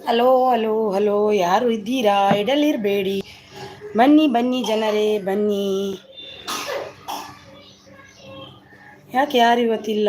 Hello hello hello, ಯಾರು ಇದ್ದೀರಾ? ಇಡಲಿರಬೇಡಿ, ಬನ್ನಿ ಬನ್ನಿ ಜನರೇ ಬನ್ನಿ. ಯಾಕೆ ಯಾರು ಇವತ್ತಿಲ್ಲ?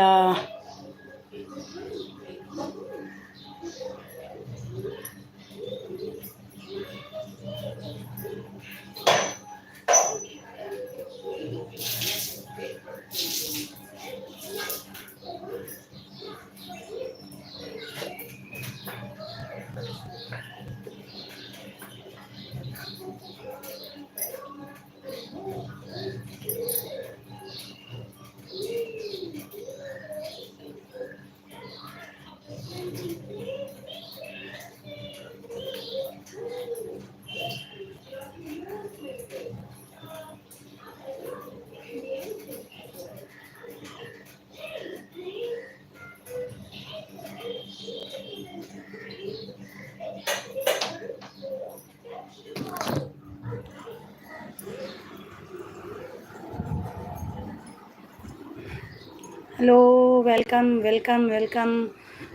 Hello, welcome welcome welcome.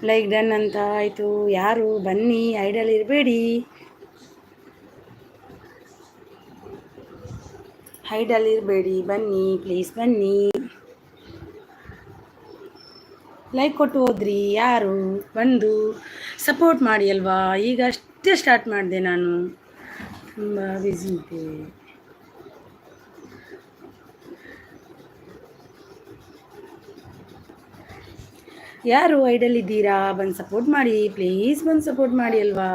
Like done ಅಂತ ಆಯಿತು. ಯಾರು ಬನ್ನಿ, ಐಡಲ್ ಇರಬೇಡಿ, ಐಡಲ್ ಇರಬೇಡಿ, ಬನ್ನಿ ಪ್ಲೀಸ್ ಬನ್ನಿ. ಲೈಕ್ ಕೊಟ್ಟು ಹೋದ್ರಿ ಯಾರು? ಬಂದು ಸಪೋರ್ಟ್ ಮಾಡಿ ಅಲ್ವಾ. ಈಗ ಅಷ್ಟೇ ಸ್ಟಾರ್ಟ್ ಮಾಡಿದೆ ನಾನು, ತುಂಬ ಬ್ಯುಸಿ ಇದ್ದೆ. ಯಾರು ಐಡಲ್ ಇದ್ದೀರಾ? ಬಂದು ಸಪೋರ್ಟ್ ಮಾಡಿ ಪ್ಲೀಸ್, ಬಂದು ಸಪೋರ್ಟ್ ಮಾಡಿ ಅಲ್ವಾ.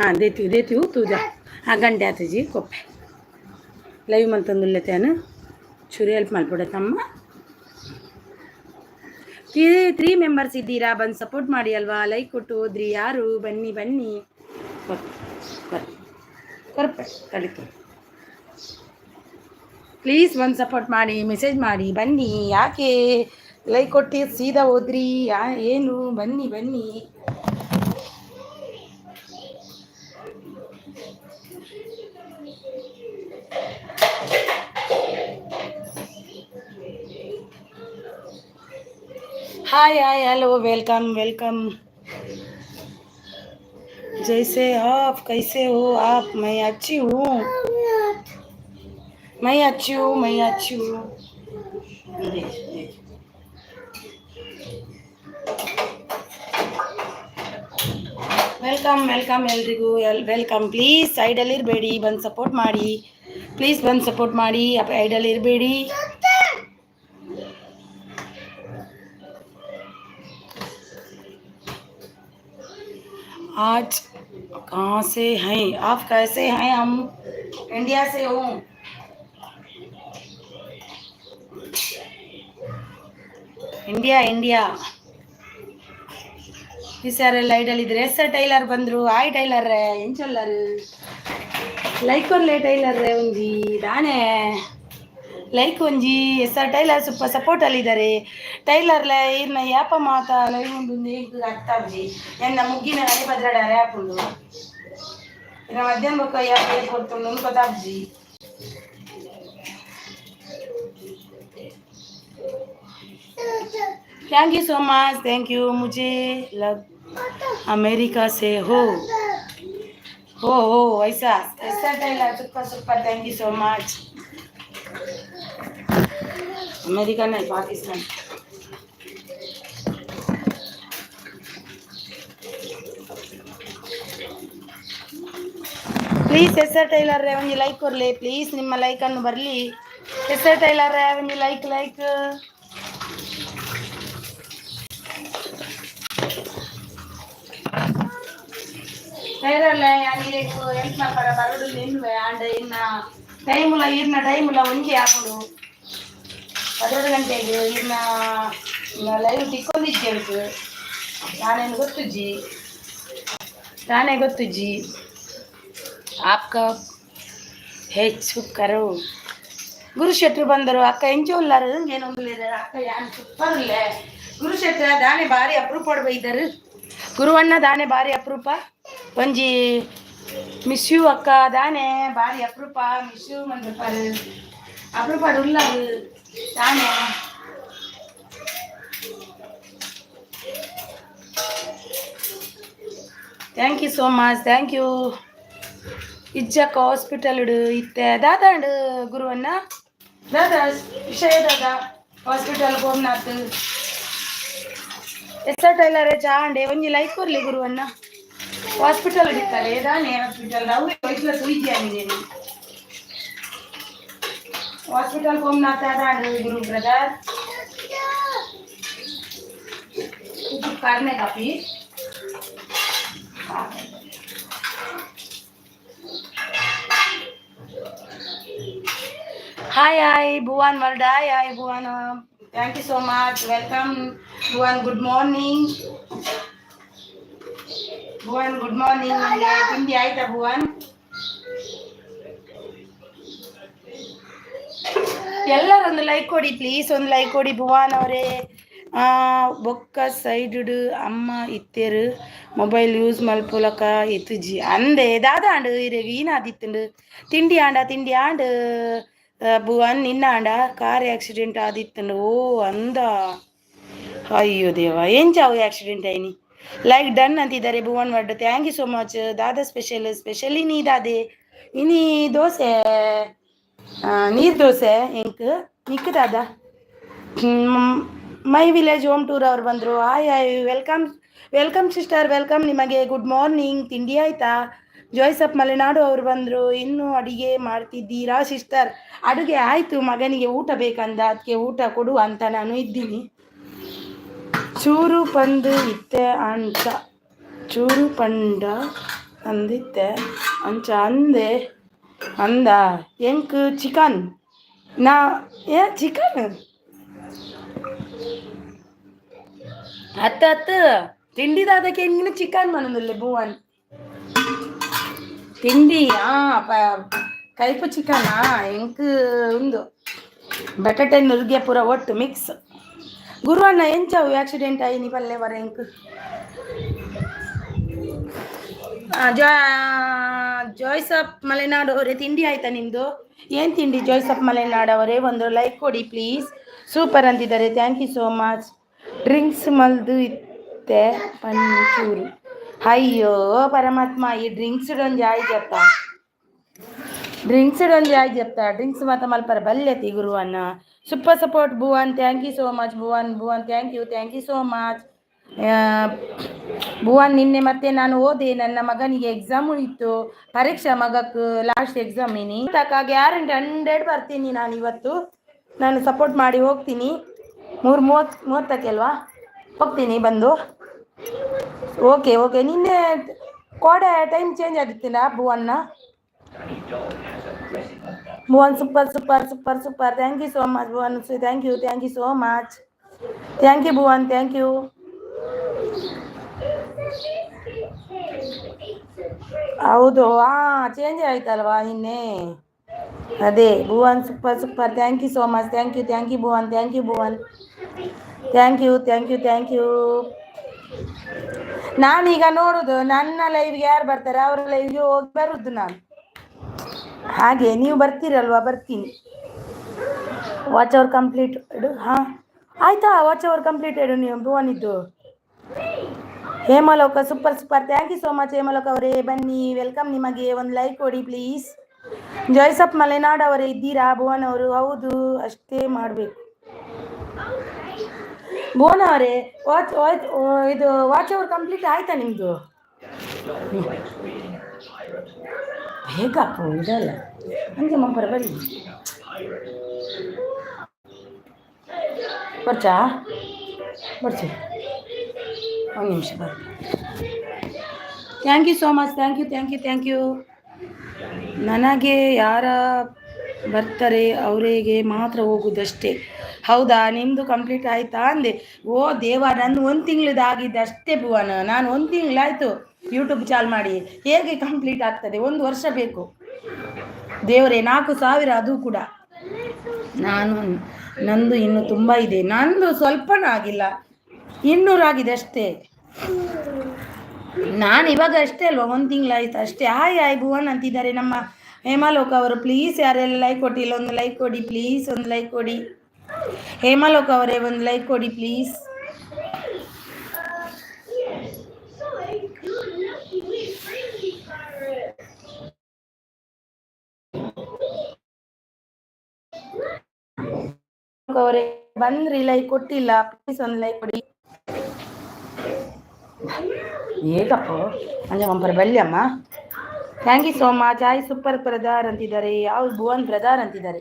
ಹಾಂ ದೇತೀವಿ ತೂಜಾ. ಹಾಂ ಗಂಟೆ ಆತಜಿ ಕೊಪ್ಪೆ ಲೈವ್ ಮಂತಂದುಲ್ಲೆತೇನು ಚೂರಿ ಹೆಲ್ಪ್ ಮಾಡ್ಬಿಡತ್ತಮ್ಮ. 3 ಮೆಂಬರ್ಸ್ ಇದ್ದೀರಾ, ಬಂದು ಸಪೋರ್ಟ್ ಮಾಡಿ ಅಲ್ವಾ. ಲೈಕ್ ಕೊಟ್ಟು ಹೋದ್ರಿ ಯಾರು? ಬನ್ನಿ ಬನ್ನಿ. ಕೊರಪೆ ಕಲಿತು ಪ್ಲೀಸ್ ಬಂದು ಸಪೋರ್ಟ್ ಮಾಡಿ, ಮೆಸೇಜ್ ಮಾಡಿ ಬನ್ನಿ. ಯಾಕೆ ಲೈಕ್ ಕೊಟ್ಟು ಸೀದಾ ಹೋದ್ರಿ? ಏನು? ಬನ್ನಿ ಬನ್ನಿ. हाय हाय हेलो, वेलकम वेलकम. जैसे आप, कैसे हो आप? मैं अच्छी हूँ, मैं अच्छी हूँ, मैं अच्छी हूँ. ವೆಲ್ಕಮ್ ವೆಲ್ಕಮ್ ಎಲ್ರಿಗೂ ವೆಲ್ಕಮ್. ಪ್ಲೀಸ್ ಐಡಲ್ ಇರಬೇಡಿ, ಬಂದು ಸಪೋರ್ಟ್ ಮಾಡಿ ಪ್ಲೀಸ್, ಬಂದು ಸಪೋರ್ಟ್ ಮಾಡಿ. ಐಡಲ್ ಇರಬೇಡಿ. आज कहाँ से हैं आप? कैसे हैं? हम इंडिया से हूँ. India India. ಈ ಸಾರೆಲ್ಲ ಐಡಲ್ ಇದ್ರೆ ಎಸ್ ಟೈಲರ್ ಬಂದರು. ಆಯ್ ಟೈಲರ್ ಎಂಚಲ್ಲರು ಲೈಕ್ ಕೊರ್ಲೆ ಟೈಲರ್ ಒಂಜಿ ದಾನೆ ಲೈಕ್ ಒಂಜಿ ಎಸ್ ಟೈಲರ್ ಸ್ವಲ್ಪ ಸಪೋರ್ಟ್ ಅಲ್ಲಿದ್ದಾರೆ. ಟೈಲರ್ಲೆ ಇರ್ನ ಯಾಪ ಮಾತ ಲೈವ್ ಉಂಡು ಈಗ ಅರ್ಥಾಬ್ಜಿ ಎನ್ನ ಮುಗ್ಗಿನ ಅಡಿ ಭದ್ರಡ ರ್ಯಾಪ್ ಉಂಡು ಇನ್ನ ಮಧ್ಯಾಹ್ನ ಬೊಕ್ಕ ಯಾಪ ಕೊಡ್ತುಂಡು ಗೊತ್ತಾಬ್ಜಿ. Thank you so much, thank you. मुझे लग अमेरिका से हो ऐसा ऐसा super super. Thank you so much. American Pakistan. Please SR tailor ಒಂದು ಲೈಕ್ ಕೊರ್ಲಿ ಪ್ಲೀಸ್, ನಿಮ್ಮ ಲೈಕ್ ಅನ್ನು ಬರಲಿ. ಎಸ್ಆರ್ ಟೈಲರ್ ಒಂದು ಲೈಕ್ ಟೈಲರ್ಲೆ ಯಾನಿಗೆ ಎಂಟು ನಂಬರ ಬರಡು ನಿನ್ವೆ ಆಂಡ ಇನ್ನ ಟೈಮುಲ ಒಂಜಿ ಹಾಕೊಂಡು 12 ಗಂಟೆಗೆ ಇನ್ನ ಲೈವ್ ಟಿಕ್ಕೊಂಡಿದ್ದೇವೆ. ತಾನೇ ಗೊತ್ತುಜ್ಜಿ ಆಪ್ಕ ಹೆಚ್ಚು ಕರು ಗುರುಶೆಟ್ರು ಬಂದರು. ಅಕ್ಕ ಎಂಚೋಲ್ಲಾರು ಏನೊಂದು ಅಕ್ಕ ಯಾನ್ ಸೂಪರ್ಲೆ ಗುರುಶೆಟ್ರ ದಾನೆ ಬಾರಿ ಅಪರೂಪ ಬೈದರು. ಗುರುವಣ್ಣ ದಾನೆ ಬಾರಿ ಅಪರೂಪ ಒಂಜಿ ಮಿಸ್ ಯು ಅಕ್ಕ ದಾನೆ ಬಾರಿ ಅಪರೂಪ ಮಿಸ್ ಯು ಮಂದ್ರಪಾರು ಅಪರೂಪ ಉಳ್ಳದು ದಾನೆ. Thank you so much, thank you. ಇಜ್ಜಕ್ಕ ಹಾಸ್ಪಿಟಲ್ ಇತ್ತೆ ದಾದಾಂಡು ಗುರುವಣ್ಣ ದಾದಾ ವಿಷಯದಾಗ ಹಾಸ್ಪಿಟಲ್ ಗೋಮ್ನಾಥ್ ಎಸ್ಆರ್ ಟೈಲರ್ ಚಾಂಡೆ ಒಂಜಿ ಲೈಕ್ ಕೊರ್ಲಿ ಗುರುವಣ್ಣ. ಹಾಸ್ಪಿಟಲ್ ಇರ್ತಾರೆ ದಾನೆ ಹಾಸ್ಪಿಟಲ್ ಅವೇ ವಯಸ್ಸು ಸುಯಿದ್ಯಾನಿದ್ದೇನೆ ಹಾಸ್ಪಿಟಲ್ ಗೋಮ್ನಾಥ್ ದಾಂಡು ಗುರು ಬ್ರದರ್ ಕಾರ್ನೆ ಕಾಪಿ. Hi, Bhuvan Varda. Hi, Bhuvan. Thank you so much. Welcome, Bhuvan. Good morning. Bhuvan, good morning. Tindi aita Bhuvan. ಎಲ್ಲರೂ ಒಂದು ಲೈಕ್ ಕೊಡಿ ಪ್ಲೀಸ್, ಒಂದು ಲೈಕ್ ಕೊಡಿ ಭುವನ್ ಅವರೇ. ಬೊಕ್ಕ ಸೈಡ್ ಅಮ್ಮ ಇತ್ತೇರು ಮೊಬೈಲ್ ಯೂಸ್ ಮಲ್ಪುಲಕ ಇತ್ತುಜಿ ಅಂದೆ ದಾದಾಂಡು ಇರೆ ವೀನಾದಿತ್ತುಂಡು ತಿಂಡಿ ಆಂಡ ಭುವನ್ ನಿನ್ನ ಆಂಡ ಕಾರ್ ಆಕ್ಸಿಡೆಂಟ್ ಆದಿತ್ತುಂಡು. ಓ ಅಂದ ಅಯ್ಯೋ ದೇವ ಎಂಚಾವು ಆಕ್ಸಿಡೆಂಟ್ ಆಯ್ನಿ. ಲೈಕ್ ಡನ್ ಅಂತಿದ್ದಾರೆ ಭುವನ್ ವರ್ಡ್. ಥ್ಯಾಂಕ್ ಯು ಸೋ ಮಚ್ ದಾದಾ. ಸ್ಪೆಷಲಿ ನೀ ದಾದೆ ಇನಿ ದೋಸೆ ನೀರು ದೋಸೆ ನಿಕ್ ದಾದಾ. ಮೈ ವಿಲೇಜ್ ಹೋಮ್ ಟೂರ್ ಅವ್ರು ಬಂದರು. Hi welcome sister, welcome. ನಿಮಗೆ ಗುಡ್ ಮಾರ್ನಿಂಗ್. ತಿಂಡಿ ಆಯ್ತಾ? ಜಾಯ್ಸಪ್ ಮಲೆನಾಡು ಅವರು ಬಂದರು. ಇನ್ನೂ ಅಡಿಗೆ ಮಾಡ್ತಿದ್ದೀರಾ ಸಿಸ್ಟರ್? ಅಡುಗೆ ಆಯಿತು, ಮಗನಿಗೆ ಊಟ ಬೇಕಂದ, ಅದಕ್ಕೆ ಊಟ ಕೊಡು ಅಂತ ನಾನು ಇದ್ದೀನಿ. ಚೂರು ಪಂಡು ಇತ್ತೆ ಅಂಚ ಚೂರು ಪಂಡ ಅಂದಿತ್ತೆ ಅಂಚ ಅಂದ ಎಂಕ್ ಚಿಕನ್ ನಾ ಚಿಕನ್ ಹತ್ತು ತಿಂಡಿದಾದಕ್ಕೆ ಹೆಂಗಿನ ಚಿಕನ್ ಮನದಲ್ಲಿ ಭುವನ್ ತಿಂಡಿ ಕೈಪು ಚಿಕನ್ ಎಂಕ್ ಉಂದು ಬಟಾಟೆ ನುರ್ಗೆ ಪೂರ ಒಟ್ಟು ಮಿಕ್ಸ್. ಗುರುವಣ್ಣ ಎಂಚಾವು ಆಕ್ಸಿಡೆಂಟ್ ಆಯಿ ನೀ ಪಲ್ಲೆ ವರ ಎಂಕ್ ಜಾಯ್ಸಪ್ ಮಲೆನಾಡು ಅವರೇ ತಿಂಡಿ ಆಯ್ತಾ ನಿಮ್ಮದು? ಏನು ತಿಂಡಿ ಜಾಯ್ಸಪ್ ಮಲೆನಾಡು ಅವರೇ? ಒಂದು ಲೈಕ್ ಕೊಡಿ ಪ್ಲೀಸ್. ಸೂಪರ್ ಅಂತಿದ್ದಾರೆ. Thank you so much. Drinks ಮಲ್ದು ಇತ್ತೆ ಪಂಚೂರು. ಅಯ್ಯೋ ಪರಮಾತ್ಮ, ಈ ಡ್ರಿಂಕ್ಸ್ ಆಯ್ చెప్తా డ్రింక్స్ మాత్రం మల్పర బల్లెతి Guruvanna. Super support Bhuvan. Thank you so much Bhuvan. Thank you so much Bhuvan. ನಿನ್ನೆ ಮತ್ತೆ ನಾನು ಓದೆ, ನನ್ನ ಮಗನಿಗೆ ಎಕ್ಸಾಮು ಇತ್ತು, ಪರೀಕ್ಷೆ ಮಗಕ್ಕೆ ಲಾಸ್ಟ್ ಎಕ್ಸಾಮ್ ಇನಿ ತಕ ಗ್ಯಾರಂಟಿ 100 ಬರ್ತೀನಿ ನಾನು ಇವತ್ತು. ನಾನು ಸಪೋರ್ಟ್ ಮಾಡಿ ಹೋಗ್ತೀನಿ. 3:30 ಅಲ್ವಾ ಹೋಗ್ತೀನಿ ಬಂದು. ಓಕೆ ನಿನ್ನೆ ಕೋಡೆ ಟೈಮ್ ಚೇಂಜ್ ಆಗಿತ್ತಿಲ್ಲ ಭುವನ್ನ. Bhuvan super. Thank you so much Bhuvan. Thank you so much. Thank you Bhuvan. Thank you. ಹೌದು, ಚೇಂಜ್ ಆಯ್ತಲ್ವಾ ನಿನ್ನೆ, ಅದೇ. Bhuvan super. Thank you so much. Thank you Bhuvan. Thank you. ನಾನೀಗ ನೋಡುದು ನನ್ನ ಲೈವ್ಗೆ ಯಾರು ಬರ್ತಾರೆ ಅವರ ಲೈವ್ಗೆ ಹೋಗಿ ಬರುದು ನಾನು. ಹಾಗೆ ನೀವು ಬರ್ತೀರಲ್ವಾ? ಬರ್ತೀನಿ. Watch hour completed. ಆಯ್ತಾ? ವಾಚ್ ಅವರ್ ಕಂಪ್ಲೀಟೆಡ್ ನೀವು ಭುವನ್ ಇದ್ದು. Hemaloka super. Thank you so much Hemaloka ಅವರೇ. ಬನ್ನಿ, ವೆಲ್ಕಮ್. ನಿಮಗೆ ಒಂದು ಲೈಕ್ ಕೊಡಿ ಪ್ಲೀಸ್. ಜಾಯ್ಸಪ್ ಮಲೆನಾಡು ಅವರೇ ಇದ್ದೀರಾ? ಭುವನ್ ಅವರು. ಹೌದು, ಅಷ್ಟೇ ಮಾಡಬೇಕು. ಭುವನ ಅವರೇ ಇದು ವಾಚ್ ಅವರ್ ಕಂಪ್ಲೀಟ್ ಆಯ್ತಾ ನಿಮ್ಮದು? ಬೇಕಪ್ಪ ಇದಲ್ಲ ಹಂಗೆ ಮಂಪರ ಬರಿ ಬರ್ಚಾ ಬರ್ಚಿ ಒಂದು ನಿಮಿಷ ಬರ್ರಿ. Thank you so much. Thank you. ನನಗೆ ಯಾರ ಬರ್ತಾರೆ ಅವರಿಗೆ ಮಾತ್ರ ಹೋಗುದಷ್ಟೇ. ಹೌದಾ, ನಿಮ್ಮದು ಕಂಪ್ಲೀಟ್ ಆಯಿತಾ ಅಂದೆ. ಓ ದೇವ, ನನ್ನ 1 ತಿಂಗಳದಾಗಿದ್ದೆ ಅಷ್ಟೇ ಭುವನ. ನಾನು 1 ತಿಂಗಳಾಯಿತು ಯೂಟ್ಯೂಬ್ ಚಾಲ್ ಮಾಡಿ. ಹೇಗೆ ಕಂಪ್ಲೀಟ್ ಆಗ್ತದೆ? 1 ವರ್ಷ ಬೇಕು ದೇವರೇ. 4,000 ಅದು ಕೂಡ. ನಂದು ಇನ್ನು ತುಂಬ ಇದೆ. ನಂದು ಸ್ವಲ್ಪನೂ ಆಗಿಲ್ಲ, 200 ಆಗಿದೆ ಅಷ್ಟೇ. ನಾನು ಇವಾಗ ಅಷ್ಟೇ ಅಲ್ವಾ, 1 ತಿಂಗಳಾಯ್ತು ಅಷ್ಟೇ. ಹಾಯ್ ಭುವನ್ ಅಂತಿದ್ದಾರೆ ನಮ್ಮ ಹೇಮಾಲೋಕ ಅವರು. ಪ್ಲೀಸ್ ಯಾರೆಲ್ಲ ಲೈಕ್ ಕೊಟ್ಟಿಲ್ಲ ಒಂದು ಲೈಕ್ ಕೊಡಿ ಪ್ಲೀಸ್, ಒಂದು ಲೈಕ್ ಕೊಡಿ. ಹೇಮಾಲೋಕ ಅವರೇ ಒಂದು ಲೈಕ್ ಕೊಡಿ ಪ್ಲೀಸ್. ಅವರೇ ಬಂದ್ರಿ, ಲೈಕ್ ಕೊಟ್ಟಿಲ್ಲ, ಪ್ಲೀಸ್ ಒಂದು ಲೈಕ್ ಕೊಡಿ. ಏಕಪ್ಪ ಅಂಜ ಮಂಪರ ಬಲ್ಯಮ್ಮ. Thank you so much. ಆಯ್ ಸೂಪರ್ ಬ್ರದರ್ ಅಂತಿದ್ದಾರೆ. ಯಾವ ಭುವನ್ ಬ್ರದರ್ ಅಂತಿದ್ದಾರೆ.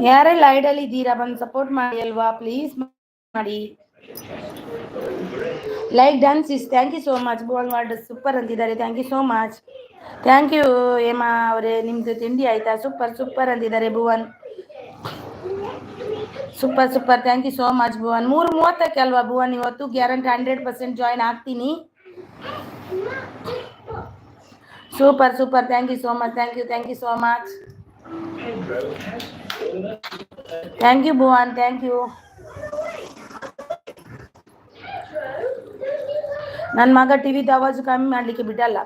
ಯಾರೆಲ್ಲ ಐಡಲ್ ಇದ್ದೀರಾ ಬಂದು ಸಪೋರ್ಟ್ ಮಾಡಿ ಅಲ್ವಾ, ಪ್ಲೀಸ್ ಮಾಡಿ. Like done sis. Thank you so much. Bhuvan word super ಅಂತಿದ್ದಾರೆ. Thank you so much. Thank you Hema ಅವರೇ. ನಿಮ್ದು ತಿಂಡಿ ಆಯ್ತಾ? ಸೂಪರ್ ಅಂತಿದ್ದಾರೆ Bhuvan. Super. Thank you so much Bhuvan. 3:30ಕ್ಕೆ ಅಲ್ವಾ ಭುವನ್ ಇವತ್ತು? ಗ್ಯಾರಂಟಿ 100% ಜಾಯಿನ್ ಆಗ್ತೀನಿ. Super. Thank you so much. Thank you so much. Thank you Bhuvan. Thank you. ನನ್ನ ಮಗ ಟಿವಿದು ಆವಾಜು ಕಮ್ಮಿ ಮಾಡಲಿಕ್ಕೆ ಬಿಡಲ್ಲ.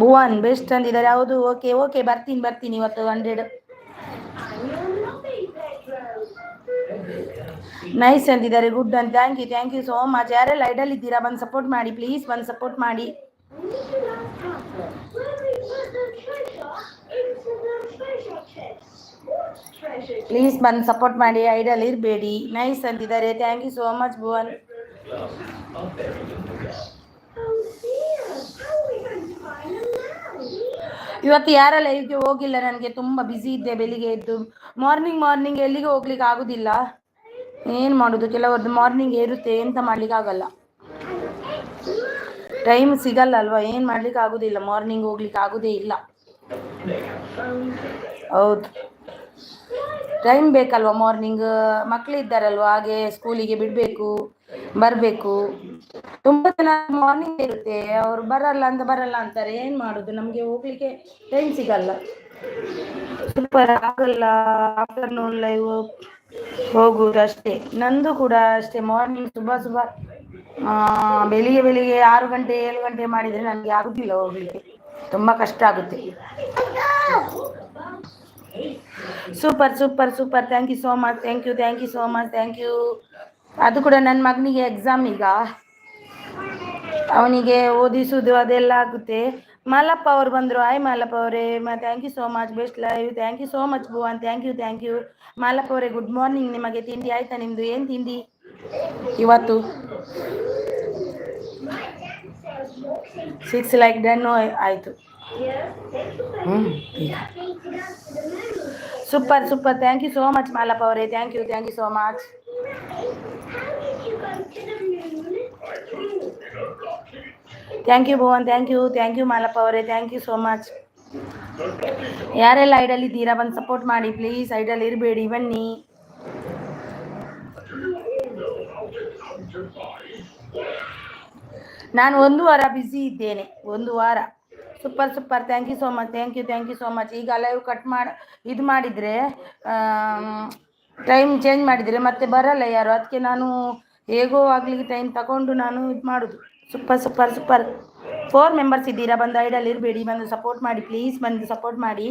ಭುವನ್ ಬೆಸ್ಟ್ ಅಂದಿದ್ದಾರೆ. ಹೌದು, ಓಕೆ ಬರ್ತೀನಿ ಇವತ್ತು 100. ನೈಸ್ ಅಂತಿದ್ದಾರೆ. ಗುಡ್ ಅಂತ. Thank you so much. ಯಾರೆಲ್ಲ ಐಡಲ್ ಇದ್ದೀರಾ ಬಂದು ಸಪೋರ್ಟ್ ಮಾಡಿ ಪ್ಲೀಸ್, ಬಂದು ಸಪೋರ್ಟ್ ಮಾಡಿ. ಪ್ಲೀಸ್ ಬಂದು ಸಪೋರ್ಟ್ ಮಾಡಿ, ಐಡಲ್ ಇರಬೇಡಿ. ನೈಸ್ ಅಂತಿದ್ದಾರೆ. Thank you so much Bhuvan. ಇವತ್ತು ಯಾರ ಲೈವ್ಗೆ ಹೋಗಿಲ್ಲ, ನನಗೆ ತುಂಬ ಬ್ಯುಸಿ ಇದ್ದೆ. ಬೆಳಿಗ್ಗೆ ಎದ್ದು ಮಾರ್ನಿಂಗ್ ಎಲ್ಲಿಗೆ ಹೋಗ್ಲಿಕ್ಕೆ ಆಗೋದಿಲ್ಲ. ಏನು ಮಾಡೋದು, ಕೆಲವರದ್ದು ಮಾರ್ನಿಂಗ್ ಇರುತ್ತೆ, ಎಂತ ಮಾಡ್ಲಿಕ್ಕೆ ಆಗಲ್ಲ, ಟೈಮ್ ಸಿಗಲ್ಲ ಅಲ್ವಾ. ಏನು ಮಾಡ್ಲಿಕ್ಕೆ ಆಗೋದಿಲ್ಲ, ಮಾರ್ನಿಂಗ್ ಹೋಗ್ಲಿಕ್ಕೆ ಆಗೋದೇ ಇಲ್ಲ. ಹೌದು, ಟೈಮ್ ಬೇಕಲ್ವ. ಮಾರ್ನಿಂಗ್ ಮಕ್ಕಳಿದ್ದಾರಲ್ವ, ಹಾಗೆ ಸ್ಕೂಲಿಗೆ ಬಿಡಬೇಕು, ಬರಬೇಕು. ತುಂಬ ಜನ ಮಾರ್ನಿಂಗ್ ಇರುತ್ತೆ, ಅವ್ರು ಬರಲ್ಲ ಅಂತಾರೆ. ಏನು ಮಾಡೋದು, ನಮಗೆ ಹೋಗ್ಲಿಕ್ಕೆ ಟೈಮ್ ಸಿಗಲ್ಲ. ಸೂಪರ್ ಆಗಲ್ಲ. ಆಫ್ಟರ್ನೂನ್ ಲೈವ್ ಹೋಗುದು ಅಷ್ಟೇ. ನಂದು ಕೂಡ ಅಷ್ಟೇ. ಮಾರ್ನಿಂಗ್ ಸುಬ ಬೆಳಿಗ್ಗೆ 6 ಗಂಟೆ 7 ಗಂಟೆ ಮಾಡಿದರೆ ನನಗೆ ಆಗುದಿಲ್ಲ ಹೋಗ್ಲಿಕ್ಕೆ, ತುಂಬ ಕಷ್ಟ ಆಗುತ್ತೆ. Super. Thank you so much. Thank you so much. Thank you. ಅದು ಕೂಡ ನನ್ನ ಮಗನಿಗೆ ಎಕ್ಸಾಮ್ ಈಗ, ಅವನಿಗೆ ಓದಿಸುವುದು ಅದೆಲ್ಲ ಆಗುತ್ತೆ. ಮಾಲಪ್ಪ ಅವರು ಬಂದರು. ಆಯ್ ಮಾಲಪ್ಪ ಅವರೇ, thank you so much. Best live. Thank you so much Bhuvan. Thank you Malappa ಅವರೇ. Good morning. ನಿಮಗೆ ತಿಂಡಿ ಆಯ್ತಾ? ನಿಮ್ಮದು ಏನು ತಿಂಡಿ ಇವತ್ತು? 6 ಲೈಕ್ ಡನ್ ಆಯಿತು. Super. Thank you so much Malappa ಅವರೇ. Thank you so much. Thank you Bhuvan. Thank you Malappa ಅವರೇ. Thank you so much. ಯಾರೆಲ್ಲ ಐಡಲ್ ಇದ್ದೀರಾ ಬಂದು ಸಪೋರ್ಟ್ ಮಾಡಿ ಪ್ಲೀಸ್. ಐಡಲ್ ಇರಬೇಡಿ, ಬನ್ನಿ. ನಾನು 1 ವಾರ ಬ್ಯುಸಿ ಇದ್ದೇನೆ, 1 ವಾರ. Super. Thank you so much. Thank you so much. ಈಗ ಲೈವ್ ಕಟ್ ಇದು ಮಾಡಿದರೆ, ಟೈಮ್ ಚೇಂಜ್ ಮಾಡಿದರೆ ಮತ್ತೆ ಬರಲ್ಲ ಯಾರು. ಅದಕ್ಕೆ ನಾನು ಹೇಗೋ ಆಗ್ಲಿಕ್ಕೆ ಟೈಮ್ ತಗೊಂಡು ನಾನು ಇದು ಮಾಡೋದು. ಸೂಪರ್. 4 ಮೆಂಬರ್ಸ್ ಇದ್ದೀರಾ, ಬಂದು ಐಡಲ್ ಇರಬೇಡಿ, ಬಂದು ಸಪೋರ್ಟ್ ಮಾಡಿ ಪ್ಲೀಸ್, ಬಂದು ಸಪೋರ್ಟ್ ಮಾಡಿ.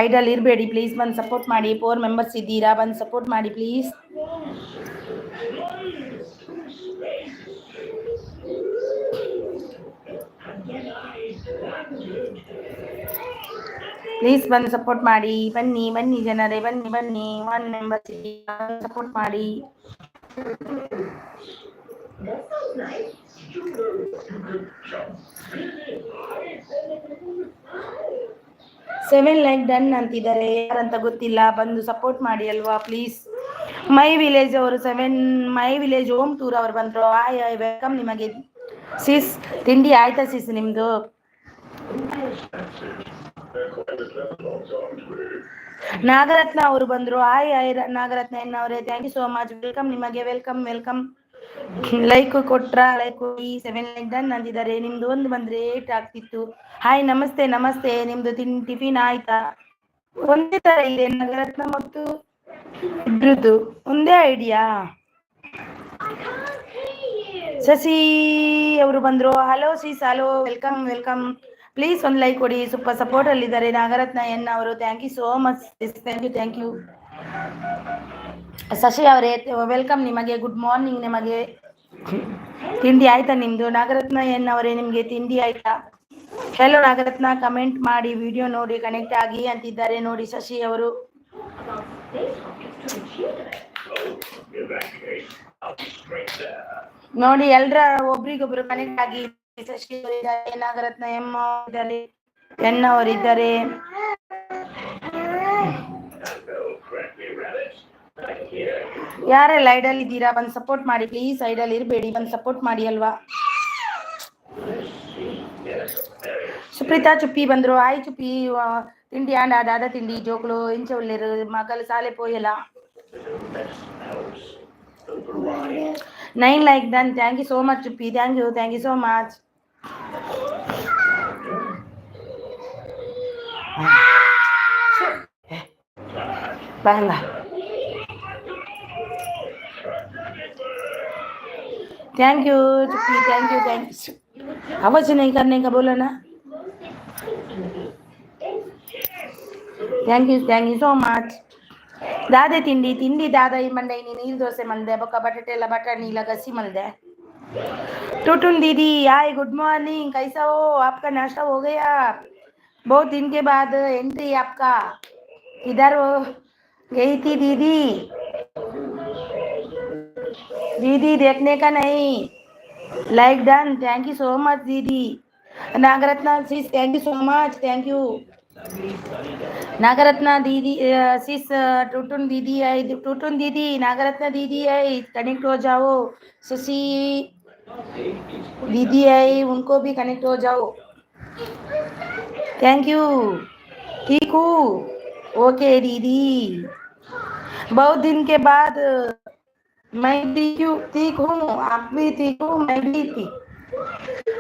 ಐಡಲ್ ಇರಬೇಡಿ ಪ್ಲೀಸ್, ಬಂದು ಸಪೋರ್ಟ್ ಮಾಡಿ. 4 ಮೆಂಬರ್ಸ್ ಇದ್ದೀರಾ, ಬಂದು ಸಪೋರ್ಟ್ ಮಾಡಿ ಪ್ಲೀಸ್. ಪ್ಲೀಸ್ ಬಂದು ಸಪೋರ್ಟ್ ಮಾಡಿ. ಬನ್ನಿ ಬನ್ನಿ ಜನರೇ, ಬನ್ನಿ ಬನ್ನಿ. 1 ಮೆಂಬರ್ ಸಪೋರ್ಟ್ ಮಾಡಿ. ಸೆವೆನ್ ಲೈಕ್ ಡನ್ ಅಂತಿದ್ದಾರೆ. ಯಾರಂತ ಗೊತ್ತಿಲ್ಲ, ಬಂದು ಸಪೋರ್ಟ್ ಮಾಡಿ ಅಲ್ವಾ ಪ್ಲೀಸ್. ಮೈ ವಿಲೇಜ್ ಅವರು 7 ಮೈ ವಿಲೇಜ್ ಹೋಮ್ ಟೂರ್ ಅವರು ಬಂದರು. ಆಯ್ ಆಯ್ ವೆಲ್ಕಮ್ ನಿಮಗೆ. ಸಿಸ್ ತಿಂಡಿ ಆಯ್ತಾ ಸಿಸ್ ನಿಮ್ದು? ನಾಗರತ್ನ ಅವರು ಬಂದ್ರು. ಆಯ್ ಆಯ್ ನಾಗರತ್ನ ಎನ್ನವರೇ, thank you so much. Welcome ನಿಮಗೆ. Welcome welcome. ಲೈಕ್ ಕೊಟ್ರ? ಲೈಕ್ ಕೊಡಿ. 7 ಲೈಕ್ ಡನ್ ಅಂದಿದ್ದಾರೆ. ನಿಮ್ದು ಒಂದು ಬಂದ್ರೆ ಏಟ್ ಆಗ್ತಿತ್ತು. ಹಾಯ್ ನಮಸ್ತೆ ನಮಸ್ತೆ. ನಿಮ್ದು ಟಿಫಿನ್ ಆಯ್ತಾ? ಒಂದೇ ತರ ಇದೆ ನಾಗರತ್ನ ಮತ್ತು ಇಬ್ರದ್ದು ಒಂದೇ ಐಡಿಯಾ. ಶಶಿ ಅವರು ಬಂದ್ರು. Hello sis, hello, welcome welcome. Please ಒಂದು ಲೈಕ್ ಕೊಡಿ. ಸೂಪರ್ ಸಪೋರ್ಟ್ ಅಲ್ಲಿದ್ದಾರೆ ನಾಗರತ್ನ ಎನ್ ಅವರು. Thank you so much. Thank you. Shashi ಅವರೇ ವೆಲ್ಕಮ್ ನಿಮಗೆ. ಗುಡ್ ಮಾರ್ನಿಂಗ್ ನಿಮಗೆ. ತಿಂಡಿ ಆಯ್ತಾ ನಿಮ್ದು? ನಾಗರತ್ನ ಎನ್ ಅವರೇ, ನಿಮ್ಗೆ ತಿಂಡಿ ಆಯ್ತಾ? ಹೆಲೋ ನಾಗರತ್ನ, ಕಮೆಂಟ್ ಮಾಡಿ, ವಿಡಿಯೋ ನೋಡಿ ಕನೆಕ್ಟ್ ಆಗಿ ಅಂತಿದ್ದಾರೆ ನೋಡಿ ಶಶಿ ಅವರು. ನೋಡಿ ಎಲ್ರ ಒಬ್ರಿಗೊಬ್ರು ಕನೆಕ್ಟ್ ಆಗಿ. ಶಶಿ ಅವರಿದ್ದಾರೆ, ನಾಗರತ್ನ ಎಂ ಇದ್ದಾರೆ, ಎನ್ ಅವರಿದ್ದಾರೆ. ಯಾರೆಲ್ಲ ಐಡಲ್ ಇದ್ದೀರಾ ಬಂದು ಸಪೋರ್ಟ್ ಮಾಡಿ ಪ್ಲೀಸ್. ಐಡಲ್ ಇರಬೇಡಿ, ಬಂದು ಸಪೋರ್ಟ್ ಮಾಡಿ ಅಲ್ವಾ. ಸುಪ್ರೀತಾ ಚುಪ್ಪಿ ಬಂದ್ರು. ಆಯ್ ಚುಪ್ಪಿ, ತಿಂಡಿ ಆಂಡ ದಾದ ತಿಂಡಿ ಜೋಕ್ಲು ಎಂಚ ಒಳ್ಳೆರು ಮಗಲು ಸಾಲೆ ಪೋಯಲ್ಲ. 9 like done. Thank you so much Chuppi. Thank you so much. ಬಂದ thank you Chuppi. Thank you. आवाज नहीं करने का बोला ना. Thank you so much. दादे तिंडी तिंडी दादा ही मंडे नील दोसे मलदे बका बटाटेला बटाणी लगसी मलदे. टूटून दीदी हाय, गुड मॉर्निंग. कैसा हो? आपका नाश्ता हो गया? बहुत दिन के बाद एंट्री आपका. किधर हो गई थी दीदी? दीदी देखने का नहीं. Like done. Thank you so much दीदी. Nagaratna sis, thank you so much. Thank you Nagaratna दीदी. सिस टूटून दीदी है. टूटून दीदी नागरत्ना दीदी है, कनेक्ट हो जाओ. शशि दीदी है, उनको भी कनेक्ट हो जाओ. Thank you. ठीक हूँ. ओके दीदी. बहुत दिन के बाद मैं भी ठीक हूँ. आप भी ठीक हूँ.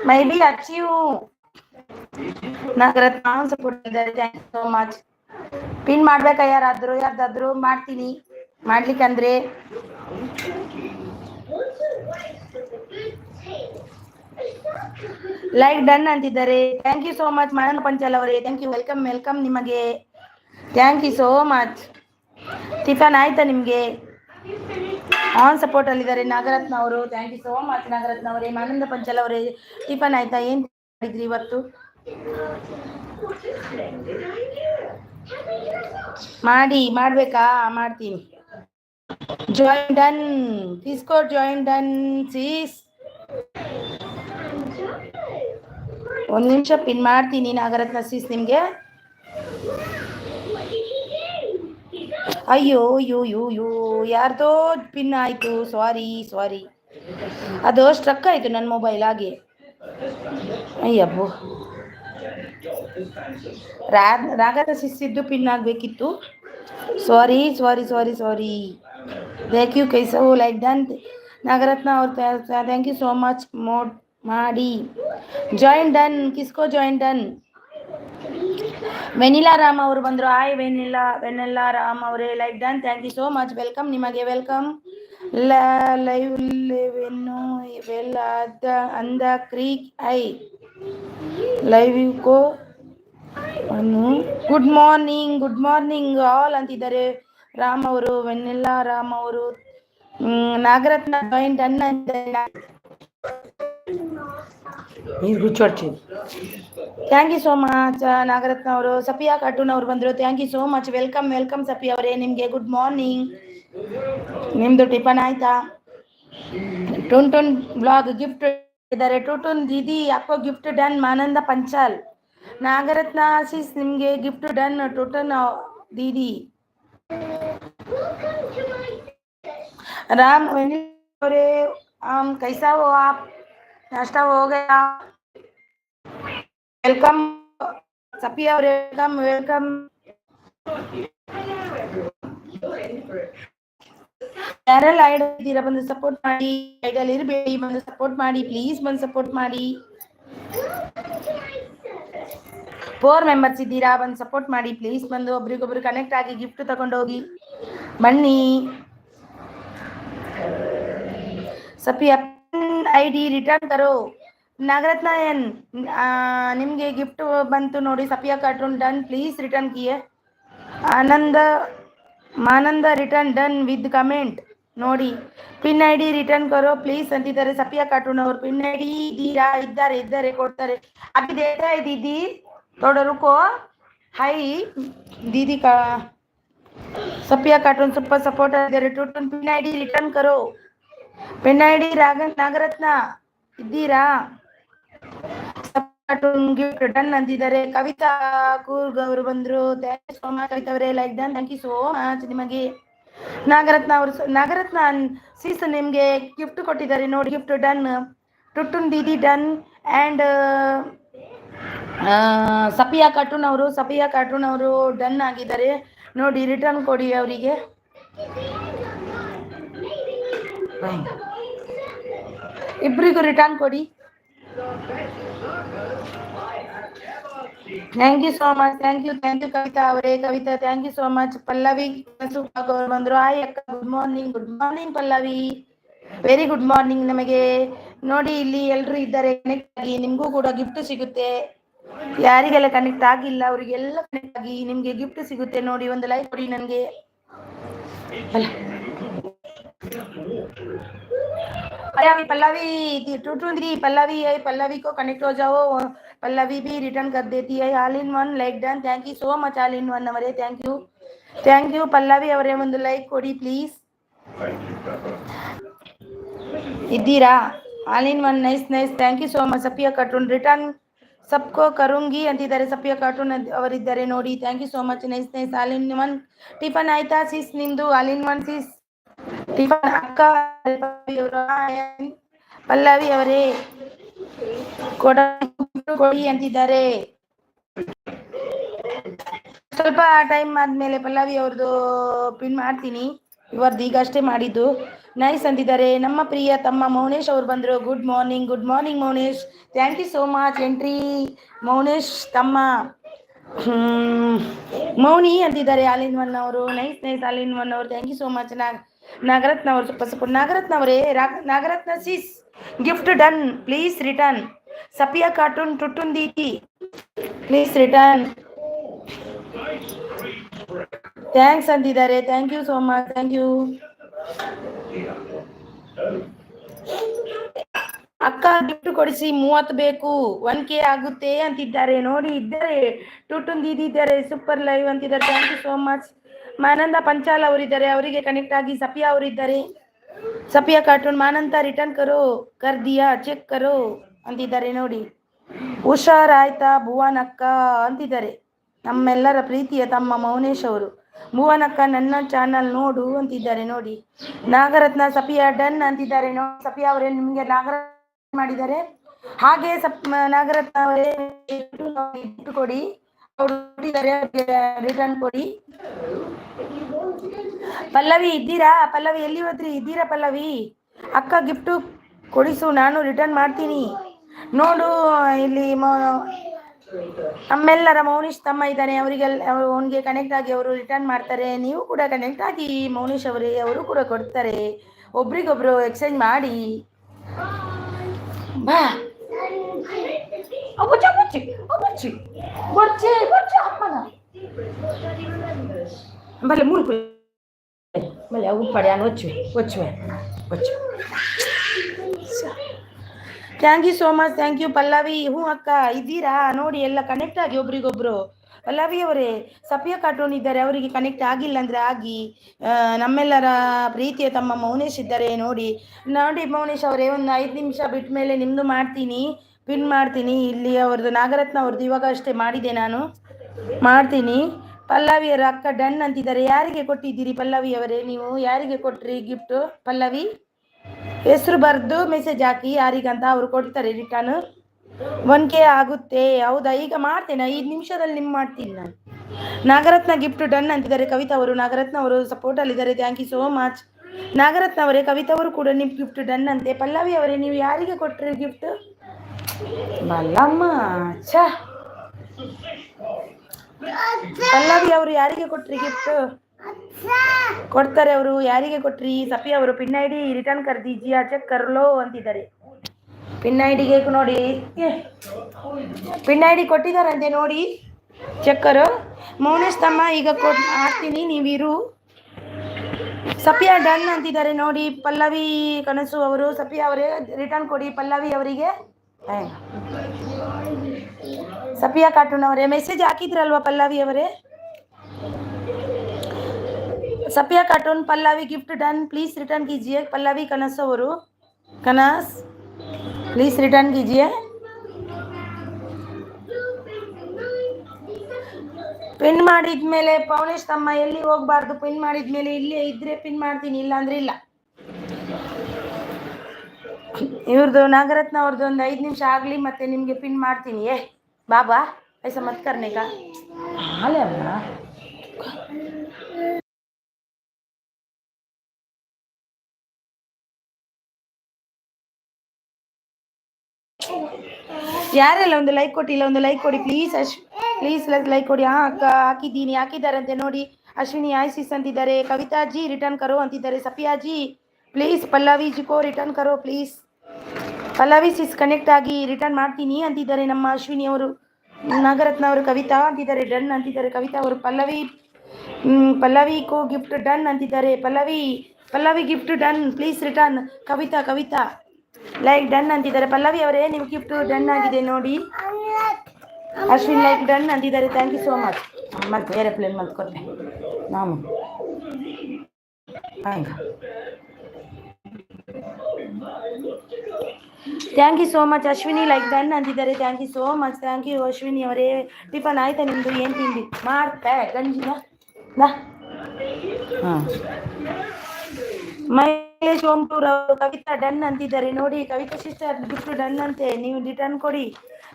मैं भी अच्छी हूँ. ನಾಗರತ್ನ ಸಪೋರ್ಟ್ ಇದ್ದಾರೆ. Thank you so much. Pin ಮಾಡ್ಬೇಕಾ ಯಾರ್ದಾದ್ರು? ಮಾಡ್ತೀನಿ ಮಾಡ್ಲಿಕ್ಕಂದ್ರೆ. ಲೈಕ್ ಡನ್ ಅಂತಿದ್ದಾರೆ. Thank you so much Manana Panchal ಅವರೇ. Thank you. ವೆಲ್ಕಮ್ ನಿಮಗೆ. Thank you so much. Tiffin ಆಯ್ತಾ ನಿಮಗೆ? ಆನ್ ಸಪೋರ್ಟ್ ಅಲ್ಲಿದ್ದಾರೆ ನಾಗರತ್ನ ಅವರು. Thank you so much Nagaratna ಅವರೇ. ಮಾನಂದ ಪಂಚಾಲ್ ಅವರೇ, ಟಿಫನ್ ಆಯ್ತಾ? ಏನ್ ಮಾಡಿದ್ರಿ ಇವತ್ತು? ಮಾಡ್ಬೇಕಾ? ಮಾಡ್ತೀನಿ. Join done. ತೀಸ್ಕೋ ಜಾಯಿನ್ ಡನ್ ಸೀಸ್. ಒಂದು ನಿಮಿಷ ಪಿನ್ ಮಾಡ್ತೀನಿ ನಾಗರತ್ನ ಸೀಸ್ ನಿಮ್ಗೆ. ಅಯ್ಯೋ ಯಾರ್ದೋ ಪಿನ್ ಆಯ್ತು. ಸಾರಿ. ಅದು ಸ್ಟ್ರಕ್ ಆಯ್ತು ನನ್ನ ಮೊಬೈಲ್ ಹಾಗೆ. ಅಯ್ಯಬ್ಬೋ, ರಾಗದ ಸಿಸ್ಸಿದ್ದು ಪಿನ್ ಆಗಬೇಕಿತ್ತು. ಸಾರಿ. Thank you. ಕೈಸ ಲೈಕ್ ಡನ್ ನಾಗರತ್ನ ಅವ್ರು. Thank you so much. Mod ಮಾಡಿ. Join done. ಕಿಸ್ಕೋ ಜಾಯಿನ್ ಡನ್. ವೆನಿಲಾ ರಾಮ್ ಅವರು ಬಂದರು. ಹಾಯ್ ವೆನಿಲಾ ರಾಮ್ ಅವರೇ, like done. Thank you so much. Welcome ನಿಮಗೆ. ವೆಲ್ಕಮ್. ಲೈವ್ ವೆಲ್ ಅಂದ ಕ್ರೀಕ್ ಐ ಲೈವ್ ಕೋ. ಗುಡ್ ಮಾರ್ನಿಂಗ್ ಆಲ್ ಅಂತಿದ್ದಾರೆ ರಾಮ್ ಅವರು. ವೆನಿಲಾ ರಾಮ್ ಅವರು ನಾಗರತ್ನ ಜಾಯಿಂಟ್ ಅನ್ನ thank you so much Nagaratna ಅವರು. ಸಫಿಯಾ ಕಾರ್ಟೂನ್ ಅವರು ಬಂದರು. Thank you so much. Welcome welcome Safiya ಅವರೇ. ನಿಮಗೆ ಗುಡ್ ಮಾರ್ನಿಂಗ್. ನಿಮ್ಮದು ಟಿಫನ್ ಆಯ್ತಾ? ಟುನ್ ಟುನ್ ಬ್ಲಾಗ್ ಗಿಫ್ಟ್ ಇದ್ದಾರೆ. ಟುನ್ ದೀದಿ ಯಾಕೋ ಗಿಫ್ಟ್ ಡನ್. ಮಾನಂದ ಪಂಚಾಲ್ ನಾಗರತ್ನ ಆಶೀಸ್ ನಿಮಗೆ ಗಿಫ್ಟ್ ಡನ್. ಟುಟನ್ दीदी राम कैसा हो आप? नाश्ता हो गया? Welcome Safia welcome welcome. ಯಾರೆಲ್ಲ ಐಡ್ ಇದ್ದೀರಾ ಬಂದು ಸಪೋರ್ಟ್ ಮಾಡಿ. ಐಡಲ್ ಇರಬೇಡಿ, ಬಂದು ಸಪೋರ್ಟ್ ಮಾಡಿ ಪ್ಲೀಸ್. ಬಂದು ಸಪೋರ್ಟ್ ಮಾಡಿ. 4 ಮೆಂಬರ್ಸ್ ಇದ್ದೀರಾ, ಬಂದು ಸಪೋರ್ಟ್ ಮಾಡಿ ಪ್ಲೀಸ್. ಬಂದು ಒಬ್ರಿಗೊಬ್ರು ಕನೆಕ್ಟ್ ಆಗಿ ಗಿಫ್ಟ್ ತಗೊಂಡು ಹೋಗಿ ಬನ್ನಿ. ಸಫಿಯಾ ಐಡಿ ರಿಟರ್ನ್ ಕರೋ. ನಾಗರತ್ನ ಎನ್ ನಿಮಗೆ ಗಿಫ್ಟ್ ಬಂತು ನೋಡಿ. Safiya cartoon done, please return ಕಿಯೇ. Mananda return done with comment ನೋಡಿ. ಪಿನ್ ಐಡಿ ರಿಟರ್ನ್ ಕರೋ ಪ್ಲೀಸ್ ಅಂತಿದ್ದಾರೆ ಸಫಿಯಾ ಕಾರ್ಟೂನ್ ಅವರು. ಪಿನ್ ಐಡಿ ಇದ್ದೀರಾ? ಇದ್ದಾರೆ ಕೊಡ್ತಾರೆ. ಅಭಿ ದೇತಾ ಹೈ ದೀದಿ थोड़ा रुको. हाय दीदी का सफिया कार्टून सुपर सपोर्ट इधर. टूटन पिन आईडी रिटर्न करो. पिन आईडी नागरत्न इದ್ದೀರಾ? ಕಾರ್ಟೂನ್ ಗಿಫ್ಟ್ ಡನ್ ಅಂತಿದ್ದಾರೆ. ಕವಿತಾ ಕೂರ್ಗ್ ಅವರು ಬಂದ್ರು. Thank you so much Kavita ಅವರೇ. Like done. Thank you so much ನಿಮಗೆ. ನಾಗರತ್ನ ಸೀಸ್ ನಿಮಗೆ ಗಿಫ್ಟ್ ಕೊಟ್ಟಿದ್ದಾರೆ ನೋಡಿ. Gift done. ಟುಟುನ್ ದೀದಿ ಡನ್ ಆ್ಯಂಡ್ ಸಫಿಯಾ ಕಾರ್ಟೂನ್ ಅವರು ಡನ್ ಆಗಿದ್ದಾರೆ ನೋಡಿ. ರಿಟರ್ನ್ ಕೊಡಿ ಅವರಿಗೆ. ಇಬ್ಬರಿಗೂ ರಿಟರ್ನ್ ಕೊಡಿ. Thank you so much. Thank you Kavita ಅವರೇ. Kavita thank you so much. Pallavi ಅವರು ಬಂದರು. ಹಾಯ್ ಅಕ್ಕ, good morning Pallavi. Very good morning ನಮಗೆ. ನೋಡಿ ಇಲ್ಲಿ ಎಲ್ಲರೂ ಇದ್ದಾರೆ ಕನೆಕ್ಟ್ ಆಗಿ. ನಿಮಗೂ ಕೂಡ ಗಿಫ್ಟ್ ಸಿಗುತ್ತೆ. ಯಾರಿಗೆಲ್ಲ ಕನೆಕ್ಟ್ ಆಗಿಲ್ಲ ಅವರಿಗೆಲ್ಲ ಕನೆಕ್ಟ್ ಆಗಿ ನಿಮ್ಗೆ ಗಿಫ್ಟ್ ಸಿಗುತ್ತೆ ನೋಡಿ. ಒಂದು ಲೈಕ್ ಕೊಡಿ ನನಗೆ. पल्लवी टूटून दी पल्लवी को कनेक्ट हो जाओ. पल्लवी भी रिटर्न कर देती है. All in one like done. Thank you so much all in one ಅವರೇ. ಥ್ಯಾಂಕ್ ಯು ಪಲ್ಲವಿ ಅವರೇ. ಒಂದು ಲೈಕ್ ಕೊಡಿ ಪ್ಲೀಸ್. ಇದ್ದೀರಾ? All in one nice. Thank you so much. Safiya cartoon return ಸಬ್ಕೋ ಕರುಂಗಿ ಅಂತಿದ್ದಾರೆ. ಸಫಿಯಾ ಕಾರ್ಟೂನ್ ಅವರಿದ್ದಾರೆ ನೋಡಿ. Thank you so much. Nice all in one. Tiffin ಆಯ್ತಾ ಸೀಸ್ ನಿಮ್ದು? All in one sis tiffin. ಅಕ್ಕ ಪಲ್ಲವಿ ಅವರೇ ಕೊಡಿ ಅಂತಿದ್ದಾರೆ. ಸ್ವಲ್ಪ ಟೈಮ್ ಆದ್ಮೇಲೆ ಪಲ್ಲವಿ ಅವ್ರದ್ದು ಪಿನ್ ಮಾಡ್ತೀನಿ. ಇವರ್ದು ಈಗ ಅಷ್ಟೇ ಮಾಡಿದ್ದು. ನೈಸ್ ಅಂತಿದ್ದಾರೆ. ನಮ್ಮ ಪ್ರಿಯ ತಮ್ಮ ಮೌನೇಶ್ ಅವರು ಬಂದರು. Good morning Mounesh. Thank you so much entry Mounesh ತಮ್ಮ. ಮೌನಿ ಅಂತಿದ್ದಾರೆ ಆಲ್ ಇನ್ ಒನ್ ಅವರು. ನೈಸ್ ಆಲ್ ಇನ್ ಒನ್ ಅವರು. Thank you so much. Nagaratna ಅವರು ಸ್ವಲ್ಪ ಸಪೋರ್ಟ್. ನಾಗರತ್ನ ಅವರೇ. Nagaratna sis gift done, please return. Safiya cartoon Tutun ದೀದಿ ಪ್ಲೀಸ್ ರಿಟರ್ನ್. ಥ್ಯಾಂಕ್ಸ್ ಅಂತಿದ್ದಾರೆ. Thank you so much. Thank you ಅಕ್ಕ. ಗಿಫ್ಟ್ ಕೊಡಿಸಿ 30 ಬೇಕು, 1K ಆಗುತ್ತೆ ಅಂತಿದ್ದಾರೆ ನೋಡಿ. ಇದ್ದಾರೆ ಟುಟುನ್ ದೀದಿ ಇದ್ದಾರೆ. ಸೂಪರ್ ಲೈವ್ ಅಂತಿದ್ದಾರೆ. Thank you so much. Mananda Panchal ಅವರಿದ್ದಾರೆ, ಅವರಿಗೆ ಕನೆಕ್ಟ್ ಆಗಿ. ಸಫಿಯಾ ಅವರಿದ್ದಾರೆ. ಸಫಿಯಾ ಕಾರ್ಟೂನ್ ಮಾನಂದ ರಿಟರ್ನ್ ಕರ್ ದಿಯಾ ಚೆಕ್ ಕರೋ ಅಂತಿದ್ದಾರೆ ನೋಡಿ. ಹುಷಾರಾಯ್ತಾ ಭುವನ್ ಅಕ್ಕ ಅಂತಿದ್ದಾರೆ ನಮ್ಮೆಲ್ಲರ ಪ್ರೀತಿಯ ತಮ್ಮ ಮೌನೇಶ್ ಅವರು. ಭುವನ್ ಅಕ್ಕ ನನ್ನ ಚಾನಲ್ ನೋಡು ಅಂತಿದ್ದಾರೆ ನೋಡಿ. ನಾಗರತ್ನ ಸಫಿಯಾ ಡನ್ ಅಂತಿದ್ದಾರೆ ನೋಡಿ. ಸಫಿಯಾ ಅವರೇ ನಿಮಗೆ ನಾಗರತ್ನ ಮಾಡಿದ್ದಾರೆ. ಹಾಗೆ ನಾಗರತ್ನ ಅವರೇ ಕೊಡಿ. ಅವರು ರಿಟರ್ನ್ ಕೊಡಿ. ಪಲ್ಲವಿ ಇದ್ದೀರಾ? ಪಲ್ಲವಿ ಎಲ್ಲಿ ಹೋದ್ರಿ? ಇದ್ದೀರಾ ಪಲ್ಲವಿ? ಅಕ್ಕ ಗಿಫ್ಟು ಕೊಡಿಸು, ನಾನು ರಿಟರ್ನ್ ಮಾಡ್ತೀನಿ ನೋಡು. ಇಲ್ಲಿ ನಮ್ಮೆಲ್ಲರ ಮೌನೇಶ್ ತಮ್ಮ ಇದ್ದಾನೆ. ಅವನಿಗೆ ಕನೆಕ್ಟ್ ಆಗಿ ಅವರು ರಿಟರ್ನ್ ಮಾಡ್ತಾರೆ. ನೀವು ಕೂಡ ಕನೆಕ್ಟ್ ಆಗಿ ಮೌನೇಶ್ ಅವರೇ, ಅವರು ಕೂಡ ಕೊಡ್ತಾರೆ. ಒಬ್ರಿಗೊಬ್ರು ಎಕ್ಸ್ಚೇಂಜ್ ಮಾಡಿ. ಬಾ ಬಲೆ ಮೂರು ಮళ్ళీ ಉಪ್ಪಾಡಿ ಒಚ್ಚುವೆ thank you so much. Thank you Pallavi. ಹ್ಞೂ ಅಕ್ಕ ಇದ್ದೀರಾ? ನೋಡಿ ಎಲ್ಲ ಕನೆಕ್ಟ್ ಆಗಿ ಒಬ್ರಿಗೊಬ್ರು. ಪಲ್ಲವಿ ಅವರೇ, ಸಫಿಯಾ ಕಾರ್ಟೂನ್ ಇದ್ದಾರೆ, ಅವರಿಗೆ ಕನೆಕ್ಟ್ ಆಗಿಲ್ಲ ಅಂದರೆ ಆಗಿ. ನಮ್ಮೆಲ್ಲರ ಪ್ರೀತಿಯ ತಮ್ಮ ಮೌನೇಶ್ ಇದ್ದಾರೆ, ನೋಡಿ ಮೌನೇಶ್ ಅವರೇ, ಒಂದು 5 ನಿಮಿಷ ಬಿಟ್ಟ ಮೇಲೆ ನಿಮ್ಮದು ಪಿನ್ ಮಾಡ್ತೀನಿ. ಇಲ್ಲಿ ಅವ್ರದ್ದು ನಾಗರತ್ನ ಅವ್ರದ್ದು ಇವಾಗ ಅಷ್ಟೇ ಮಾಡಿದೆ, ನಾನು ಮಾಡ್ತೀನಿ. ಪಲ್ಲವಿಯರ ಅಕ್ಕ ಡನ್ ಅಂತಿದ್ದಾರೆ. ಯಾರಿಗೆ ಕೊಟ್ಟಿದ್ದೀರಿ ಪಲ್ಲವಿಯವರೇ? ನೀವು ಯಾರಿಗೆ ಕೊಟ್ರಿ ಗಿಫ್ಟು? ಪಲ್ಲವಿ ಹೆಸರು ಬರೆದು ಮೆಸೇಜ್ ಹಾಕಿ ಯಾರಿಗಂತ, ಅವರು ಕೊಡ್ತಾರೆ ರಿಟರ್ನ್. 1K ಆಗುತ್ತೆ. ಹೌದಾ? ಈಗ ಮಾಡ್ತೇನೆ, 5 ನಿಮಿಷದಲ್ಲಿ ಮಾಡ್ತೀನಿ ನಾನು. ನಾಗರತ್ನ ಗಿಫ್ಟ್ ಡನ್ ಅಂತಿದ್ದಾರೆ ಕವಿತಾ ಅವರು. ನಾಗರತ್ನ ಅವರು ಸಪೋರ್ಟಲ್ಲಿದ್ದಾರೆ. Thank you so much Nagaratna ಅವರೇ. ಕವಿತಾ ಅವರು ಕೂಡ ನಿಮ್ಮ ಗಿಫ್ಟ್ ಡನ್ ಅಂತೆ. ಪಲ್ಲವಿ ಅವರೇ, ನೀವು ಯಾರಿಗೆ ಕೊಟ್ರಿ ಗಿಫ್ಟ್? ಬಲ್ಲಮ್ಮ ಛ. ಪಲ್ಲವಿ ಅವರು ಯಾರಿಗೆ ಕೊಟ್ರಿ ಗಿಫ್ಟ್? ಕೊಡ್ತಾರೆ ಅವರು. ಯಾರಿಗೆ ಕೊಟ್ರಿ? ಸಫಿಯಾ ಅವರು ಪಿನ್ ಐಡಿ ರಿಟರ್ನ್ ಕರ್ ದೀಜಿಯಾ, ಚೆಕ್ ಕರ್ಲೋ ಅಂತಿದ್ದಾರೆ. ಪಿನ್ ಐಡಿಗೆ ನೋಡಿ, ಪಿನ್ ಐಡಿ ಕೊಟ್ಟಿದ್ದಾರಂತೆ ನೋಡಿ, ಚೆಕ್ಕರು. ಮೌನೇಶ್ ತಮ್ಮ ಈಗ ಹಾಕ್ತೀನಿ, ನೀವಿರು. ಸಫಿಯಾ ಡನ್ ಅಂತಿದ್ದಾರೆ ನೋಡಿ. ಪಲ್ಲವಿ ಕನಸು ಅವರು, ಸಫಿಯಾ ಅವರೇ ರಿಟರ್ನ್ ಕೊಡಿ ಪಲ್ಲವಿ ಅವರಿಗೆ. ಸಫಿಯಾ ಕಾರ್ಟೂನ್ ಅವರೇ ಮೆಸೇಜ್ ಹಾಕಿದ್ರಲ್ವಾ ಪಲ್ಲವಿ ಅವರೇ? Safia cartoon Pallavi gift done, please return कीजिए. पल्लवी कनस ಅವರು, कनस प्लीज रिटर्न कीजिए. ಪಿನ್ ಮಾಡಿದ್ಮೇಲೆ ಪೌನೇಶ್ ತಮ್ಮ ಎಲ್ಲಿ ಹೋಗಬಾರ್ದು. ಪಿನ್ ಮಾಡಿದ್ಮೇಲೆ ಇಲ್ಲೇ ಇದ್ರೆ ಪಿನ್ ಮಾಡ್ತೀನಿ, ಇಲ್ಲ ಅಂದ್ರೆ ಇಲ್ಲ. ಇವ್ರದ್ದು ನಾಗರತ್ನ ಅವ್ರದ್ದು ಒಂದು 5 ನಿಮಿಷ ಆಗಲಿ, ಮತ್ತೆ ನಿಮಗೆ ಪಿನ್ ಮಾಡ್ತೀನಿ. ಬಾಬಾ ಐಸಾ ಮತ್ ಕರ್ನೆ ಕಾ ಹಾಲೆ ಅಲ್ಲ. ಯಾರೆಲ್ಲ ಒಂದು ಲೈಕ್ ಕೊಟ್ಟಿಲ್ಲ, ಒಂದು ಲೈಕ್ ಕೊಡಿ ಪ್ಲೀಸ್. ಪ್ಲೀಸ್ ಲೈಕ್ ಕೊಡಿ. ಅಕ್ಕ ಹಾಕಿದ್ದೀನಿ, ಹಾಕಿದ್ದಾರಂತೆ ನೋಡಿ. ಅಶ್ವಿನಿ ಆಯ್ಸಿಸ್ ಅಂತಿದ್ದಾರೆ. ಕವಿತಾಜಿ ರಿಟರ್ನ್ ಕರೋ ಅಂತಿದ್ದಾರೆ. ಸಫಿಯಾಜಿ ಪ್ಲೀಸ್ ಪಲ್ಲವಿ ಜಿ ಕೋ ರಿಟರ್ನ್ ಕರೋ ಪ್ಲೀಸ್. ಪಲ್ಲವಿ ಸಿಸ್ ಕನೆಕ್ಟ್ ಆಗಿ ರಿಟರ್ನ್ ಮಾಡ್ತೀನಿ ಅಂತಿದ್ದಾರೆ ನಮ್ಮ ಅಶ್ವಿನಿ ಅವರು. ನಾಗರತ್ನ ಅವರು ಕವಿತಾ ಅಂತಿದ್ದಾರೆ, ಡನ್ ಅಂತಿದ್ದಾರೆ ಕವಿತಾ ಅವರು. ಪಲ್ಲವಿ ಕೋ ಗಿಫ್ಟ್ ಡನ್ ಅಂತಿದ್ದಾರೆ. Pallavi gift done, please return. Kavita like done ಅಂತಿದ್ದಾರೆ. ಪಲ್ಲವಿ ಅವರೇ ನಿಮ್ಮ ಗಿಫ್ಟ್ ಡನ್ ಆಗಿದೆ ನೋಡಿ. ಅಶ್ವಿನ್ ಲೈಕ್ ಡನ್ ಅಂತಿದ್ದಾರೆ. Thank you so much. ಮತ್ತೆ ಏರೋಪ್ಲೇನ್ ಮತ್ತೆ ಕೊಟ್ಟೆ ನಾವು. Thank you so much Ashwini like done ಅಂತಿದ್ದಾರೆ. Thank you so much. Thank you Ashwini ಅವರೇ. ಟಿಫನ್ ಆಯ್ತಾ ನಿಮ್ಮದು? ಏನು ತಿಂಡಿ ಮಾಡ್ತಾ ಗಂಜಿನ ಹಾಂ. ಮಹೇಶ್ ಓಮ್ಟೂರ್ ಅವರು ಕವಿತಾ ಡನ್ ಅಂತಿದ್ದಾರೆ ನೋಡಿ. ಕವಿತಾ ಸಿಸ್ಟರ್ ಗಿಫ್ಟ್ ಡನ್ ಅಂತೆ, ನೀವು ರಿಟರ್ನ್ ಕೊಡಿ.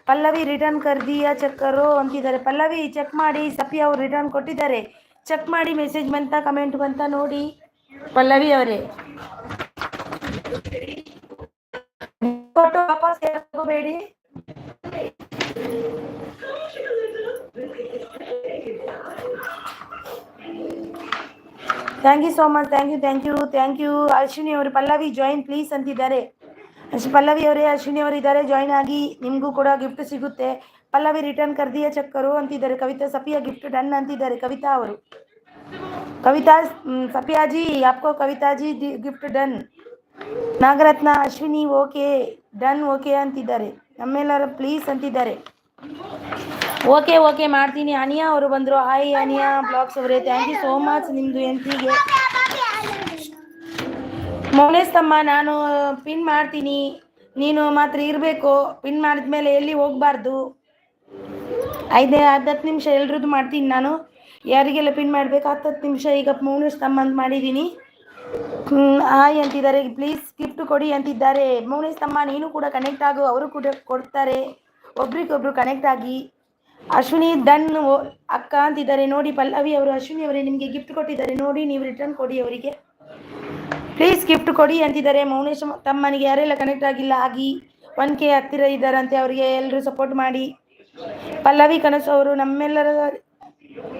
ಪಲ್ಲವಿ ರಿಟರ್ನ್ ಕರ್ದಿಯಾ ಚೆಕ್ಕರು ಅಂತಿದ್ದಾರೆ. ಪಲ್ಲವಿ ಚೆಕ್ ಮಾಡಿ. ಸಫಿಯಾ ಅವರು ರಿಟರ್ನ್ ಕೊಟ್ಟಿದ್ದಾರೆ, ಚೆಕ್ ಮಾಡಿ. ಮೆಸೇಜ್ ಬಂತ, ಕಮೆಂಟ್ ಬಂತ ನೋಡಿ ಪಲ್ಲವಿ ಅವರೇ. ಫೋಟೋ ವಾಪಸ್ ಬೇಡಿ. Thank you so much. Thank you Ashwini ಅವರು. ಪಲ್ಲವಿ ಜಾಯಿನ್ ಪ್ಲೀಸ್ ಅಂತಿದ್ದಾರೆ. ಪಲ್ಲವಿ ಅವರೇ, ಅಶ್ವಿನಿ ಅವರು ಇದ್ದಾರೆ, ಜಾಯಿನ್ ಆಗಿ, ನಿಮಗೂ ಕೂಡ ಗಿಫ್ಟ್ ಸಿಗುತ್ತೆ. ಪಲ್ಲವಿ ರಿಟರ್ನ್ ಕರ್ದಿಯಾ ಚಕ್ಕರು ಅಂತಿದ್ದಾರೆ. ಕವಿತಾ ಸಫಿಯಾ ಗಿಫ್ಟ್ ಡನ್ ಅಂತಿದ್ದಾರೆ ಕವಿತಾ ಅವರು. ಕವಿತಾ ಸಫಿಯಾಜಿ ಆಪ್ಕೋ Kavitaji gift done. Nagaratna Ashwini okay done okay ಅಂತಿದ್ದಾರೆ. ನಮ್ಮೆಲ್ಲರ ಪ್ಲೀಸ್ ಅಂತಿದ್ದಾರೆ. ಓಕೆ ಮಾಡ್ತೀನಿ. ಅನಿಯಾ ಅವರು ಬಂದರು. ಹಾಯ್ ಅನಿಯಾ ಬ್ಲಾಗ್ಸ್ ಅವರೇ, ಥ್ಯಾಂಕ್ ಯು ಸೋ ಮಚ್ ನಿಮ್ಮದು ಎಂಟ್ರಿಗೆ. ಮೌನೇಶ್ ತಮ್ಮ ನಾನು ಪಿನ್ ಮಾಡ್ತೀನಿ, ನೀನು ಮಾತ್ರ ಇರಬೇಕು. ಪಿನ್ ಮಾಡಿದ್ಮೇಲೆ ಎಲ್ಲಿ ಹೋಗಬಾರ್ದು. 5-10 ನಿಮಿಷ ಎಲ್ರದ್ದು ಮಾಡ್ತೀನಿ ನಾನು. ಯಾರಿಗೆಲ್ಲ ಪಿನ್ ಮಾಡಬೇಕು 10 ನಿಮಿಷ. ಈಗ ಮೌನೇಶ್ ತಮ್ಮ ಅಂತ ಮಾಡಿದ್ದೀನಿ. ಹಾಯ್ ಅಂತಿದ್ದಾರೆ. ಪ್ಲೀಸ್ ಗಿಫ್ಟ್ ಕೊಡಿ ಅಂತಿದ್ದಾರೆ. ಮೌನೇಶ್ ತಮ್ಮ ನೀನು ಕೂಡ ಕನೆಕ್ಟ್ ಆಗು, ಅವರು ಕೂಡ ಕೊಡ್ತಾರೆ. ಒಬ್ರಿಗೊಬ್ರು ಕನೆಕ್ಟ್ ಆಗಿ. ಅಶ್ವಿನಿ ಡನ್ ಅಕ್ಕ ಅಂತಿದ್ದಾರೆ ನೋಡಿ. ಪಲ್ಲವಿ ಅವರು ಅಶ್ವಿನಿ ಅವರೇ ನಿಮಗೆ ಗಿಫ್ಟ್ ಕೊಟ್ಟಿದ್ದಾರೆ ನೋಡಿ, ನೀವು ರಿಟರ್ನ್ ಕೊಡಿ ಅವರಿಗೆ ಪ್ಲೀಸ್. ಗಿಫ್ಟ್ ಕೊಡಿ ಅಂತಿದ್ದಾರೆ. ಮೌನೇಶ್ ತಮ್ಮನಿಗೆ ಯಾರೆಲ್ಲ ಕನೆಕ್ಟ್ ಆಗಿಲ್ಲ ಆಗಿ 1K ಹತ್ತಿರ ಇದ್ದಾರಂತೆ, ಅವರಿಗೆ ಎಲ್ಲರೂ ಸಪೋರ್ಟ್ ಮಾಡಿ. ಪಲ್ಲವಿ ಕನಸು ಅವರು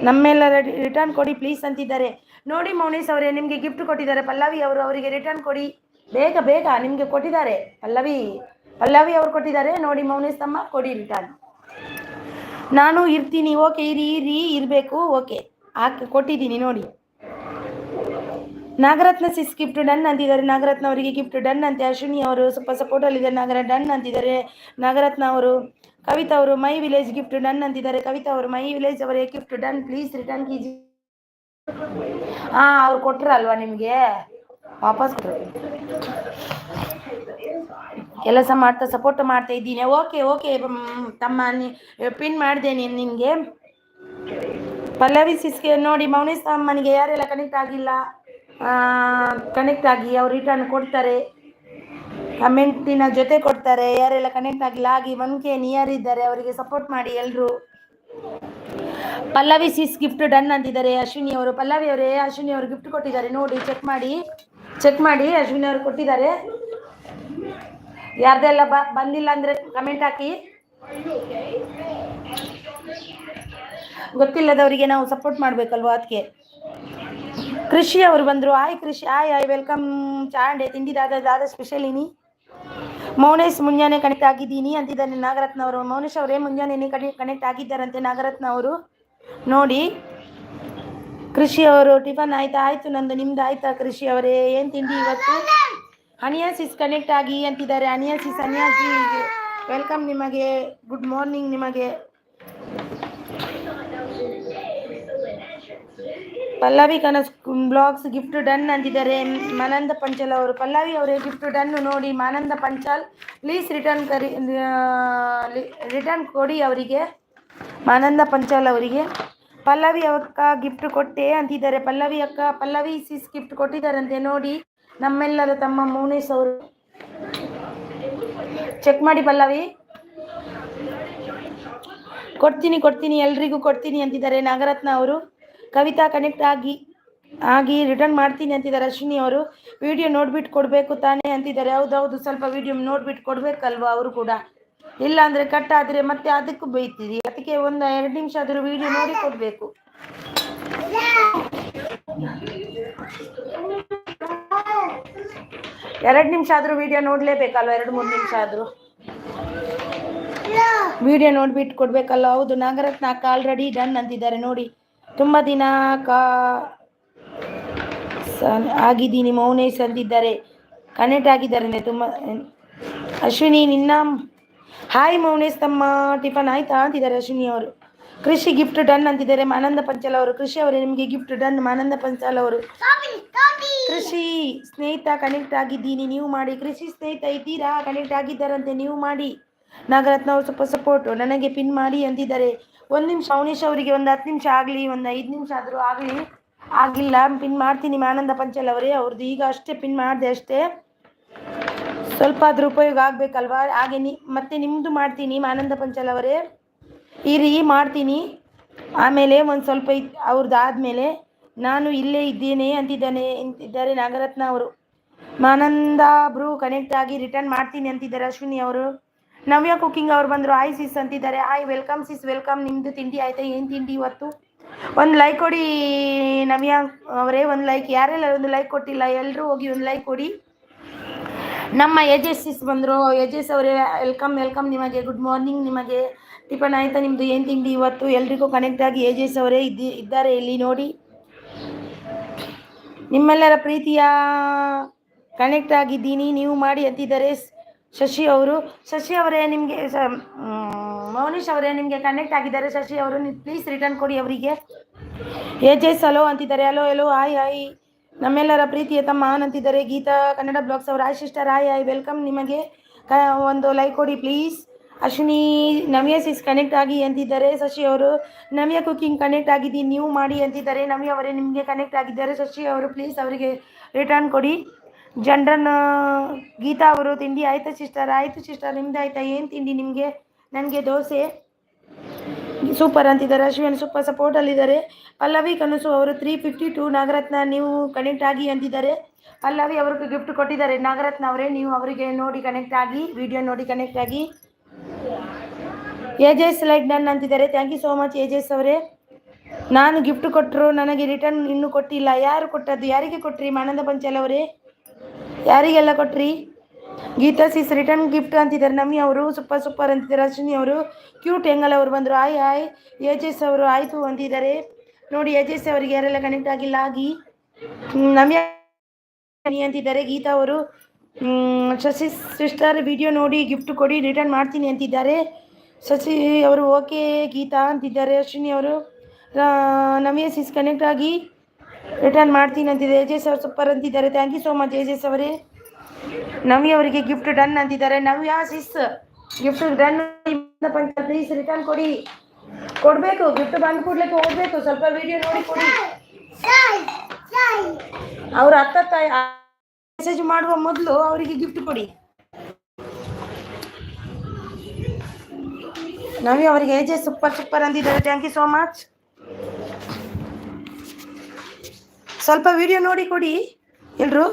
ನಮ್ಮೆಲ್ಲರ ರಿಟರ್ನ್ ಕೊಡಿ ಪ್ಲೀಸ್ ಅಂತಿದ್ದಾರೆ ನೋಡಿ. ಮೌನೇಶ್ ಅವರೇ ನಿಮಗೆ ಗಿಫ್ಟ್ ಕೊಟ್ಟಿದ್ದಾರೆ ಪಲ್ಲವಿ ಅವರು, ಅವರಿಗೆ ರಿಟರ್ನ್ ಕೊಡಿ ಬೇಗ ನಿಮಗೆ ಕೊಟ್ಟಿದ್ದಾರೆ. ಪಲ್ಲವಿ ಅವರು ಕೊಟ್ಟಿದ್ದಾರೆ ನೋಡಿ. ಮೌನೇಶ್ ತಮ್ಮ ಕೊಡಿ ರಿಟರ್ನ್. ನಾನು ಇರ್ತೀನಿ. ಓಕೆ ಇರಿ ಇರಬೇಕು. ಓಕೆ ಕೊಟ್ಟಿದ್ದೀನಿ ನೋಡಿ. ನಾಗರತ್ನ ಸಿಸ್ ಗಿಫ್ಟ್ ಡನ್ ಅಂತಿದ್ದಾರೆ. ನಾಗರತ್ನ ಅವರಿಗೆ ಗಿಫ್ಟ್ ಡನ್ ಅಂತೆ. ಅಶ್ವಿನಿ ಅವರು ಸ್ವಲ್ಪ ಸಪೋರ್ಟಲ್ಲಿದ್ದಾರೆ. ಡನ್ ಅಂತಿದ್ದಾರೆ ನಾಗರತ್ನ ಅವರು. ಕವಿತಾ ಅವರು ಮೈ ವಿಲೇಜ್ ಗಿಫ್ಟ್ ಡನ್ ಅಂತಿದ್ದಾರೆ. ಕವಿತಾ ಅವರು ಮೈ ವಿಲೇಜ್ ಅವರೇ ಗಿಫ್ಟ್ ಡನ್, ಪ್ಲೀಸ್ ರಿಟರ್ನ್ ಕೀಜಿ. ಅವ್ರು ಕೊಟ್ರಲ್ವಾ ನಿಮಗೆ, ವಾಪಸ್ ಕೊಟ್ಟರು. ಕೆಲಸ ಮಾಡ್ತಾ ಸಪೋರ್ಟ್ ಮಾಡ್ತಾ ಇದ್ದೀನಿ. ಓಕೆ ಓಕೆ ತಮ್ಮ, ಪಿನ್ ಮಾಡಿದೆ ನಿನಗೆ. ಪಲ್ಲವಿ ಸಿಸ್ಗೆ ನೋಡಿ, ಮೌನೇಶ್ ಅಮ್ಮನಿಗೆ ಯಾರೆಲ್ಲ ಕನೆಕ್ಟ್ ಆಗಿಲ್ಲ ಕನೆಕ್ಟ್ ಆಗಿ, ಅವ್ರು ರಿಟರ್ನ್ ಕೊಡ್ತಾರೆ, ಕಮೆಂಟಿನ ಜೊತೆ ಕೊಡ್ತಾರೆ. ಯಾರೆಲ್ಲ ಕನೆಕ್ಟ್ ಆಗಿಲ್ಲ ಆಗಿ 1K ನಿಯರ್ ಇದ್ದಾರೆ ಅವರಿಗೆ ಸಪೋರ್ಟ್ ಮಾಡಿ ಎಲ್ಲರೂ. ಪಲ್ಲವಿ ಸಿಸ್ ಗಿಫ್ಟ್ ಡನ್ ಅಂತಿದ್ದಾರೆ. ಅಶ್ವಿನಿ ಅವರು, ಪಲ್ಲವಿ ಅವರೇ ಅಶ್ವಿನಿ ಅವರು ಗಿಫ್ಟ್ ಕೊಟ್ಟಿದ್ದಾರೆ ನೋಡಿ, ಚೆಕ್ ಮಾಡಿ ಅಶ್ವಿನಿ ಅವರು ಕೊಟ್ಟಿದ್ದಾರೆ. ಯಾರ್ದೆಲ್ಲ ಬಂದಿಲ್ಲ ಅಂದರೆ ಕಮೆಂಟ್ ಹಾಕಿ. ಗೊತ್ತಿಲ್ಲದವರಿಗೆ ನಾವು ಸಪೋರ್ಟ್ ಮಾಡಬೇಕಲ್ವ, ಅದಕ್ಕೆ. ಕೃಷಿ ಅವರು ಬಂದರು. ಆಯ್ ಕೃಷಿ, ಆಯ್ ವೆಲ್ಕಮ್. ಚಾಂಡೆ ತಿಂಡಿ ದಾದ ಸ್ಪೆಷಲ್ ಇನಿ. ಮೌನೇಶ್ ಮುಂಜಾನೆ ಕನೆಕ್ಟ್ ಆಗಿದ್ದೀನಿ ಅಂತಿದ್ದಾನೆ ನಾಗರತ್ನ ಅವರು. ಮೌನೇಶ್ ಅವರೇ ಮುಂಜಾನೆ ಕನೆಕ್ಟ್ ಆಗಿದ್ದಾರಂತೆ ನಾಗರತ್ನ ಅವರು ನೋಡಿ. ಕೃಷಿ ಅವರು ಟಿಫನ್ ಆಯ್ತಾ? ಆಯ್ತು ನಂದು, ನಿಮ್ದು ಆಯ್ತಾ ಕೃಷಿ ಅವರೇ? ಏನು ತಿಂಡಿ ಇವತ್ತು? ಅನಿಯಾಸಿಸ್ ಕನೆಕ್ಟ್ ಆಗಿ ಅಂತಿದ್ದಾರೆ. ಅನಿಯಾಸಿಸ್ ವೆಲ್ಕಮ್ ನಿಮಗೆ, ಗುಡ್ ಮಾರ್ನಿಂಗ್ ನಿಮಗೆ. ಪಲ್ಲವಿ ಕನಸ್ ಬ್ಲಾಗ್ಸ್ ಗಿಫ್ಟ್ ಡನ್ ಅಂತಿದ್ದಾರೆ. ಮಾನಂದ ಪಂಚಾಲ್ ಅವರು, ಪಲ್ಲವಿ ಅವರೇ ಗಿಫ್ಟ್ ಡನ್ ನೋಡಿ. ಮಾನಂದ ಪಂಚಾಲ್ ಪ್ಲೀಸ್ ರಿಟರ್ನ್ ಕೊಡಿ ಅವರಿಗೆ, ಮಾನಂದ ಪಂಚಾಲ್ ಅವರಿಗೆ. ಪಲ್ಲವಿ ಅಕ್ಕ ಗಿಫ್ಟ್ ಕೊಟ್ಟೆ ಅಂತಿದ್ದಾರೆ. ಪಲ್ಲವಿ ಸಿಸ್ ಗಿಫ್ಟ್ ಕೊಟ್ಟಿದ್ದಾರಂತೆ ನೋಡಿ, ನಮ್ಮೆಲ್ಲರ ತಮ್ಮ ಮೌನೇಶ್ ಅವರು. ಚೆಕ್ ಮಾಡಿ ಪಲ್ಲವಿ. ಕೊಡ್ತೀನಿ ಎಲ್ರಿಗೂ ಕೊಡ್ತೀನಿ ಅಂತಿದ್ದಾರೆ ನಾಗರತ್ನ ಅವರು. ಕವಿತಾ ಕನೆಕ್ಟ್ ಆಗಿ ರಿಟರ್ನ್ ಮಾಡ್ತೀನಿ ಅಂತಿದ್ದಾರೆ ಅಶ್ವಿನಿ ಅವರು. ವಿಡಿಯೋ ನೋಡ್ಬಿಟ್ಟು ಕೊಡಬೇಕು ತಾನೇ ಅಂತಿದ್ದಾರೆ. ಹೌದೌದು, ಸ್ವಲ್ಪ ವಿಡಿಯೋ ನೋಡ್ಬಿಟ್ಟು ಕೊಡ್ಬೇಕಲ್ವಾ ಅವರು ಕೂಡ, ಇಲ್ಲ ಅಂದರೆ ಕಟ್ ಆದರೆ ಮತ್ತೆ ಅದಕ್ಕೂ ಬೈತೀರಿ. ಅದಕ್ಕೆ 1-2 ನಿಮಿಷ ಆದರೂ ವಿಡಿಯೋ ನೋಡಿ ಕೊಡಬೇಕು. ಎರಡು ನಿಮಿಷ ಆದರೂ ವಿಡಿಯೋ ನೋಡಲೇಬೇಕಲ್ವ, 2-3 ನಿಮಿಷ ಆದರೂ ವಿಡಿಯೋ ನೋಡ್ಬಿಟ್ಟು ಕೊಡ್ಬೇಕಲ್ಲ. ಹೌದು, ನಾಗರತ್ನ ಅಕ್ಕ ಆಲ್ರೆಡಿ ಡನ್ ಅಂತಿದ್ದಾರೆ ನೋಡಿ. ತುಂಬ ದಿನ ಆಗಿದ್ದೀನಿ ಮೌನೇಶ್ ಅಂತಿದ್ದಾರೆ, ಕನೆಕ್ಟ್ ಆಗಿದ್ದಾರೆ ತುಂಬ. ಅಶ್ವಿನಿ ನಿನ್ನ ಹಾಯ್ ಮೌನೇಶ್ ತಮ್ಮ, ಟಿಫನ್ ಆಯ್ತಾ ಅಂತಿದ್ದಾರೆ ಅಶ್ವಿನಿ ಅವರು. ಕೃಷಿ ಗಿಫ್ಟ್ ಡನ್ ಅಂತಿದ್ದಾರೆ ಮಾನಂದ ಪಂಚಾಲ್ ಅವರು. ಕೃಷಿ ಅವರೇ ನಿಮಗೆ ಗಿಫ್ಟ್ ಡನ್ ಮಾನಂದ ಪಂಚಾಲ್ ಅವರು. ಕೃಷಿ ಸ್ನೇಹಿತ ಕನೆಕ್ಟ್ ಆಗಿದ್ದೀನಿ, ನೀವು ಮಾಡಿ. ಕೃಷಿ ಸ್ನೇಹಿತ ಇದ್ದೀರಾ? ಕನೆಕ್ಟ್ ಆಗಿದ್ದಾರಂತೆ, ನೀವು ಮಾಡಿ. ನಾಗರತ್ನ ಅವರು ಸ್ವಲ್ಪ ಸಪೋರ್ಟು ನನಗೆ ಪಿನ್ ಮಾಡಿ ಅಂತಿದ್ದಾರೆ. 1 ನಿಮಿಷ ಮೌನೇಶ್ ಅವರಿಗೆ, 10 ನಿಮಿಷ ಆಗಲಿ, 5 ನಿಮಿಷ ಆದರೂ ಆಗಲಿ. ಆಗಿಲ್ಲ, ಪಿನ್ ಮಾಡ್ತೀನಿ ಮಾನಂದ ಪಂಚಾಲ್ ಅವರೇ. ಅವ್ರದ್ದು ಈಗ ಅಷ್ಟೇ ಪಿನ್ ಮಾಡಿದೆ ಅಷ್ಟೇ, ಸ್ವಲ್ಪ ಅದ್ರ ಉಪಯೋಗ ಆಗಬೇಕಲ್ವಾ. ಹಾಗೆ ಮತ್ತೆ ನಿಮ್ಮದು ಮಾಡ್ತೀನಿ ಮಾನಂದ ಪಂಚಾಲ್ ಅವರೇ, ಇರಿ ಮಾಡ್ತೀನಿ. ಆಮೇಲೆ ಒಂದು ಸ್ವಲ್ಪ ಅವ್ರದ್ದು ಆದಮೇಲೆ ನಾನು ಇಲ್ಲೇ ಇದ್ದೇನೆ ಅಂತಿದ್ದಾರೆ ನಾಗರತ್ನ ಅವರು. ಮಾನಂದ ಬ್ರೂ ಕನೆಕ್ಟ್ ಆಗಿ ರಿಟರ್ನ್ ಮಾಡ್ತೀನಿ ಅಂತಿದ್ದಾರೆ ಅಶ್ವಿನಿ ಅವರು. ನವ್ಯ ಕುಕಿಂಗ್ ಅವ್ರು ಬಂದರು. ಆಯ್ ಸಿಸ್ ಅಂತಿದ್ದಾರೆ. ಆಯ್ ವೆಲ್ಕಮ್ ಸಿಸ್, ವೆಲ್ಕಮ್. ನಿಮ್ಮದು ತಿಂಡಿ ಆಯ್ತಾ? ಏನು ತಿಂಡಿ ಇವತ್ತು? ಒಂದು ಲೈಕ್ ಕೊಡಿ ನವ್ಯ ಅವರೇ, ಒಂದು ಲೈಕ್. ಯಾರೆಲ್ಲ ಒಂದು ಲೈಕ್ ಕೊಟ್ಟಿಲ್ಲ ಎಲ್ಲರೂ ಹೋಗಿ ಒಂದು ಲೈಕ್ ಕೊಡಿ. ನಮ್ಮ ಯಜೇಶ್ ಸಿಸ್ ಬಂದರು. ಯಜೇಶ್ ಅವರೇ ವೆಲ್ಕಮ್ ನಿಮಗೆ, ಗುಡ್ ಮಾರ್ನಿಂಗ್ ನಿಮಗೆ. ಟಿಫನ್ ಆಯಿತಾ ನಿಮ್ಮದು? ಏನು ತಿಂಡಿ ಇವತ್ತು? ಎಲ್ರಿಗೂ ಕನೆಕ್ಟ್ ಆಗಿ ಯಜೇಶ್ ಅವರೇ ಇದ್ದಾರೆ ಇಲ್ಲಿ ನೋಡಿ. ನಿಮ್ಮೆಲ್ಲರ ಪ್ರೀತಿಯ ಕನೆಕ್ಟ್ ಆಗಿದ್ದೀನಿ, ನೀವು ಮಾಡಿ ಅಂತಿದ್ದಾರೆ ಶಶಿ ಅವರು. ಶಶಿ ಅವರೇ ನಿಮಗೆ, ಮೌನೇಶ್ ಅವರೇ ನಿಮಗೆ ಕನೆಕ್ಟ್ ಆಗಿದ್ದಾರೆ ಶಶಿ ಅವರು, ಪ್ಲೀಸ್ ರಿಟರ್ನ್ ಕೊಡಿ ಅವರಿಗೆ. ಯಜೇಶ್ ಹಲೋ ಅಂತಿದ್ದಾರೆ. ಹಲೋ ಆಯ್ ನಮ್ಮೆಲ್ಲರ ಪ್ರೀತಿಯ ತಮ್ಮ ಅಂತಿದ್ದಾರೆ. ಗೀತಾ ಕನ್ನಡ ಬ್ಲಾಗ್ಸ್ ಅವರು. ಆಯ್ ಸಿಸ್ಟರ್, ಆಯ್ ವೆಲ್ಕಮ್ ನಿಮಗೆ. ಒಂದು ಲೈಕ್ ಕೊಡಿ please. Ashwini Navya Sis connect ಆಗಿ ಅಂತಿದ್ದಾರೆ ಶಶಿ ಅವರು. ನವ್ಯ ಕುಕಿಂಗ್ ಕನೆಕ್ಟ್ ಆಗಿದ್ದೀನಿ, ನೀವು ಮಾಡಿ ಅಂತಿದ್ದಾರೆ. ನವ್ಯ ಅವರೇ ನಿಮಗೆ ಕನೆಕ್ಟ್ ಆಗಿದ್ದಾರೆ ಶಶಿ ಅವರು, ಪ್ಲೀಸ್ ಅವರಿಗೆ ರಿಟರ್ನ್ ಕೊಡಿ. ಜಂಡ್ರನ್ ಗೀತಾ ಅವರು, ತಿಂಡಿ ಆಯಿತಾ ಸಿಸ್ಟರ್? ಆಯಿತು ಸಿಸ್ಟರ್, ನಿಮ್ದು ಆಯಿತಾ? ಏನು ತಿಂಡಿ ನಿಮಗೆ? ನನಗೆ ದೋಸೆ. ಸೂಪರ್ ಅಂತಿದ್ದಾರೆ ಅಶ್ವಿನ್, ಸೂಪರ್ ಸಪೋರ್ಟಲ್ಲಿದ್ದಾರೆ. ಪಲ್ಲವಿ ಕನಸು ಅವರು 352. ನಾಗರತ್ನ ನೀವು ಕನೆಕ್ಟ್ ಆಗಿ ಅಂತಿದ್ದಾರೆ. ಪಲ್ಲವಿ ಅವ್ರಿಗೆ ಗಿಫ್ಟ್ ಕೊಟ್ಟಿದ್ದಾರೆ ನಾಗರತ್ನ ಅವರೇ, ನೀವು ಅವರಿಗೆ ನೋಡಿ ಕನೆಕ್ಟ್ ಆಗಿ, ವಿಡಿಯೋ ನೋಡಿ ಕನೆಕ್ಟ್ ಆಗಿ. ಏಜೆಸ್ ಲೈಕ್ ಡನ್ ಅಂತಿದ್ದಾರೆ. ಥ್ಯಾಂಕ್ ಯು ಸೋ ಮಚ್ ಏಜೆಸ್ ಅವರೇ. ನಾನು ಗಿಫ್ಟ್ ಕೊಟ್ಟರು, ನನಗೆ ರಿಟರ್ನ್ ಇನ್ನೂ ಕೊಟ್ಟಿಲ್ಲ. ಯಾರು ಕೊಟ್ಟದ್ದು? ಯಾರಿಗೆ ಕೊಟ್ರಿ ಮಾನಂದ ಪಂಚಾಲ್ ಅವರೇ? ಯಾರಿಗೆಲ್ಲ ಕೊಟ್ರಿ? ಗೀತಾ ಸಿಸ್ ರಿಟರ್ನ್ ಗಿಫ್ಟ್ ಅಂತಿದ್ದಾರೆ. ನಮ್ಮಿ ಅವರು ಸೂಪರ್ ಅಂತಿದ್ದಾರೆ. ಅಶ್ವಿನಿ ಅವರು ಕ್ಯೂಟ್ ಹೆಂಗಲ್ ಅವರು ಬಂದರು. ಆಯ್ ಏಜೆಸ್ ಅವರು ಆಯಿತು ಅಂತಿದ್ದಾರೆ ನೋಡಿ. ಏಜೆಸ್ ಅವರಿಗೆ ಯಾರೆಲ್ಲ ಕನೆಕ್ಟ್ ಆಗಿಲ್ಲ ಆಗಿ. ನಮ್ಯ ಅಂತಿದ್ದಾರೆ. ಗೀತಾ ಅವರು ಶಶಿ ಸಿಸ್ಟರ್ ವಿಡಿಯೋ ನೋಡಿ ಗಿಫ್ಟ್ ಕೊಡಿ ರಿಟರ್ನ್ ಮಾಡ್ತೀನಿ ಅಂತಿದ್ದಾರೆ. ಶಶಿ ಅವರು ಓಕೆ ಗೀತಾ ಅಂತಿದ್ದಾರೆ. ಅಶ್ವಿನಿ ಅವರು ನವ್ಯ ಸಿಸ್ ಕನೆಕ್ಟ್ ಆಗಿ ರಿಟರ್ನ್ ಮಾಡ್ತೀನಿ ಅಂತಿದೆ. ಏಜೆಸ್ ಅವರು ಸೂಪರ್ ಅಂತಿದ್ದಾರೆ. ಥ್ಯಾಂಕ್ ಯು ಸೋ ಮಚ್ ಏಜೆಸ್ ಅವರೇ. ನವ್ಯ ಅವರಿಗೆ ಗಿಫ್ಟ್ ಡನ್ ಅಂತಿದ್ದಾರೆ. ನವ್ಯ ಸಿಸ್ ಗಿಫ್ಟ್ ಡನ್. ಪ್ಲೀಸ್ ರಿಟರ್ನ್ ಕೊಡಿ. ಕೊಡಬೇಕು ಗಿಫ್ಟ್ ಬಂದು ಕೂಡ್ಲಿಕ್ಕೆ ಹೋಗ್ಬೇಕು. ಸ್ವಲ್ಪ ವಿಡಿಯೋ ನೋಡಿ ಕೊಡಿ. ಅವ್ರು ಹತ್ತತ್ತ ಮೆಸೇಜ್ ಮಾಡುವ ಮೊದಲು ಅವರಿಗೆ ಗಿಫ್ಟ್ ಕೊಡಿ. ನವ್ಯ ಅವರಿಗೆ ಏಜೆ ಸೂಪರ್ ಸೂಪರ್ ಅಂದಿದ್ದಾರೆ. Thank you so much. ಸ್ವಲ್ಪ ವಿಡಿಯೋ ನೋಡಿ ಕೊಡಿ ಎಲ್ರು.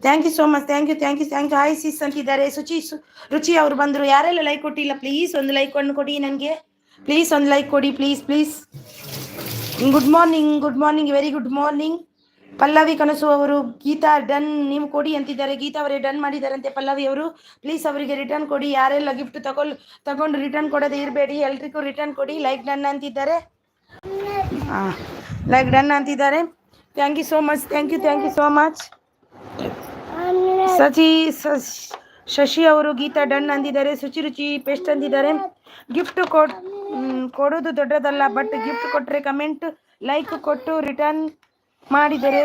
Thank you so much. Thank you thank you thank you. Hi sis ಅಂತಿದ್ದಾರೆ. ರುಚಿ ಅವರು ಬಂದರು. ಯಾರೆಲ್ಲ ಲೈಕ್ ಕೊಟ್ಟಿಲ್ಲ ಪ್ಲೀಸ್ ಒಂದು ಲೈಕ್ ಕೊಡಿ ನನಗೆ. ಪ್ಲೀಸ್ ಒಂದು ಲೈಕ್ ಕೊಡಿ please please. Good morning very good morning. Pallavi ಕನಸು ಅವರು ಗೀತಾ ಡನ್ ನೀವು ಕೊಡಿ ಅಂತಿದ್ದಾರೆ. ಗೀತಾ ಅವರೇ ಡನ್ ಮಾಡಿದಾರಂತೆ ಪಲ್ಲವಿ ಅವರು. ಪ್ಲೀಸ್ ಅವರಿಗೆ ರಿಟರ್ನ್ ಕೊಡಿ. ಯಾರೆಲ್ಲ ಗಿಫ್ಟ್ ತಗೊಂಡು ರಿಟರ್ನ್ ಕೊಡೋದೇ ಇರಬೇಡಿ. ಎಲ್ರಿಗೂ ರಿಟರ್ನ್ ಕೊಡಿ. ಲೈಕ್ ಡನ್ ಅಂತಿದ್ದಾರೆ. ಲೈಕ್ ಡನ್ ಅಂತಿದ್ದಾರೆ. Thank you so much. Thank you so much. Shashi ಅವರು ಗೀತಾ ಡನ್ ಅಂದಿದ್ದಾರೆ. ರುಚಿ ಪೇಸ್ಟ್ ಅಂದಿದ್ದಾರೆ. ಗಿಫ್ಟ್ ಕೊಡೋದು ದೊಡ್ಡದಲ್ಲ, ಬಟ್ ಗಿಫ್ಟ್ ಕೊಟ್ಟರೆ ಕಮೆಂಟ್ ಲೈಕ್ ಕೊಟ್ಟು ರಿಟರ್ನ್ ಮಾಡಿದರೆ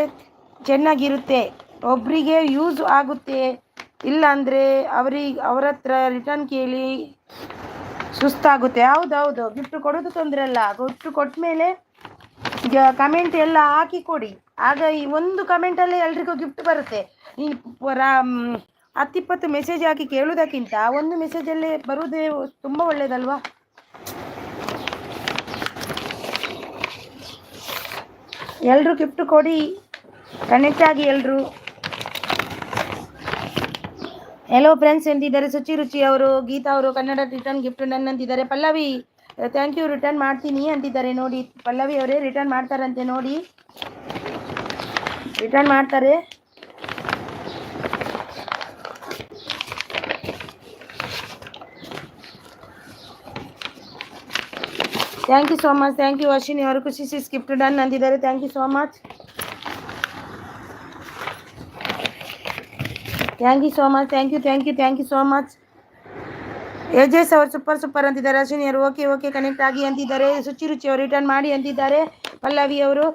ಚೆನ್ನಾಗಿರುತ್ತೆ. ಒಬ್ಬರಿಗೆ ಯೂಸ್ ಆಗುತ್ತೆ. ಇಲ್ಲಾಂದರೆ ಅವ್ರ ಹತ್ರ ರಿಟರ್ನ್ ಕೇಳಿ ಸುಸ್ತಾಗುತ್ತೆ. ಹೌದೌದು, ಗಿಫ್ಟ್ ಕೊಡೋದು ತೊಂದರೆ ಅಲ್ಲ. ಗಿಫ್ಟ್ ಕೊಟ್ಟ ಮೇಲೆ ಕಮೆಂಟ್ ಎಲ್ಲ ಹಾಕಿ ಕೊಡಿ. ಆಗ ಈ ಒಂದು ಕಮೆಂಟಲ್ಲೇ ಎಲ್ರಿಗೂ ಗಿಫ್ಟ್ ಬರುತ್ತೆ. 10-20 ಮೆಸೇಜ್ ಹಾಕಿ ಕೇಳೋದಕ್ಕಿಂತ ಒಂದು ಮೆಸೇಜಲ್ಲೇ ಬರುವುದೇ ತುಂಬ ಒಳ್ಳೇದಲ್ವಾ. ಎಲ್ರು ಗಿಫ್ಟ್ ಕೊಡಿ, ಕನೆಕ್ಟ್ ಆಗಿ ಎಲ್ರು. ಹೆಲೋ ಫ್ರೆಂಡ್ಸ್ ಎಂದಿದ್ದಾರೆ. ರುಚಿ ಅವರು ಗೀತಾ ಅವರು ಕನ್ನಡ ರಿಟರ್ನ್ ಗಿಫ್ಟ್ ನನ್ನ ಅಂತಿದ್ದಾರೆ. ಪಲ್ಲವಿ ಥ್ಯಾಂಕ್ ಯು ರಿಟರ್ನ್ ಮಾಡ್ತೀನಿ ಅಂತಿದ್ದಾರೆ. ನೋಡಿ ಪಲ್ಲವಿ ಅವರೇ ರಿಟರ್ನ್ ಮಾಡ್ತಾರಂತೆ. ನೋಡಿ ರಿಟರ್ನ್ ಮಾಡ್ತಾರೆ. Thank you so much. Thank you Ashwini ಅವರು. ಖುಷಿ ಗಿಫ್ಟ್ ಡನ್ ಅಂದಿದ್ದಾರೆ. Thank you so much. Thank you so much. Thank you so much. AJs ಅವರು ಸೂಪರ್ ಅಂತಿದ್ದಾರೆ. ಅಶ್ವಿನಿ ಅವರು ಓಕೆ ಕನೆಕ್ಟ್ ಆಗಿ ಅಂತಿದ್ದಾರೆ. ರುಚಿ ಅವರು ರಿಟರ್ನ್ ಮಾಡಿ ಅಂತಿದ್ದಾರೆ. ಪಲ್ಲವಿ ಅವರು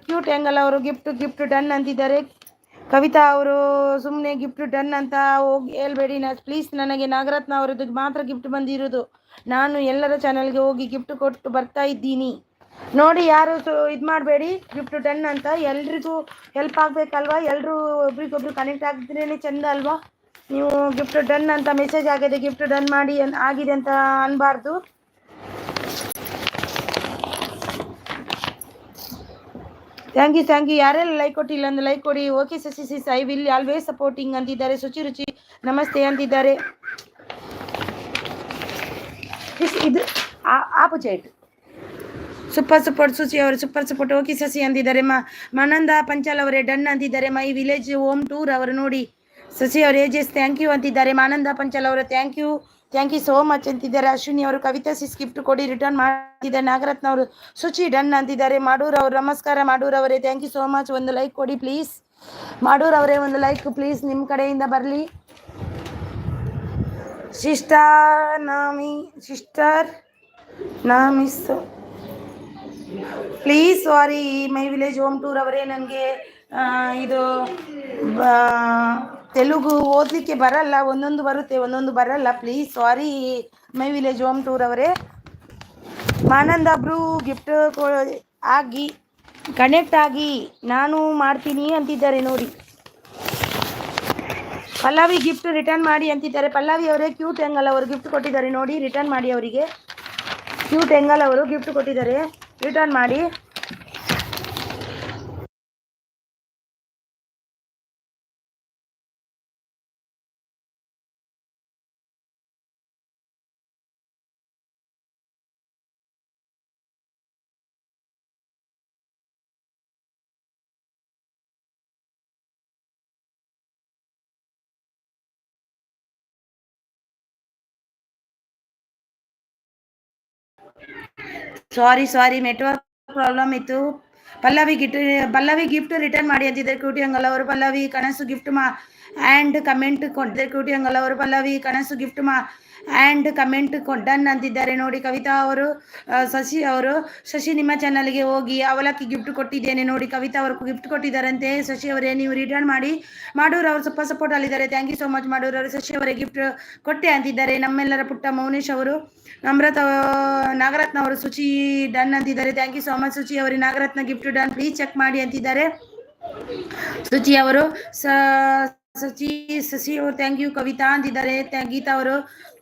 ಕ್ಯೂಟ್ ಆ್ಯಂಗಲ್ ಅವರು ಗಿಫ್ಟ್ ಡನ್ ಅಂತಿದ್ದಾರೆ. ಕವಿತಾ ಅವರು ಸುಮ್ಮನೆ ಗಿಫ್ಟ್ ಡನ್ ಅಂತ ಹೋಗಿ ಹೇಳ್ಬೇಡಿ ಪ್ಲೀಸ್. ನನಗೆ ನಾಗರತ್ನ ಅವರದ್ದು ಮಾತ್ರ ಗಿಫ್ಟ್ ಬಂದಿರೋದು. ನಾನು ಎಲ್ಲರ ಚಾನಲ್ಗೆ ಹೋಗಿ ಗಿಫ್ಟ್ ಕೊಟ್ಟು ಬರ್ತಾ ಇದ್ದೀನಿ. ನೋಡಿ ಯಾರು ಇದು ಮಾಡಬೇಡಿ. ಗಿಫ್ಟ್ ಡನ್ ಅಂತ ಎಲ್ರಿಗೂ ಹೆಲ್ಪ್ ಆಗಬೇಕಲ್ವಾ. ಎಲ್ಲರೂ ಒಬ್ರಿಗೊಬ್ರು ಕನೆಕ್ಟ್ ಆಗಿದ್ರೇ ಚೆಂದ ಅಲ್ವಾ. ನೀವು ಗಿಫ್ಟ್ ಡನ್ ಅಂತ ಮೆಸೇಜ್ ಆಗಿದೆ, ಗಿಫ್ಟ್ ಡನ್ ಮಾಡಿ ಆಗಿದೆ ಅಂತ ಅನ್ಬಾರ್ದು. Thank you. ಯಾರೆಲ್ಲ ಲೈಕ್ ಕೊಟ್ಟಿಲ್ಲ ಅಂದ್ರೆ ಲೈಕ್ ಕೊಡಿ. Okay sis I will always supporting ಅಂತಿದ್ದಾರೆ. ರುಚಿ ನಮಸ್ತೆ ಅಂತಿದ್ದಾರೆ. ಇದು ಆಪೋಸಿಟ್ ಸೂಪರ್ ಸುಚಿ ಅವರು ಸೂಪರ್ ಓಕೆ ಶಶಿ ಅಂತಿದ್ದಾರೆ. ಮಾನಂದ ಪಂಚಾಲ್ ಅವರೇ ಡನ್ ಅಂತಿದ್ದಾರೆ. ಮೈ ವಿಲೇಜ್ ಹೋಮ್ ಟೂರ್ ಅವರು ನೋಡಿ. ಶಶಿ ಅವರು ಏಜೆಸ್ ಥ್ಯಾಂಕ್ ಯು ಅಂತಿದ್ದಾರೆ. ಮಾನಂದ ಪಂಚಾಲ್ ಅವರು ಥ್ಯಾಂಕ್ ಯು ಸೋ ಮಚ್ ಅಂತಿದ್ದಾರೆ. ಅಶ್ವಿನಿ ಅವರು ಕವಿತಾ ಸಿಸ್ ಗಿಫ್ಟ್ ಕೊಡಿ ರಿಟರ್ನ್ ಮಾಡಿದ್ದಾರೆ. ನಾಗರತ್ನ ಅವರು ಸುಚಿ ಡನ್ ಅಂತಿದ್ದಾರೆ. ಮಾಡೂರ್ ಅವರು ನಮಸ್ಕಾರ ಮಾಡೂರ್ ಅವರೇ ಥ್ಯಾಂಕ್ ಯು ಸೋ ಮಚ್. ಒಂದು ಲೈಕ್ ಕೊಡಿ ಪ್ಲೀಸ್. ಮಾಡೂರ್ ಅವರೇ ಒಂದು ಲೈಕ್ ಪ್ಲೀಸ್ ನಿಮ್ಮ ಕಡೆಯಿಂದ ಬರಲಿ. Sister miss please sorry. My village home tour ಅವರೇ ನನಗೆ ಇದು ತೆಲುಗು ಓದಲಿಕ್ಕೆ ಬರಲ್ಲ. ಒಂದೊಂದು ಬರುತ್ತೆ ಒಂದೊಂದು ಬರಲ್ಲ. Please sorry my village home tour ಅವರೇ. ಮಾನಂದ ಬ್ರೂ ಗಿಫ್ಟ್ ಆಗಿ ಕನೆಕ್ಟ್ ಆಗಿ ನಾನು ಮಾಡ್ತೀನಿ ಅಂತಿದ್ದಾರೆ. ನೋಡಿ ಪಲ್ಲವಿ ಗಿಫ್ಟ್ ರಿಟರ್ನ್ ಮಾಡಿ ಅಂತಿದ್ದಾರೆ. ಪಲ್ಲವಿ ಅವರೇ ಕ್ಯೂಟ್ ಎಂಗಲ್ ಅವರು ಗಿಫ್ಟ್ ಕೊಟ್ಟಿದ್ದಾರೆ. ನೋಡಿ ರಿಟರ್ನ್ ಮಾಡಿ ಅವರಿಗೆ. ಕ್ಯೂಟ್ ಎಂಗಲ್ ಅವರು ಗಿಫ್ಟ್ ಕೊಟ್ಟಿದ್ದಾರೆ, ರಿಟರ್ನ್ ಮಾಡಿ. ಸಾರಿ ನೆಟ್ವರ್ಕ್ ಪ್ರಾಬ್ಲಮ್ ಇತ್ತು. ಪಲ್ಲವಿ ಗಿಫ್ಟ್ ರಿಟರ್ನ್ ಮಾಡಿ ಅಂತಿದ್ದಾರೆ ಕ್ಯೂಟಿ ಅಂಗಲ್ ಅವರು. ಪಲ್ಲವಿ ಕನಸು ಗಿಫ್ಟ್ ಆ್ಯಂಡ್ ಕಮೆಂಟ್ ಕೊಟ್ಟಿದ್ದಾರೆ ಕ್ಯೂಟಿ ಅಂಗಲ್ ಅವರು. ಪಲ್ಲವಿ ಕನಸು ಗಿಫ್ಟ್ ಆ್ಯಂಡ್ ಕಮೆಂಟ್ ಡನ್ ಅಂತಿದ್ದಾರೆ ನೋಡಿ. ಕವಿತಾ ಅವರು, ಶಶಿ ನಿಮ್ಮ ಚಾನಲ್ಗೆ ಹೋಗಿ ಅವಲಕ್ಕಿ ಗಿಫ್ಟ್ ಕೊಟ್ಟಿದ್ದೇನೆ ನೋಡಿ. ಕವಿತಾ ಅವರು ಗಿಫ್ಟ್ ಕೊಟ್ಟಿದ್ದಾರಂತೆ. ಶಶಿ ಅವರೇ ನೀವು ರಿಟರ್ನ್ ಮಾಡಿ. ಮಾಡೂರ್ ಅವರು ಸ್ವಲ್ಪ ಸಪೋರ್ಟ್ ಅಲ್ಲಿದ್ದಾರೆ. Thank you so much Madoor ಅವರು. ಶಶಿ ಅವರೇ ಗಿಫ್ಟ್ ಕೊಟ್ಟೆ ಅಂತಿದ್ದಾರೆ. ನಮ್ಮೆಲ್ಲರ ಪುಟ್ಟ ಮೌನೇಶ್ ಅವರು. ನಾಗರತ್ನ ಅವರು ಸುಚಿ ಡನ್ ಅಂತಿದ್ದಾರೆ. Thank you so much Suchi ಅವರೇ. Nagaratna gift done, please check ಮಾಡಿ ಅಂತಿದ್ದಾರೆ ಸುಚಿ ಅವರು. ಶಶಿ ಅವರು ಥ್ಯಾಂಕ್ ಯು. ಕವಿತಾ ಅಂತಿದ್ದಾರೆ. ಗೀತಾ ಅವರು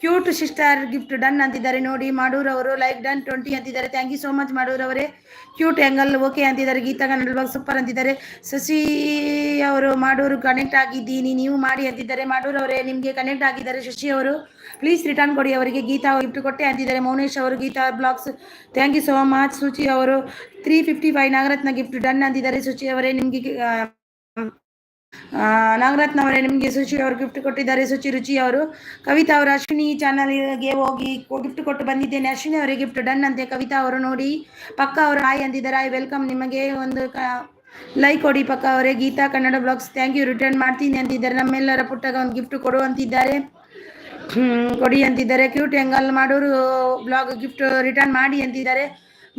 ಕ್ಯೂಟ್ ಸಿಸ್ಟರ್ ಗಿಫ್ಟ್ ಡನ್ ಅಂತಿದ್ದಾರೆ ನೋಡಿ. ಮಾಡೂರ್ ಅವರು ಲೈಕ್ ಡನ್ 20 ಅಂತಿದ್ದಾರೆ. ಥ್ಯಾಂಕ್ ಯು ಸೋ ಮಚ್ ಮಾಡೂರ್ ಅವರೇ. ಕ್ಯೂಟ್ ಆ್ಯಂಗಲ್ ಓಕೆ ಅಂತಿದ್ದಾರೆ. ಗೀತಾ ಕನ್ನಡ ಸೂಪರ್ ಅಂತಿದ್ದಾರೆ. ಶಶಿ ಅವರು ಮಾಡೂರು ಕನೆಕ್ಟ್ ಆಗಿದ್ದೀನಿ ನೀವು ಮಾಡಿ ಅಂತಿದ್ದಾರೆ. ಮಾಡೂರ್ ಅವರೇ ನಿಮಗೆ ಕನೆಕ್ಟ್ ಆಗಿದ್ದಾರೆ ಶಶಿ ಅವರು, ಪ್ಲೀಸ್ ರಿಟರ್ನ್ ಕೊಡಿ ಅವರಿಗೆ. ಗೀತಾ ಗಿಫ್ಟ್ ಕೊಟ್ಟೆ ಅಂತಿದ್ದಾರೆ. ಮೌನೇಶ್ ಅವರು Geetha blogs thank you so much. Shuchi ಅವರು 355 ನಾಗರತ್ನ ಗಿಫ್ಟ್ ಡನ್ ಅಂತಿದ್ದಾರೆ. ಶುಚಿ ಅವರೇ ನಿಮಗೆ ನಾಗರತ್ನ ಅವರೇ ನಿಮಗೆ ಶುಚಿ ಅವರು ಗಿಫ್ಟ್ ಕೊಟ್ಟಿದ್ದಾರೆ. ಶುಚಿ ರುಚಿ ಅವರು. ಕವಿತಾ ಅವರು ಅಶ್ವಿನಿ ಚಾನಲ್ಗೆ ಹೋಗಿ ಗಿಫ್ಟ್ ಕೊಟ್ಟು ಬಂದಿದ್ದೇನೆ. ಅಶ್ವಿನಿ ಅವರಿಗೆ ಗಿಫ್ಟ್ ಡನ್ ಅಂತೆ. ಕವಿತಾ ಅವರು ನೋಡಿ. ಪಕ್ಕ ಅವರು ಹಾಯ್ ಅಂತಿದ್ದಾರೆ. ಹಾಯ್ ವೆಲ್ಕಮ್, ನಿಮಗೆ ಒಂದು ಲೈಕ್ ಕೊಡಿ ಪಕ್ಕ ಅವರೇ. Geetha Kannada blogs thank you return ಮಾಡ್ತೀನಿ ಅಂತಿದ್ದಾರೆ. ನಮ್ಮೆಲ್ಲರ ಪುಟ್ಟಗ ಒಂದು ಗಿಫ್ಟ್ ಕೊಡು ಅಂತಿದ್ದಾರೆ, ಕೊಡಿ ಅಂತಿದ್ದಾರೆ. ಕ್ಯೂಟ್ ಎಂಗಲ್ ಮಾಡೂರು ಬ್ಲಾಗ್ ಗಿಫ್ಟ್ ರಿಟರ್ನ್ ಮಾಡಿ ಅಂತಿದ್ದಾರೆ.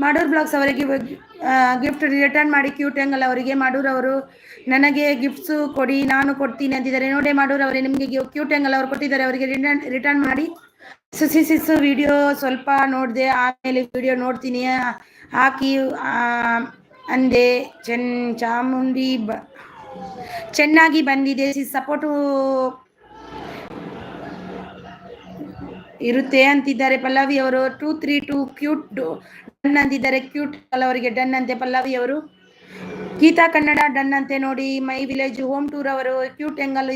ಮಾಡೂರ್ ಬ್ಲಾಗ್ಸ್ ಅವರಿಗೆ ಗಿಫ್ಟ್ ರಿಟರ್ನ್ ಮಾಡಿ ಕ್ಯೂಟ್ ಎಂಗಲ್ ಅವರಿಗೆ. ಮಾಡೂರ್ ಅವರು ನನಗೆ ಗಿಫ್ಟ್ಸು ಕೊಡಿ ನಾನು ಕೊಡ್ತೀನಿ ಅಂತಿದ್ದಾರೆ ನೋಡಿ. ಮಾಡೂರ್ ಅವರೇ ನಿಮಗೆ ಕ್ಯೂಟ್ ಎಂಗಲ್ ಅವರು ಕೊಟ್ಟಿದ್ದಾರೆ, ಅವರಿಗೆ ರಿಟರ್ನ್ ಮಾಡಿ. ಸಿಸ್ ವಿಡಿಯೋ ಸ್ವಲ್ಪ ನೋಡಿದೆ, ಆಮೇಲೆ ವಿಡಿಯೋ ನೋಡ್ತೀನಿ ಹಾಕಿ ಅಂದೆ. ಚಾಮುಂಡಿ ಚೆನ್ನಾಗಿ ಬಂದಿದೆ. ಸಪೋರ್ಟು ಇರುತ್ತೆ ಅಂತಿದ್ದಾರೆ. ಪಲ್ಲವಿ ಅವರು 232 ಕ್ಯೂಟ್ ಡನ್ ಅಂತಿದ್ದಾರೆ. ಕ್ಯೂಟ್ ಅವರಿಗೆ ಡನ್ ಅಂತೆ ಪಲ್ಲವಿ ಅವರು. ಗೀತಾ ಕನ್ನಡ ಡನ್ ಅಂತೆ ನೋಡಿ. ಮೈ ವಿಲೇಜ್ ಹೋಮ್ ಟೂರ್ ಅವರು ಕ್ಯೂಟ್ ಎಂಗಲ್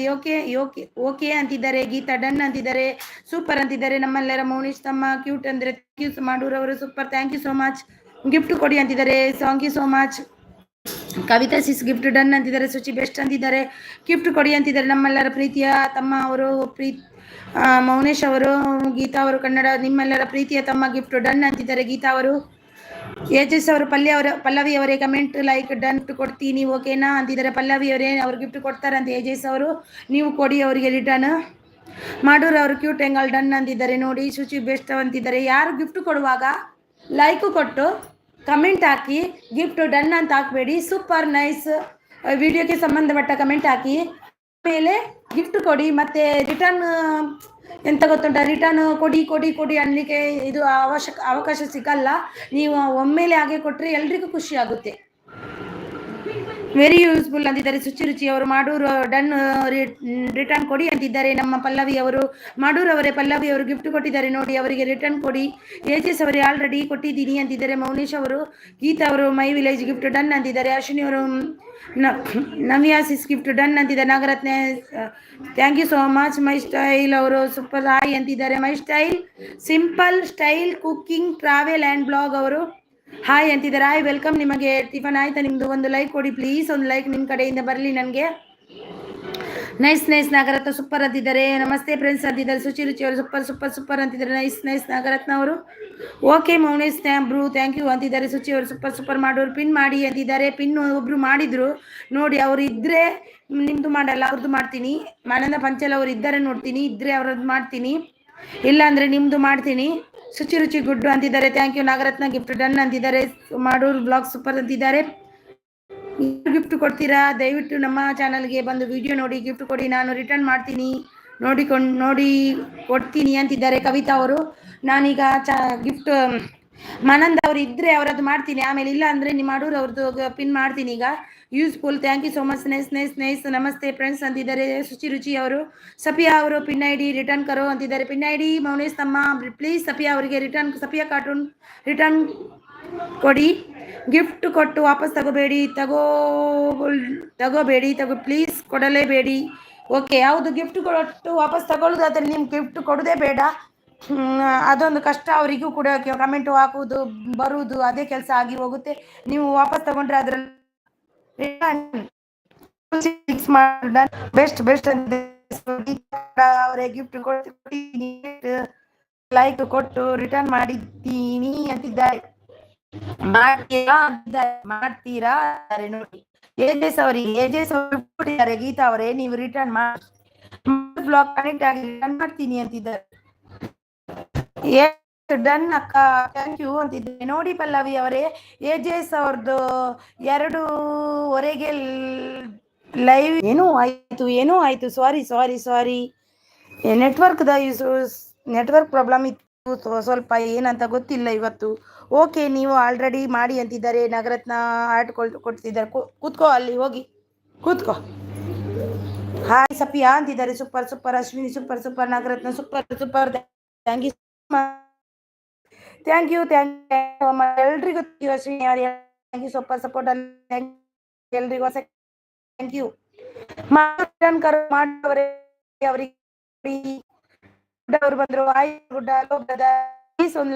ಓಕೆ ಅಂತಿದ್ದಾರೆ. ಗೀತಾ ಡನ್ ಅಂತಿದ್ದಾರೆ. ಸೂಪರ್ ಅಂತಿದ್ದಾರೆ. ನಮ್ಮೆಲ್ಲರ ಮೌನೇಶ್ ತಮ್ಮ ಕ್ಯೂಟ್ ಅಂದ್ರೆ ಮಾಡೂರ್ ಅವರು super thank you so much. Gift ಕೊಡಿ ಅಂತಿದ್ದಾರೆ. Thank you so much. Kavita sis gift done ಅಂತಿದ್ದಾರೆ. ಶುಚಿ ಬೆಸ್ಟ್ ಅಂತಿದ್ದಾರೆ. ಗಿಫ್ಟ್ ಕೊಡಿ ಅಂತಿದ್ದಾರೆ. ನಮ್ಮೆಲ್ಲರ ಪ್ರೀತಿಯ ತಮ್ಮ ಅವರು ಮೌನೇಶ್ ಅವರು. ಗೀತಾ ಅವರು ಕನ್ನಡ ನಿಮ್ಮೆಲ್ಲರ ಪ್ರೀತಿಯ ತಮ್ಮ ಗಿಫ್ಟ್ ಡನ್ ಅಂತಿದ್ದಾರೆ. ಗೀತಾ ಅವರು. ಏಜಸ್ ಅವರು ಪಲ್ಲವಿ ಅವರೇ ಕಮೆಂಟ್ ಲೈಕ್ ಡನ್ ಕೊಡ್ತೀನಿ ಓಕೆನಾ ಅಂತಿದ್ದಾರೆ. ಪಲ್ಲವಿ ಅವರೇ ಅವ್ರು ಗಿಫ್ಟ್ ಕೊಡ್ತಾರಂತೆ. ಏಜಸ್ ಅವರು ನೀವು ಕೊಡಿ ಅವರಿಗೆ ರಿಟರ್ನ್. ಮಾಡೂರ್ ಅವರು ಕ್ಯೂಟ್ ಎಂಗಲ್ ಡನ್ ಅಂತಿದ್ದಾರೆ ನೋಡಿ. ಶುಚಿ ಬೆಸ್ಟ್ ಅಂತಿದ್ದಾರೆ. ಯಾರು ಗಿಫ್ಟ್ ಕೊಡುವಾಗ ಲೈಕ್ ಕೊಟ್ಟು ಕಮೆಂಟ್ ಹಾಕಿ, ಗಿಫ್ಟ್ ಡನ್ ಅಂತ ಹಾಕಬೇಡಿ. ಸೂಪರ್ ನೈಸ್ ವಿಡಿಯೋಕ್ಕೆ ಸಂಬಂಧಪಟ್ಟ ಕಮೆಂಟ್ ಹಾಕಿ, ಆಮೇಲೆ ಗಿಫ್ಟ್ ಕೊಡಿ. ಮತ್ತೆ ರಿಟರ್ನ್ ಎಂತ ಗೊತ್ತುಂಟ, ರಿಟರ್ನ್ ಕೊಡಿ ಅನ್ನಲಿಕ್ಕೆ ಇದು ಅವಕಾಶ ಸಿಗಲ್ಲ. ನೀವು ಒಮ್ಮೆಲೆ ಹಾಗೆ ಕೊಟ್ಟರೆ ಎಲ್ರಿಗೂ ಖುಷಿ ಆಗುತ್ತೆ. ವೆರಿ ಯೂಸ್ಫುಲ್ ಅಂತಿದ್ದಾರೆ. ಶುಚಿ ರುಚಿ ಅವರು. ಮಾಡೂರು ಡನ್ ರಿಟರ್ನ್ ಕೊಡಿ ಅಂತಿದ್ದಾರೆ. ನಮ್ಮ ಪಲ್ಲವಿ ಅವರು. ಮಾಡೂರ್ ಅವರೇ ಪಲ್ಲವಿ ಅವರು ಗಿಫ್ಟ್ ಕೊಟ್ಟಿದ್ದಾರೆ ನೋಡಿ, ಅವರಿಗೆ ರಿಟರ್ನ್ ಕೊಡಿ. ಏಜಸ್ ಅವರೇ ಆಲ್ರೆಡಿ ಕೊಟ್ಟಿದ್ದೀನಿ ಅಂತಿದ್ದಾರೆ. ಮೌನೇಶ್ ಅವರು. ಗೀತಾ ಅವರು ಮೈ ವಿಲೇಜ್ ಗಿಫ್ಟ್ ಡನ್ ಅಂತಿದ್ದಾರೆ. ಅಶ್ವಿನಿ ಅವರು ನವ್ಯಾಸಿಸ್ ಗಿಫ್ಟ್ ಡನ್ ಅಂತಿದ್ದಾರೆ. Nagarathna thank you so much. My style ಅವರು ಸೂಪರ್ ಹಾಯ್ ಅಂತಿದ್ದಾರೆ. My style simple style cooking travel and blog ಅವರು ಹಾಯ್ ಅಂತಿದ್ದಾರೆ. Hi welcome. ನಿಮಗೆ ಟಿಫನ್ ಆಯ್ತಾ? ನಿಮ್ದು ಒಂದು ಲೈಕ್ ಕೊಡಿ ಪ್ಲೀಸ್. ಒಂದು ಲೈಕ್ ನಿಮ್ಮ ಕಡೆಯಿಂದ ಬರಲಿ ನನಗೆ. ನೈಸ್ ನಾಗರತ್ನ ಸೂಪರ್ ಅಂತಿದ್ದಾರೆ. ನಮಸ್ತೆ ಫ್ರೆಂಡ್ಸ್ ಅಂತಿದ್ದಾರೆ. ಶುಚಿ ರುಚಿ ಅವರು ಸೂಪರ್ ಅಂತಿದ್ದಾರೆ. ನೈಸ್ ನಾಗರತ್ನ ಅವರು. Okay Mounesh bro thank you ಅಂತಿದ್ದಾರೆ. ಶುಚಿ ಅವರು ಸೂಪರ್ ಮಾಡೋರು ಪಿನ್ ಮಾಡಿ ಅಂತಿದ್ದಾರೆ. ಪಿನ್ ಒಬ್ರು ಮಾಡಿದ್ರು ನೋಡಿ. ಅವರು ಇದ್ರೆ ನಿಮ್ದು ಮಾಡಲ್ಲ, ಅವ್ರದ್ದು ಮಾಡ್ತೀನಿ. ಆನಂದ ಪಂಚಲ್ ಅವರು ಇದ್ದಾರೆ ನೋಡ್ತೀನಿ, ಇದ್ರೆ ಅವ್ರದ್ದು ಮಾಡ್ತೀನಿ, ಇಲ್ಲ ಅಂದ್ರೆ ನಿಮ್ದು ಮಾಡ್ತೀನಿ. ಶುಚಿ ರುಚಿ ಗುಡ್ ಅಂತಿದ್ದಾರೆ. Thank you. Nagarathna gift done ಅಂತಿದ್ದಾರೆ. ಮಾಡೂರು ಬ್ಲಾಗ್ ಸೂಪರ್ ಅಂತಿದ್ದಾರೆ. ಗಿಫ್ಟ್ ಕೊಡ್ತೀರಾ? ದಯವಿಟ್ಟು ನಮ್ಮ ಚಾನಲ್ಗೆ ಬಂದು ವಿಡಿಯೋ ನೋಡಿ ಗಿಫ್ಟ್ ಕೊಡಿ, ನಾನು ರಿಟರ್ನ್ ಮಾಡ್ತೀನಿ, ನೋಡಿ ಕೊಡ್ತೀನಿ ಅಂತಿದ್ದಾರೆ. ಕವಿತಾ ಅವರು. ನಾನೀಗ ಗಿಫ್ಟ್ ಮನಂದ್ ಅವರು ಇದ್ರೆ ಅವರದ್ದು ಮಾಡ್ತೀನಿ, ಆಮೇಲೆ ಇಲ್ಲ ಅಂದ್ರೆ ನಿಮ್ಮ ಮಾಡೂರು ಅವ್ರದ್ದು ಪಿನ್ ಮಾಡ್ತೀನಿ ಈಗ. Useful thank you so much. Nice ನಮಸ್ತೆ ಫ್ರೆಂಡ್ಸ್ ಅಂತಿದ್ದಾರೆ. ಶುಚಿ ರುಚಿ ಅವರು. ಸಫಿಯಾ ಅವರು ಪಿನ್ ಐಡಿ ರಿಟರ್ನ್ ಕರೋ ಅಂತಿದ್ದಾರೆ. ಪಿನ್ ಐಡಿ ಮೌನೇಶ್ ತಮ್ಮ ಪ್ಲೀಸ್ ಸಫಿಯಾ ಅವರಿಗೆ ರಿಟರ್ನ್, ಸಫಿಯಾ ಕಾರ್ಟೂನ್ ರಿಟರ್ನ್ ಕೊಡಿ. ಗಿಫ್ಟ್ ಕೊಟ್ಟು ವಾಪಸ್ ತಗೋಬೇಡಿ ಪ್ಲೀಸ್, ಕೊಡಲೇಬೇಡಿ. ಓಕೆ, ಯಾವುದು ಗಿಫ್ಟ್ ಕೊಟ್ಟು ವಾಪಸ್ ತಗೊಳ್ಳೋದಾದ್ರೆ ನಿಮ್ಗೆ ಗಿಫ್ಟ್ ಕೊಡೋದೇ ಬೇಡ. ಅದೊಂದು ಕಷ್ಟ ಅವರಿಗೂ ಕೂಡ. ಕಮೆಂಟ್ ಹಾಕುವುದು ಬರುವುದು ಅದೇ ಕೆಲಸ ಆಗಿ ಹೋಗುತ್ತೆ. ನೀವು ವಾಪಸ್ ತಗೊಂಡ್ರೆ ಅದ್ರಲ್ಲಿ ಬೆಸ್ಟ್ ಅವರೇ ಗಿಫ್ಟ್ ಕೊಟ್ಟು ಲೈಕ್ ಕೊಟ್ಟು ರಿಟರ್ನ್ ಮಾಡಿದ್ದೀನಿ ಅಂತಿದ್ದಾರೆ. ಮಾಡ್ತೀರಾ ನೋಡಿ. ಏಜೆಸ್ ಅವರಿಗೆ ಗೀತಾ ಅವರೇ ನೀವು ರಿಟರ್ನ್ ಮಾಡಿ ಬ್ಲಾಗ್ ಕನೆಕ್ಟ್ ಆಗಿ ರಿಟರ್ನ್ ಮಾಡ್ತೀನಿ ಅಂತಿದ್ದಾರೆ. ಡನ್ ಅಕ್ಕ ಥ್ಯಾಂಕ್ ಯು ಅಂತಿದ್ದಾರೆ ನೋಡಿ. ಪಲ್ಲವಿ ಅವರೇ ಏಜೆಸ್ ಅವ್ರದ್ದು 2:15 ಲೈವ್ ಏನೋ ಆಯ್ತು ಸಾರಿ ನೆಟ್ವರ್ಕ್ ಪ್ರಾಬ್ಲಮ್ ಇತ್ತು ಸ್ವಲ್ಪ, ಏನಂತ ಗೊತ್ತಿಲ್ಲ ಇವತ್ತು. ಓಕೆ, ನೀವು ಆಲ್ರೆಡಿ ಮಾಡಿ ಅಂತಿದ್ದಾರೆ. ನಗರತ್ನ ಆರ್ಟ್ ಕೊಡ್ತಿದ್ದಾರೆ. ಕೂತ್ಕೋ, ಅಲ್ಲಿ ಹೋಗಿ ಕೂತ್ಕೋ. ಹಾಯ್ ಸಪಿಯಾ ಅಂತಿದ್ದಾರೆ. Super Ashwini super Nagaratna super thank you ಎಲ್ರಿಗೂ ಅಶ್ವಿನಿ ಅವರೇ ಥ್ಯಾಂಕ್ ಯು ಸೂಪರ್ ಸಪೋರ್ಟ್ ಎಲ್ರಿಗೂ ಥ್ಯಾಂಕ್ ಯು. ಅವ್ರು ಬಂದ್ರು. ಒಂದು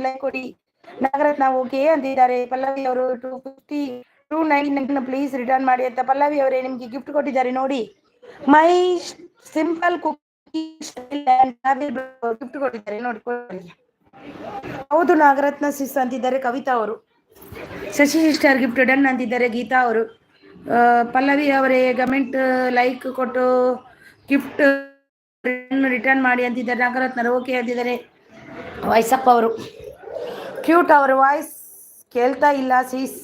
ಲೈಕ್ ಕೊಡಿ. ನಗರತ್ನ ಓಕೆ ಅಂತಿದ್ದಾರೆ. ಪಲ್ಲವಿ ಅವರು 250 ಪ್ಲೀಸ್ ರಿಟರ್ನ್ ಮಾಡಿ ಅಂತ ಪಲ್ಲವಿ ಅವರೇ ನಿಮ್ಗೆ ಗಿಫ್ಟ್ ಕೊಟ್ಟಿದ್ದಾರೆ ನೋಡಿ. ಮೈ ಸಿಂಪಲ್ ಕುಕ್ಕಿ ಗಿಫ್ಟ್ ಕೊಟ್ಟಿದ್ದಾರೆ ನೋಡಿ. ಹೌದು ನಾಗರತ್ನ ಸಿಸ್ ಅಂತಿದ್ದಾರೆ ಕವಿತಾ ಅವರು. ಶಶಿ ಸಿಸ್ಟರ್ ಗಿಫ್ಟ್ ಡನ್ ಅಂತಿದ್ದಾರೆ ಗೀತಾ ಅವರು. ಪಲ್ಲವಿ ಅವರೇ ಕಮೆಂಟ್ ಲೈಕ್ ಕೊಟ್ಟು ಗಿಫ್ಟ್ ರಿಟರ್ನ್ ಮಾಡಿ ಅಂತಿದ್ದಾರೆ. ನಾಗರತ್ನ ಓಕೆ ಅಂತಿದ್ದಾರೆ. ವಯಸ್ಸಪ್ಪ ಅವರು ಕ್ಯೂಟ್ ಅವರು ವಾಯ್ಸ್ ಕೇಳ್ತಾ ಇಲ್ಲ ಸೀಸ್.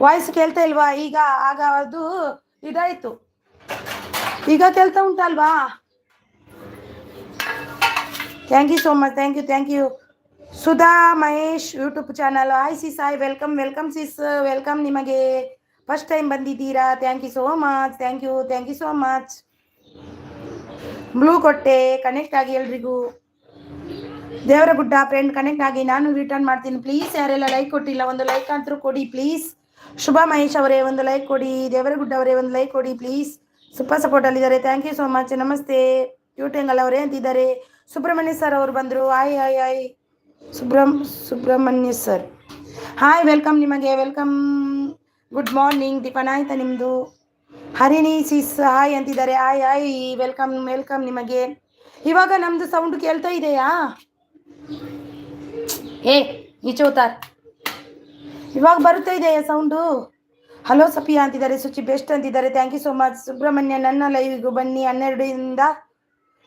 ವಾಯ್ಸ್ ಕೇಳ್ತಾ ಇಲ್ವಾ ಈಗ? ಆಗ ಅದು ಇದಾಯ್ತು, ಈಗ ಕೇಳ್ತಾ ಉಂಟಲ್ವಾ? Thank you so much. Thank you Sudha Mahesh YouTube channel. Hi sis, hi welcome sis, welcome. ನಿಮಗೆ ಫಸ್ಟ್ ಟೈಮ್ ಬಂದಿದ್ದೀರಾ? Thank you so much. Thank you so much. Blue ಕೊಟ್ಟೆ, ಕನೆಕ್ಟ್ ಆಗಿ ಎಲ್ರಿಗೂ. ದೇವರಗುಡ್ಡ ಫ್ರೆಂಡ್ ಕನೆಕ್ಟ್ ಆಗಿ, ನಾನು ರಿಟರ್ನ್ ಮಾಡ್ತೀನಿ ಪ್ಲೀಸ್. ಯಾರೆಲ್ಲ ಲೈಕ್ ಕೊಟ್ಟಿಲ್ಲ ಒಂದು ಲೈಕ್ ಅಂತೂ ಕೊಡಿ ಪ್ಲೀಸ್. ಶುಭ ಮಹೇಶ್ ಅವರೇ ಒಂದು ಲೈಕ್ ಕೊಡಿ. ದೇವರಗುಡ್ಡ ಅವರೇ ಒಂದು ಲೈಕ್ ಕೊಡಿ ಪ್ಲೀಸ್. ಸೂಪರ್ ಸಪೋರ್ಟ್ ಅಲ್ಲಿದ್ದಾರೆ. Thank you so much. ನಮಸ್ತೆ ಕ್ಯೂಟೆಂಗಲ್ ಅವರೇ ಅಂತಿದ್ದಾರೆ. ಸುಬ್ರಹ್ಮಣ್ಯ ಸರ್ ಅವರು ಬಂದರು. Hi Subrahmanya sir hi, welcome. ನಿಮಗೆ ವೆಲ್ಕಮ್. Good morning. ಟಿಫನ್ ಆಯ್ತಾ ನಿಮ್ಮದು? ಹರಿಣಿ ಸಿಸ್ ಹಾಯ್ ಅಂತಿದ್ದಾರೆ. ಹಾಯ್ ವೆಲ್ಕಮ್ ನಿಮಗೆ. ಇವಾಗ ನಮ್ಮದು ಸೌಂಡ್ ಕೇಳ್ತಾ ಇದೆಯಾ? ಈಚೋತಾರ್ ಇವಾಗ ಬರುತ್ತಾ ಇದೆಯಾ ಸೌಂಡು? ಹಲೋ ಸಫಿಯಾ ಅಂತಿದ್ದಾರೆ. ಸುಚಿ ಬೆಸ್ಟ್ ಅಂತಿದ್ದಾರೆ. Thank you so much. Subramanya ನನ್ನ ಲೈವಿಗೂ ಬನ್ನಿ 12ರಿಂದ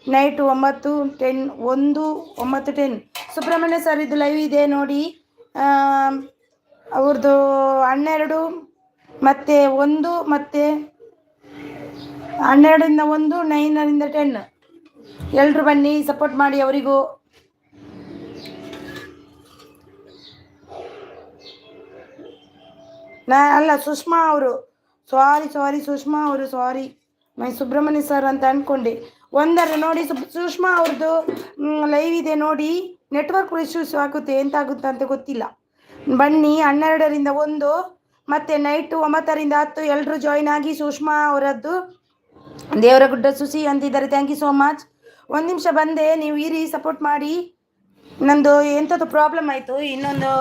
ನೈಟ್ 9:10 ಸುಬ್ರಹ್ಮಣ್ಯ ಸರ್ ಇದು ಲೈವ್ ಇದೆ ನೋಡಿ. ಅವ್ರದ್ದು 12 ಮತ್ತು 1 ಮತ್ತು 12ರಿಂದ 1 9ರಿಂದ 10 ಎಲ್ಲರೂ ಬನ್ನಿ, ಸಪೋರ್ಟ್ ಮಾಡಿ ಅವರಿಗೂ. ಅಲ್ಲ ಸುಷ್ಮಾ ಅವರು, ಸಾರಿ ಸುಷ್ಮಾ ಅವರು, ಸಾರಿ ಮೈ ಸುಬ್ರಹ್ಮಣ್ಯ ಸರ್ ಅಂತ ಅಂದ್ಕೊಂಡೆ. ನೋಡಿ ಸುಷ್ಮಾ ಅವ್ರದ್ದು ಲೈವ್ ಇದೆ ನೋಡಿ. ನೆಟ್ವರ್ಕ್ ಇಶ್ಯೂಸ್ ಆಗುತ್ತೆ, ಎಂತಾಗುತ್ತೆ ಅಂತ ಗೊತ್ತಿಲ್ಲ. ಬನ್ನಿ 12ರಿಂದ 1 ಮತ್ತು ನೈಟ್ 9ರಿಂದ 10 ಎಲ್ಲರೂ ಜಾಯ್ನ್ ಆಗಿ. ಸುಷ್ಮಾ ಅವರದ್ದು ದೇವರಗುಡ್ಡ ಸುಸಿ ಅಂತಿದ್ದಾರೆ. Thank you so much. ಒಂದು ನಿಮಿಷ ಬಂದೆ, ನೀವು ಇರಿ, ಸಪೋರ್ಟ್ ಮಾಡಿ. ನಂದು ಎಂಥದ್ದು ಪ್ರಾಬ್ಲಮ್ ಆಯಿತು, ಇನ್ನೊಂದು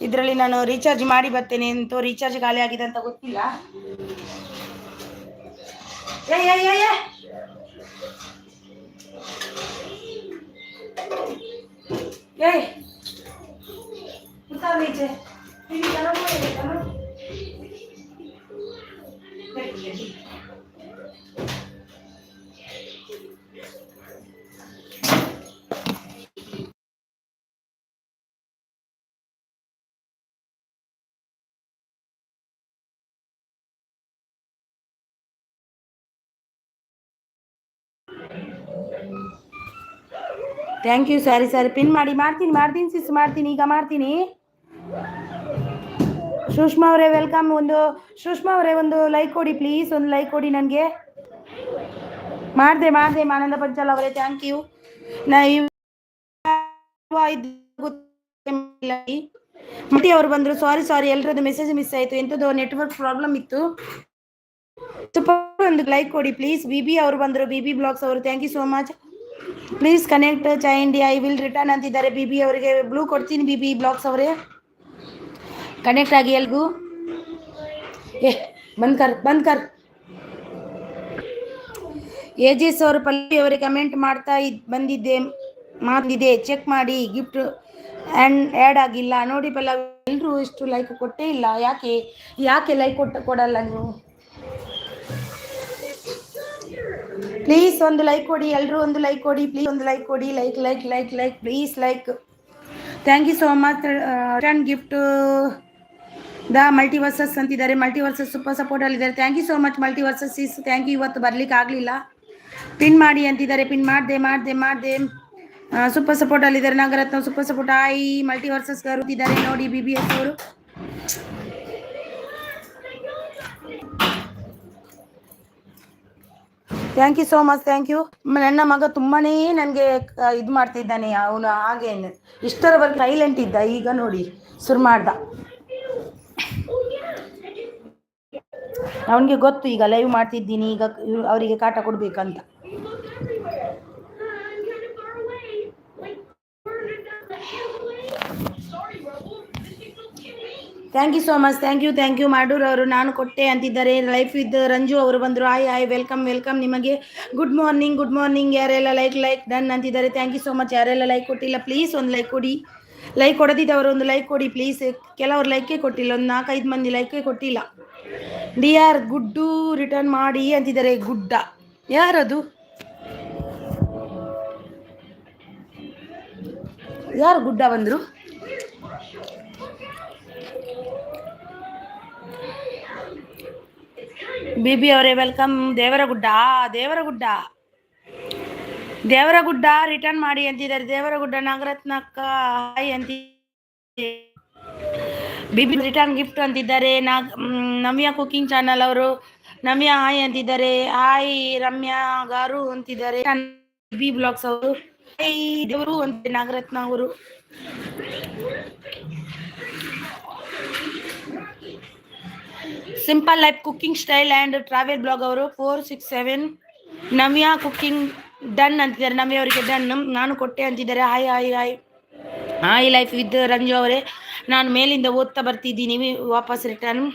ಇದರಲ್ಲಿ ನಾನು ರೀಚಾರ್ಜ್ ಮಾಡಿ ಬರ್ತೇನೆ ಅಂತೂ ರೀಚಾರ್ಜ್ ಖಾಲಿ ಆಗಿದೆ ಅಂತ ಗೊತ್ತಿಲ್ಲ. Thank you. ಸಾರಿ ಪಿನ್ ಮಾಡ್ತೀನಿ ಸಿಸ್, ಮಾಡ್ತೀನಿ ಈಗ ಮಾಡ್ತೀನಿ. ಸುಷ್ಮಾ ಅವರೇ ವೆಲ್ಕಮ್. ಸುಷ್ಮಾ ಅವರೇ ಒಂದು ಲೈಕ್ ಕೊಡಿ ಪ್ಲೀಸ್, ಒಂದು ಲೈಕ್ ಕೊಡಿ ನನಗೆ. ಮಾಡಿದೆ ಆನಂದ ಪಂಚಾಲ್ ಅವರೇ ಥ್ಯಾಂಕ್ ಯು. ಮತಿ ಅವರು ಬಂದರು. ಸಾರಿ ಎಲ್ಲರದ್ದು ಮೆಸೇಜ್ ಮಿಸ್ ಆಯಿತು, ಎಂಥದ್ದು ನೆಟ್ವರ್ಕ್ ಪ್ರಾಬ್ಲಮ್ ಇತ್ತು. ಒಂದು ಲೈಕ್ ಕೊಡಿ ಪ್ಲೀಸ್. ಬಿಬಿ ಅವರು ಬಂದರು, ಬಿಬಿ ಬ್ಲಾಗ್ಸ್ ಅವರು. Thank you so much. Please connect Chai India I will return ಅಂತಿದ್ದಾರೆ. ಬಿಬಿ ಅವರಿಗೆ ಬ್ಲೂ ಕೊಡ್ತೀನಿ. ಬಿಬಿ ಬ್ಲಾಗ್ಸ್ ಅವರೇ ಕನೆಕ್ಟ್ ಆಗಿ ಎಲ್ಗೂ. ಬಂದ್ ಕರ್ ಏಜೆಸ್ ಅವರು ಪಲ್ಲವಿ ಅವರಿಗೆ ಕಮೆಂಟ್ ಮಾಡ್ತಾ ಬಂದಿದ್ದೆ ಚೆಕ್ ಮಾಡಿ. ಗಿಫ್ಟ್ ಆ್ಯಡ್ ಆಗಿಲ್ಲ ನೋಡಿ ಪಲ್ಲವಿ. ಎಲ್ಲರೂ ಇಷ್ಟು ಲೈಕ್ ಕೊಟ್ಟೇ ಇಲ್ಲ, ಯಾಕೆ ಯಾಕೆ ಲೈಕ್ ಕೊಡಲ್ಲ ನೀವು? ಪ್ಲೀಸ್ ಒಂದು ಲೈಕ್ ಕೊಡಿ, ಎಲ್ಲರೂ ಒಂದು ಲೈಕ್ ಕೊಡಿ ಪ್ಲೀಸ್, ಒಂದು ಲೈಕ್ ಕೊಡಿ. Like like like like please like. Thank you so much. Return gift the multiverses ಅಂತಿದ್ದಾರೆ. ಮಲ್ಟಿವರ್ಸಸ್ ಸೂಪರ್ ಸಪೋರ್ಟ್ ಅಲ್ಲಿದ್ದಾರೆ. Thank you so much multiverses is. Thank you. ಇವತ್ತು ಬರ್ಲಿಕ್ಕೆ ಆಗಲಿಲ್ಲ, ಪಿನ್ ಮಾಡಿ ಅಂತಿದ್ದಾರೆ. ಪಿನ್ ಮಾಡಿದೆ. ಸೂಪರ್ ಸಪೋರ್ಟ್ ಅಲ್ಲಿದ್ದಾರೆ. Nagaratna super support. Hi multiverses ಬರುತ್ತಿದ್ದಾರೆ ನೋಡಿ. BBS ಅವರು thank you so much. Thank you. ನನ್ನ ಮಗ ತುಂಬಾನೇ ನನಗೆ ಇದು ಮಾಡ್ತಿದ್ದಾನೆ. ಅವನು ಹಾಗೇನು ಇಷ್ಟರವರೆಗೆ ಸೈಲೆಂಟ್ ಇದ್ದ, ಈಗ ನೋಡಿ ಶುರು ಮಾಡ್ದ. ಅವನಿಗೆ ಗೊತ್ತು ಈಗ ಲೈವ್ ಮಾಡ್ತಿದ್ದೀನಿ, ಈಗ ಅವರಿಗೆ ಕಾಟ ಕೊಡ್ಬೇಕಂತ. Thank you so much. Thank you Madur ಅವರು. ನಾನು ಕೊಟ್ಟೆ ಅಂತಿದ್ದಾರೆ. ಲೈಫ್ ವಿತ್ ರಂಜು ಅವರು ಬಂದರು. ಆಯ್ ವೆಲ್ಕಮ್ ನಿಮಗೆ. Good morning. ಯಾರೆಲ್ಲ ಲೈಕ್ ಡನ್ ಅಂತಿದ್ದಾರೆ. Thank you so much. ಯಾರೆಲ್ಲ ಲೈಕ್ ಕೊಟ್ಟಿಲ್ಲ ಪ್ಲೀಸ್ ಒಂದು ಲೈಕ್ ಕೊಡಿ. ಲೈಕ್ ಕೊಡದಿದ್ದವರು ಒಂದು ಲೈಕ್ ಕೊಡಿ ಪ್ಲೀಸ್. ಕೆಲವರು ಲೈಕೇ ಕೊಟ್ಟಿಲ್ಲ, ಒಂದು 4-5 ಮಂದಿ ಲೈಕೇ ಕೊಟ್ಟಿಲ್ಲ. DR ಗುಡ್ಡು ರಿಟರ್ನ್ ಮಾಡಿ ಅಂತಿದ್ದಾರೆ. ಗುಡ್ಡ ಯಾರದು? ಯಾರು ಗುಡ್ಡ ಬಂದರು? BB ಅವರೇ ವೆಲ್ಕಮ್. ದೇವರಗುಡ್ಡ ರಿಟರ್ನ್ ಮಾಡಿ ಅಂತಿದ್ದಾರೆ. ದೇವರಗುಡ್ಡ ನಾಗರತ್ನ ಅಕ್ಕ ಹಾಯ್ ಅಂತಿ. BB ರಿಟರ್ನ್ ಗಿಫ್ಟ್ ಅಂತಿದ್ದಾರೆ. ನವ್ಯಾ ಕುಕಿಂಗ್ ಚಾನಲ್ ಅವರು ನವ್ಯಾ ಹಾಯ್ ಅಂತಿದ್ದಾರೆ. ಹಾಯ್ ರಮ್ಯಾ ಗಾರು ಅಂತಿದ್ದಾರೆ. BB ಬ್ಲಾಗ್ಸ್ ಅವರು ಹಾಯ್ ದೇವರು ಅಂತ ನಾಗರತ್ನ ಅವರು. Simple life cooking style and travel blog ಅವರು 467. ನವ್ಯಾ ಕುಕಿಂಗ್ ಡನ್ ಅಂತಿದ್ದಾರೆ. ನವ್ಯಾ ಅವರಿಗೆ ಡನ್. ನಾನು ಕೊಟ್ಟೆ ಅಂತಿದ್ದಾರೆ. ಹಾಯ್ ಲೈಫ್ ವಿತ್ ರಂಜು ಅವರೇ. ನಾನು ಮೇಲಿಂದ ಓದ್ತಾ ಬರ್ತಿದ್ದೀನಿ, ವಾಪಸ್ return.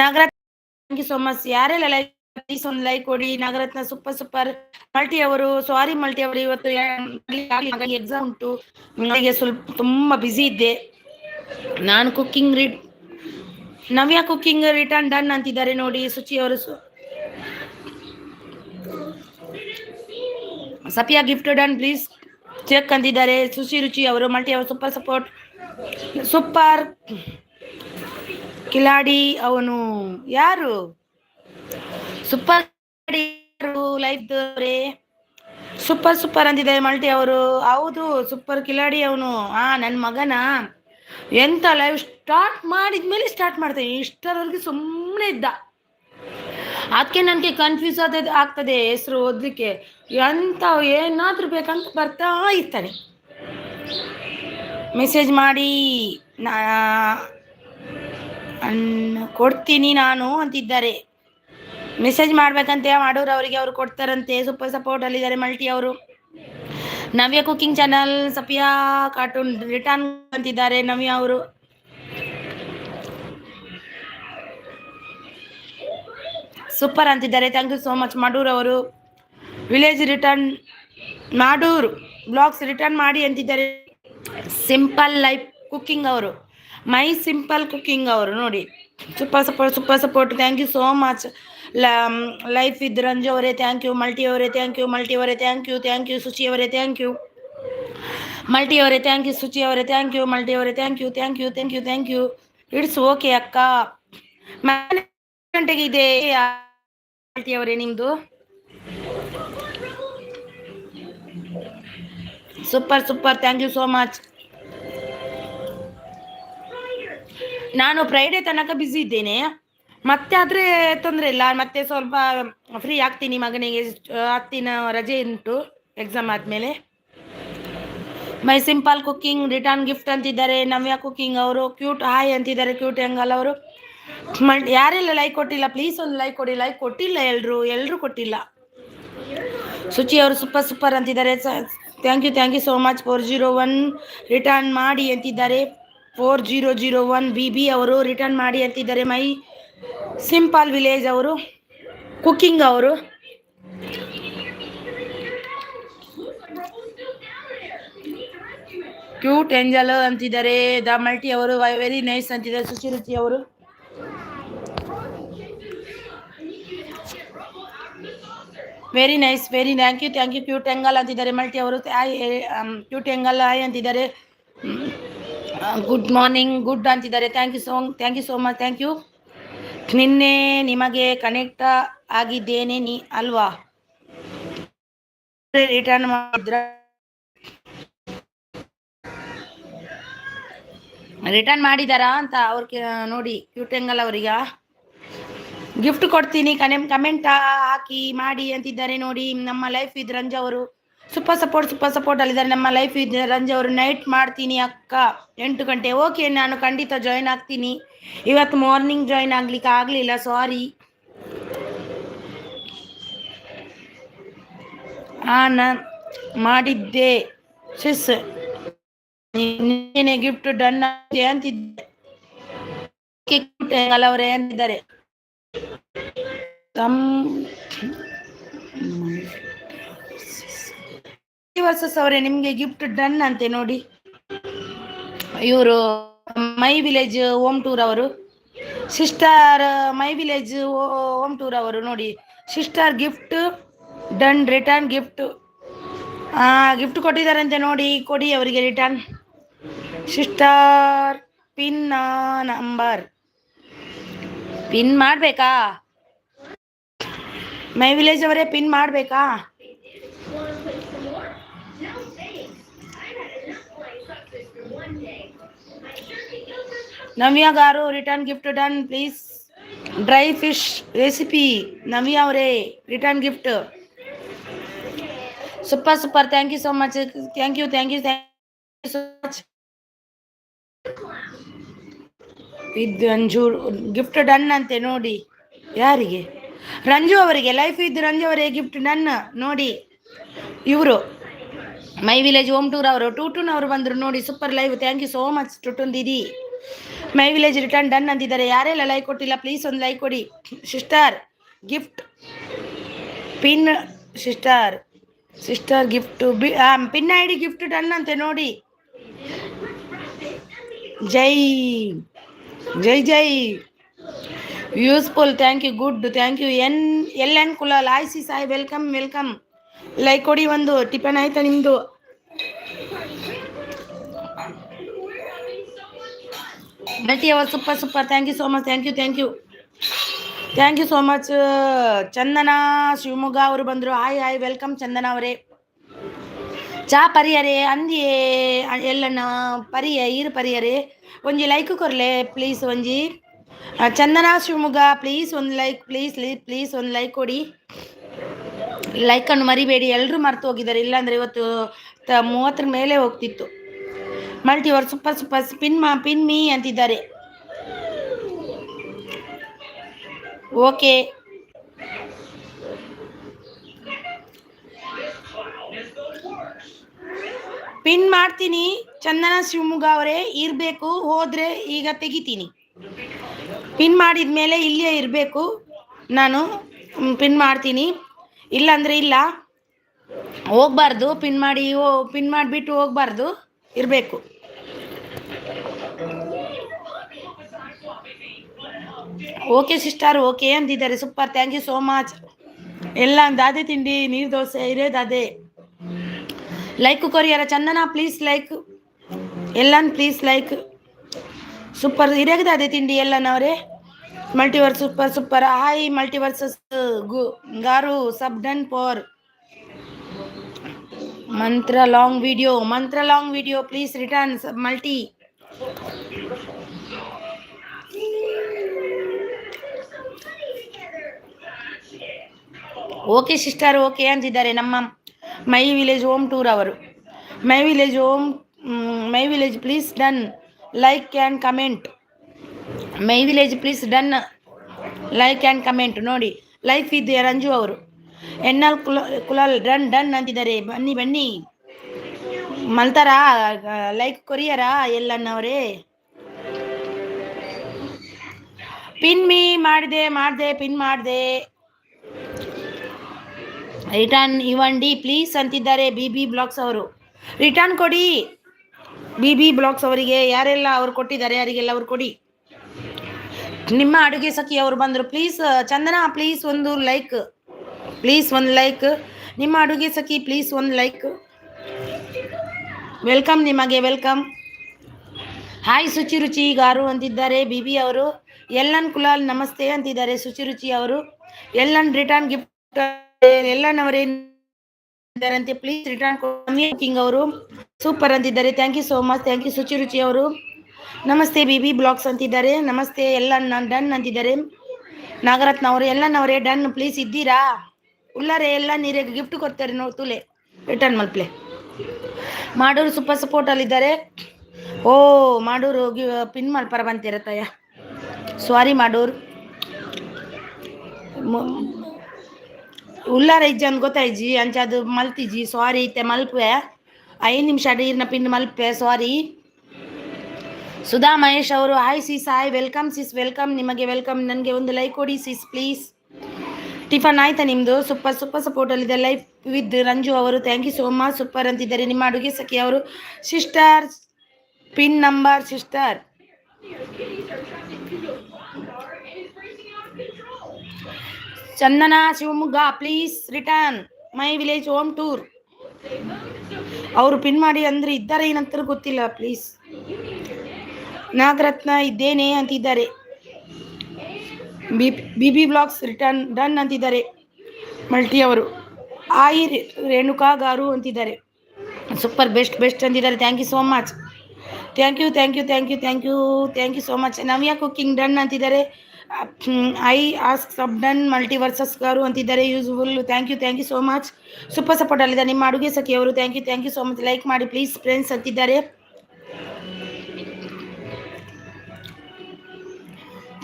Nagaratna thank you so much. ಯಾರೆಲ್ಲ ಲೈಕ್ ಪ್ಲೀಸ್ ಒಂದು ಲೈಕ್ ಕೊಡಿ. ನಾಗರತ್ನ ಸೂಪರ್. ಮಲ್ಟಿ ಅವರು ಇವತ್ತು ಎಕ್ಸಾಮ್ ಉಂಟು, ನನಗೆ ಸ್ವಲ್ಪ ತುಂಬ ಬ್ಯುಸಿ ಇದ್ದೆ. ನಾನು cooking Navya cooking return done ಅಂತಿದ್ದಾರೆ ನೋಡಿ. ಸುಚಿ ಅವರು ಸಪಿಯಾ ಗಿಫ್ಟ್ ಡನ್ ಪ್ಲೀಸ್ ಚೆಕ್ ಅಂತಿದ್ದಾರೆ. ರುಚಿ ಅವರು ಮಲ್ಟಿ ಅವರು ಸೂಪರ್ ಸಪೋರ್ಟ್. ಸೂಪರ್ ಕಿಲಾಡಿ ಅವನು ಯಾರು? ಸೂಪರ್ ಲೈಫ್ ದವರೇ ಸೂಪರ್ ಅಂತಿದ್ದಾರೆ ಮಲ್ಟಿ ಅವರು. ಹೌದು ಸೂಪರ್ ಕಿಲಾಡಿ ಅವನು. ನನ್ನ ಮಗನ ಎಂತ ಲೈವ್ ಸ್ಟಾರ್ಟ್ ಮಾಡಿದ್ಮೇಲೆ ಸ್ಟಾರ್ಟ್ ಮಾಡ್ತೇನೆ. ಇಷ್ಟರವರೆಗೆ ಸುಮ್ಮನೆ ಇದ್ದ, ಅದಕ್ಕೆ ನನಗೆ ಕನ್ಫ್ಯೂಸ್ ಆಗ್ತದೆ ಹೆಸರು ಓದಲಿಕ್ಕೆ. ಎಂತ ಏನಾದರೂ ಬೇಕಂತ ಬರ್ತಾ ಇರ್ತಾನೆ. ಮೆಸೇಜ್ ಮಾಡಿ ಕೊಡ್ತೀನಿ ನಾನು ಅಂತಿದ್ದಾರೆ. ಮೆಸೇಜ್ ಮಾಡ್ಬೇಕಂತೆ ಮಾಡೋರು ಅವರಿಗೆ, ಅವರು ಕೊಡ್ತಾರಂತೆ. ಸೂಪರ್ ಸಪೋರ್ಟ್ ಅಲ್ಲಿದ್ದಾರೆ ಮಲ್ಟಿ ಅವರು. Navya cooking channel Safiya cartoon return ಅಂತಿದ್ದಾರೆ ನವ್ಯಾ ಅವರು. ಸೂಪರ್ ಅಂತಿದ್ದಾರೆ. Thank you so much Madoor ಅವರು. ವಿಲೇಜ್ ರಿಟರ್ನ್ ಮಾಡೂರ್ ಬ್ಲಾಗ್ಸ್ ರಿಟರ್ನ್ ಮಾಡಿ ಅಂತಿದ್ದಾರೆ. ಸಿಂಪಲ್ ಲೈಫ್ ಕುಕ್ಕಿಂಗ್ ಅವರು, ಮೈ ಸಿಂಪಲ್ ಕುಕ್ಕಿಂಗ್ ಅವರು ನೋಡಿ. Super support. Thank you so much. Life with Ranju ಅವರೇ ಥ್ಯಾಂಕ್ ಯು. ಮಲ್ಟಿ ಅವರೇ ಥ್ಯಾಂಕ್ ಯು. ಸುಚಿ ಅವರೇ ಥ್ಯಾಂಕ್ ಯು. ಮಲ್ಟಿ ಅವರೇ ಥ್ಯಾಂಕ್ ಯು. ಸುಚಿ ಅವರೇ ಥ್ಯಾಂಕ್ ಯು. ಮಲ್ಟಿ ಅವರೇ ಥ್ಯಾಂಕ್ ಯು. ಇಟ್ಸ್ ಓಕೆ ಅಕ್ಕ. ಗಂಟೆಗೆ ಇದೆ ಮಲ್ಟಿ ಅವರೇ ನಿಮ್ಮದು. Super thank you so much. ನಾನು ಫ್ರೈಡೇ ತನಕ ಬ್ಯುಸಿ ಇದ್ದೇನೆ, ಮತ್ತೆ ಆದರೆ ತೊಂದರೆ ಇಲ್ಲ. ಮತ್ತೆ ಸ್ವಲ್ಪ ಫ್ರೀ ಆಗ್ತೀನಿ. ಮಗನಿಗೆ 10 ದಿನ ರಜೆ ಉಂಟು ಎಕ್ಸಾಮ್ ಆದಮೇಲೆ. ಮೈ ಸಿಂಪಲ್ ಕುಕ್ಕಿಂಗ್ ರಿಟರ್ನ್ ಗಿಫ್ಟ್ ಅಂತಿದ್ದಾರೆ ನವ್ಯಾ ಕುಕ್ಕಿಂಗ್ ಅವರು. ಕ್ಯೂಟ್ ಹಾಯ್ ಅಂತಿದ್ದಾರೆ ಕ್ಯೂಟ್ ಹೆಂಗಲ್ ಅವರು. ಯಾರೆಲ್ಲ ಲೈಕ್ ಕೊಟ್ಟಿಲ್ಲ ಪ್ಲೀಸ್ ಒಂದು ಲೈಕ್ ಕೊಡಿ. ಲೈಕ್ ಕೊಟ್ಟಿಲ್ಲ ಎಲ್ಲರೂ ಕೊಟ್ಟಿಲ್ಲ. ಸುಚಿ ಅವರು ಸೂಪರ್ ಅಂತಿದ್ದಾರೆ. Thank you so much. 401 return ಮಾಡಿ ಅಂತಿದ್ದಾರೆ. 4001 BB ಅವರು ರಿಟರ್ನ್ ಮಾಡಿ ಅಂತಿದ್ದಾರೆ. ಮೈ ಸಿಂಪಲ್ ವಿಲೇಜ್ ಅವರು ಕುಕ್ಕಿಂಗ್ ಅವರು. ಕ್ಯೂಟ್ ಏಂಜಲ್ ಅಂತಿದ್ದಾರೆ. ದ ಮಲ್ಟಿ ಅವರು ವೆರಿ ನೈಸ್ ಅಂತಿದ್ದಾರೆ. ಸುಚಿರುಚಿ ಅವರು very nice, very thank you cute angel ಅಂತಿದ್ದಾರೆ. ಮಲ್ಟಿ ಅವರು ಕ್ಯೂಟ್ ಎಂಗಲ್ ಆಯ್ ಅಂತಿದ್ದಾರೆ. ಗುಡ್ ಮಾರ್ನಿಂಗ್ ಗುಡ್ ಅಂತಿದ್ದಾರೆ. Thank you so much thank you. ನಿನ್ನೆ ನಿಮಗೆ ಕನೆಕ್ಟ್ ಆಗಿದ್ದೇನೆ ಅಲ್ವಾ, ರಿಟರ್ನ್ ಮಾಡಿದ್ರ? ರಿಟರ್ನ್ ಮಾಡಿದಾರಾ ಅಂತ ಅವ್ರಿಗೆ ನೋಡಿ. ಕ್ಯೂಟ್ ಎಂಗಲ್ ಅವರಿಗೆ ಗಿಫ್ಟ್ ಕೊಡ್ತೀನಿ, ಕಮೆಂಟ್ ಹಾಕಿ ಮಾಡಿ ಅಂತಿದ್ದಾರೆ ನೋಡಿ. ನಮ್ಮ ಲೈಫ್ ವಿತ್ ರಂಜು ಅವರು ಸೂಪರ್ ಸಪೋರ್ಟ್ ಅಲ್ಲಿದ್ದಾರೆ. ನಮ್ಮ ಲೈಫ್ ವಿತ್ ರಂಜು ಅವರು ನೈಟ್ ಮಾಡ್ತೀನಿ ಅಕ್ಕ 8 ಗಂಟೆ. ಓಕೆ, ನಾನು ಖಂಡಿತ ಜಾಯಿನ್ ಆಗ್ತೀನಿ. ಇವತ್ತು ಮಾರ್ನಿಂಗ್ ಜಾಯಿನ್ ಆಗ್ಲಿಕ್ಕೆ ಆಗಲಿಲ್ಲ, ಸಾರಿ. ಮಾಡಿದ್ದೆ ಸಿಸ್, ನೀನೇ ಗಿಫ್ಟ್ ಡನ್ ಅಂತಿದ್ದೆ ಅವರೇ ಅಂತಿದ್ದಾರೆ. ವರ್ಸಸ್ ಅವರೇ ನಿಮ್ಗೆ ಗಿಫ್ಟ್ ಡನ್ ಅಂತೆ ನೋಡಿ. ಇವರು ಮೈ ವಿಲೇಜ್ ಹೋಮ್ ಟೂರ್ ಅವರು, sister my village home tour ಅವರು ನೋಡಿ. Sister gift done, return gift gift ಕೊಟ್ಟಿದ್ದಾರಂತೆ ನೋಡಿ. ಕೊಡಿ ಅವರಿಗೆ return. Sister pin number pin ಮಾಡಬೇಕಾ? ಮೈ ವಿಲೇಜ್ ಅವರೇ ಪಿನ್ ಮಾಡಬೇಕಾ? Navya garu return gift done please. Dry fish recipe Navya ಅವರೇ return gift. Super thank you so much. Thank you so much. With Ranju gift done ಅಂತೆ ನೋಡಿ. ಯಾರಿಗೆ? ರಂಜು ಅವರಿಗೆ. ಲೈಫ್ ವಿತ್ ರಂಜು ಅವರಿಗೆ gift done ನೋಡಿ. ಇವರು ಮೈ ವಿಲೇಜ್ ಹೋಮ್ ಟೂರ್ ಅವರು ಟೂಟೂನ್ ಅವರು ಬಂದರು ನೋಡಿ. Super live, thank you so much Tutun ದೀದಿ. ಮೈ ವಿಲೇಜ್ ರಿಟರ್ನ್ ಡನ್ ಅಂತಿದ್ದಾರೆ. ಯಾರೆಲ್ಲ ಲೈಕ್ ಕೊಟ್ಟಿಲ್ಲ ಪ್ಲೀಸ್ ಒಂದು ಲೈಕ್ ಕೊಡಿ. Sister gift pin, sister gift pin ID gift done ಅಂತೆ ನೋಡಿ. ಜೈ useful thank you good thank you. N Kulal ಆಯ್ಸಿ ಸಾಯ್ ವೆಲ್ಕಮ್. ಲೈಕ್ ಕೊಡಿ. ಒಂದು ಟಿಫನ್ ಆಯ್ತಾ ನಿಮ್ಮದು? ಮಲ್ಟಿ ಅವರ್ super thank you so much. Thank you so much. Chandana Shivamogga ಅವರು ಬಂದರು. ಹಾಯ್ ವೆಲ್ಕಮ್ ಚಂದನಾ ಅವರೇ. ಚಾ ಪರಿಯರೇ ಅಂದಿಯೇ ಎಲ್ಲಣ್ಣ ಪರಿಯರೇ ಒಂಜಿ ಲೈಕ್ ಕೊರ್ಲೆ ಪ್ಲೀಸ್ ಒಂಜಿ. ಚಂದನಾ ಶಿವಮೊಗ್ಗ ಪ್ಲೀಸ್ ಒಂದು ಲೈಕ್, ಪ್ಲೀಸ್ ಒಂದು ಲೈಕ್ ಕೊಡಿ. ಲೈಕನ್ನು ಮರಿಬೇಡಿ, ಎಲ್ಲರೂ ಮರ್ತು ಹೋಗಿದ್ದಾರೆ. ಇಲ್ಲಾಂದರೆ ಇವತ್ತು 30 ಮೇಲೆ ಹೋಗ್ತಿತ್ತು. ಮಲ್ಟಿ ಅವರ್ ಸೂಪರ್ ಪಿನ್ ಮೀ ಅಂತಿದ್ದಾರೆ. ಓಕೆ, ಪಿನ್ ಮಾಡ್ತೀನಿ. ಚಂದನ ಶಿವಮೊಗ್ಗ ಅವರೇ ಇರಬೇಕು, ಹೋದರೆ ಈಗ ತೆಗಿತೀನಿ. ಪಿನ್ ಮಾಡಿದ ಮೇಲೆ ಇಲ್ಲೇ ಇರಬೇಕು. ನಾನು ಪಿನ್ ಮಾಡ್ತೀನಿ, ಇಲ್ಲಾಂದರೆ ಇಲ್ಲ, ಹೋಗ್ಬಾರ್ದು. ಪಿನ್ ಮಾಡಿಬಿಟ್ಟು ಹೋಗ್ಬಾರ್ದು, ಇರಬೇಕು. ಓಕೆ ಸಿಸ್ಟರ್, ಓಕೆ ಅಂತಿದ್ದಾರೆ. Super thank you so much. ಎಲ್ಲ ದಾದೆ ತಿಂಡಿ, ನೀರು ದೋಸೆ ಇರೋದಾದೆ. Like courier Chandana please like, LN please like. Super ಇರೋದಾದೆ ತಿಂಡಿ ಎಲ್ಲನವರೇ. Multiverse super. ಹಾಯ್ ಮಲ್ಟಿವರ್ಸಸ್ ಗಾರು ಸಬ್ ಡನ್ ಫಾರ್ ಮಂತ್ರ long video please return multi. Okay sister, okay ಅಂತಿದ್ದಾರೆ ನಮ್ಮ ಮೈ ವಿಲೇಜ್ ಹೋಮ್ ಟೂರ್ ಅವರು. My village please done like and comment. My village please done like and comment ನೋಡಿ. Life ಇದೆ ರಂಜು ಅವರು. ಎನ್ನಲ್ Kulal done ಅಂತಿದ್ದಾರೆ. ಬನ್ನಿ ಮಲ್ತಾರಾ, like ಕೊರಿಯರಾ ಎಲ್ಲನ್ನವರೇ. Pin me ಮಾಡಿದೆ. Return ಇವಂಡಿ please ಅಂತಿದ್ದಾರೆ. BB ಬ್ಲಾಗ್ಸ್ ಅವರು ರಿಟರ್ನ್ ಕೊಡಿ. BB ಬ್ಲಾಗ್ಸ್ ಅವರಿಗೆ ಯಾರೆಲ್ಲ ಅವ್ರು ಕೊಟ್ಟಿದ್ದಾರೆ ಯಾರಿಗೆಲ್ಲ ಅವ್ರು ಕೊಡಿ. ನಿಮ್ಮ ಅಡುಗೆ ಸಖಿ ಅವರು ಬಂದರು. ಪ್ಲೀಸ್ ಚಂದನ ಪ್ಲೀಸ್ ಒಂದು ಲೈಕ್, ಪ್ಲೀಸ್ ಒಂದು ಲೈಕ್. ನಿಮ್ಮ ಅಡುಗೆ ಸಖಿ ಪ್ಲೀಸ್ ಒಂದು ಲೈಕ್. ವೆಲ್ಕಮ್ ನಿಮಗೆ, ವೆಲ್ಕಮ್. ಹಾಯ್ ಸುಚಿ ರುಚಿ ಗಾರು ಅಂತಿದ್ದಾರೆ BB ಅವರು. ಎಲ್ಲನ್ ಕುಲಾಲ್ ನಮಸ್ತೆ ಅಂತಿದ್ದಾರೆ ಸುಚಿ ರುಚಿ ಅವರು. ಎಲ್ಲನ್ ರಿಟರ್ನ್ ಗಿಫ್ಟ್ ಎಲ್ಲನ್ ಅವರೇಂತೆ ಪ್ಲೀಸ್ ರಿಟರ್ನ್ ಕಿಂಗ್ ಅವರು ಸೂಪರ್ ಅಂತಿದ್ದಾರೆ. Thank you so much, thank you Suchi Ruchi ಅವರು. ನಮಸ್ತೆ BB ಬ್ಲಾಗ್ಸ್ ಅಂತಿದ್ದಾರೆ. ನಮಸ್ತೆ ಎಲ್ಲನ್ ಡನ್ ಅಂತಿದ್ದಾರೆ. ನಾಗರತ್ನ ಅವರು ಎಲ್ಲನ್ ಅವರೇ ಡನ್ ಪ್ಲೀಸ್ ಇದ್ದೀರಾ? ಉಳ್ಳಾರೆ ಎಲ್ಲ ನೀರಿಗೆ ಗಿಫ್ಟ್ ಕೊಡ್ತಾರೆ ನೋಡಿ ತುಲೆ ರಿಟರ್ನ್ ಮಲ್ಪ್ಲೆ. ಮಾಡೂರು ಸೂಪರ್ ಸಪೋರ್ಟ್ ಅಲ್ಲಿದ್ದಾರೆ. ಓ ಮಾಡೂರು ಪಿನ್ ಮಲ್ಪರ ಬಂತಿರತ್ತಯ್ಯ, ಸಾರಿ ಮಾಡೂರು. ಉಳ್ಳಾರ ಇಜ್ಜಿ ಅಂದ್ ಗೊತ್ತಾಯ್ಜಿ ಅಂಚದು ಮಲ್ತಿಜಿ, ಸಾರಿ ಇತ್ತೆ ಮಲ್ಪೆ 5 ನಿಮಿಷ ಅಡೀರ್ನ ಪಿನ್ ಮಲ್ಪೆ, ಸಾರಿ. ಸುಧಾ ಮಹೇಶ್ ಅವರು hi sis, hi welcome sis, welcome ನಿಮಗೆ ವೆಲ್ಕಮ್. ನನಗೆ ಒಂದು ಲೈಕ್ ಕೊಡಿ ಸಿಸ್ ಪ್ಲೀಸ್. ಟಿಫನ್ ಆಯ್ತಾ ನಿಮ್ಮದು? ಸೂಪರ್ ಸೂಪರ್ ಸಪೋರ್ಟ್ ಅಲ್ಲಿದೆ. ಲೈಫ್ ವಿತ್ ರಂಜು ಅವರು thank you so much, super ಅಂತಿದ್ದಾರೆ. ನಿಮ್ಮ ಅಡುಗೆ ಸಖಿ ಅವರು sister pin number sister. Chandana Shivamogga please return my village home tour. ಅವರು ಪಿನ್ ಮಾಡಿ ಅಂದರೆ ಇದ್ದಾರೆ ಏನಂತ ಗೊತ್ತಿಲ್ಲ ಪ್ಲೀಸ್. ನಾಗರತ್ನ ಇದ್ದೇನೆ ಅಂತಿದ್ದಾರೆ. BB ಬ್ಲಾಗ್ಸ್ ರಿಟರ್ನ್ ಡನ್ ಅಂತಿದ್ದಾರೆ ಮಲ್ಟಿ ಅವರು. ಆಯಿ ರೇಣುಕಾ ಗಾರು ಅಂತಿದ್ದಾರೆ. ಸೂಪರ್ ಬೆಸ್ಟ್ ಬೆಸ್ಟ್ ಅಂತಿದ್ದಾರೆ. Thank you so much, thank you thank you thank you thank you thank you so much. Navya cooking done ಅಂತಿದ್ದಾರೆ. I ask sub done multiverses ಗಾರು ಅಂತಿದ್ದಾರೆ. Useful thank you so much. Super support ಅಲ್ಲಿದೆ ನಿಮ್ಮ ಅಡುಗೆ ಸಖಿ ಅವರು. Thank you so much. Like ಮಾಡಿ please friends ಅಂತಿದ್ದಾರೆ.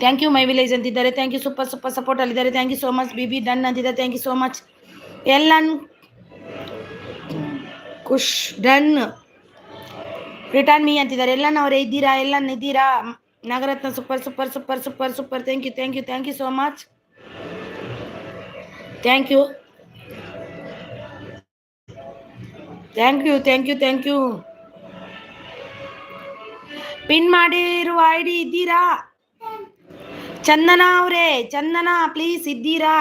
ಥ್ಯಾಂಕ್ ಯು ಮೈ ವಿಲೇಜ್ ಅಂತಿದ್ದಾರೆ. Thank you super super support ಅಲ್ಲಿದ್ದಾರೆ. Thank you so much. BB done ಅಂತಿದ್ದಾರೆ. Thank you so much. LN ಖುಷ್ ಡನ್ ರಿಟರ್ನ್ ಮೀ ಅಂತಿದ್ದಾರೆ. ಎಲ್ಲನ್ ಅವರೇ ಇದ್ದೀರಾ? LN ಇದ್ದೀರಾ? Nagaratna super super super super super. Thank you so much. Thank you. Pin ಮಾಡಿರುವ ID ಇದ್ದೀರಾ? ಚಂದನ ಅವರೇ, ಚಂದನ ಪ್ಲೀಸ್ ಇದ್ದೀರಾ?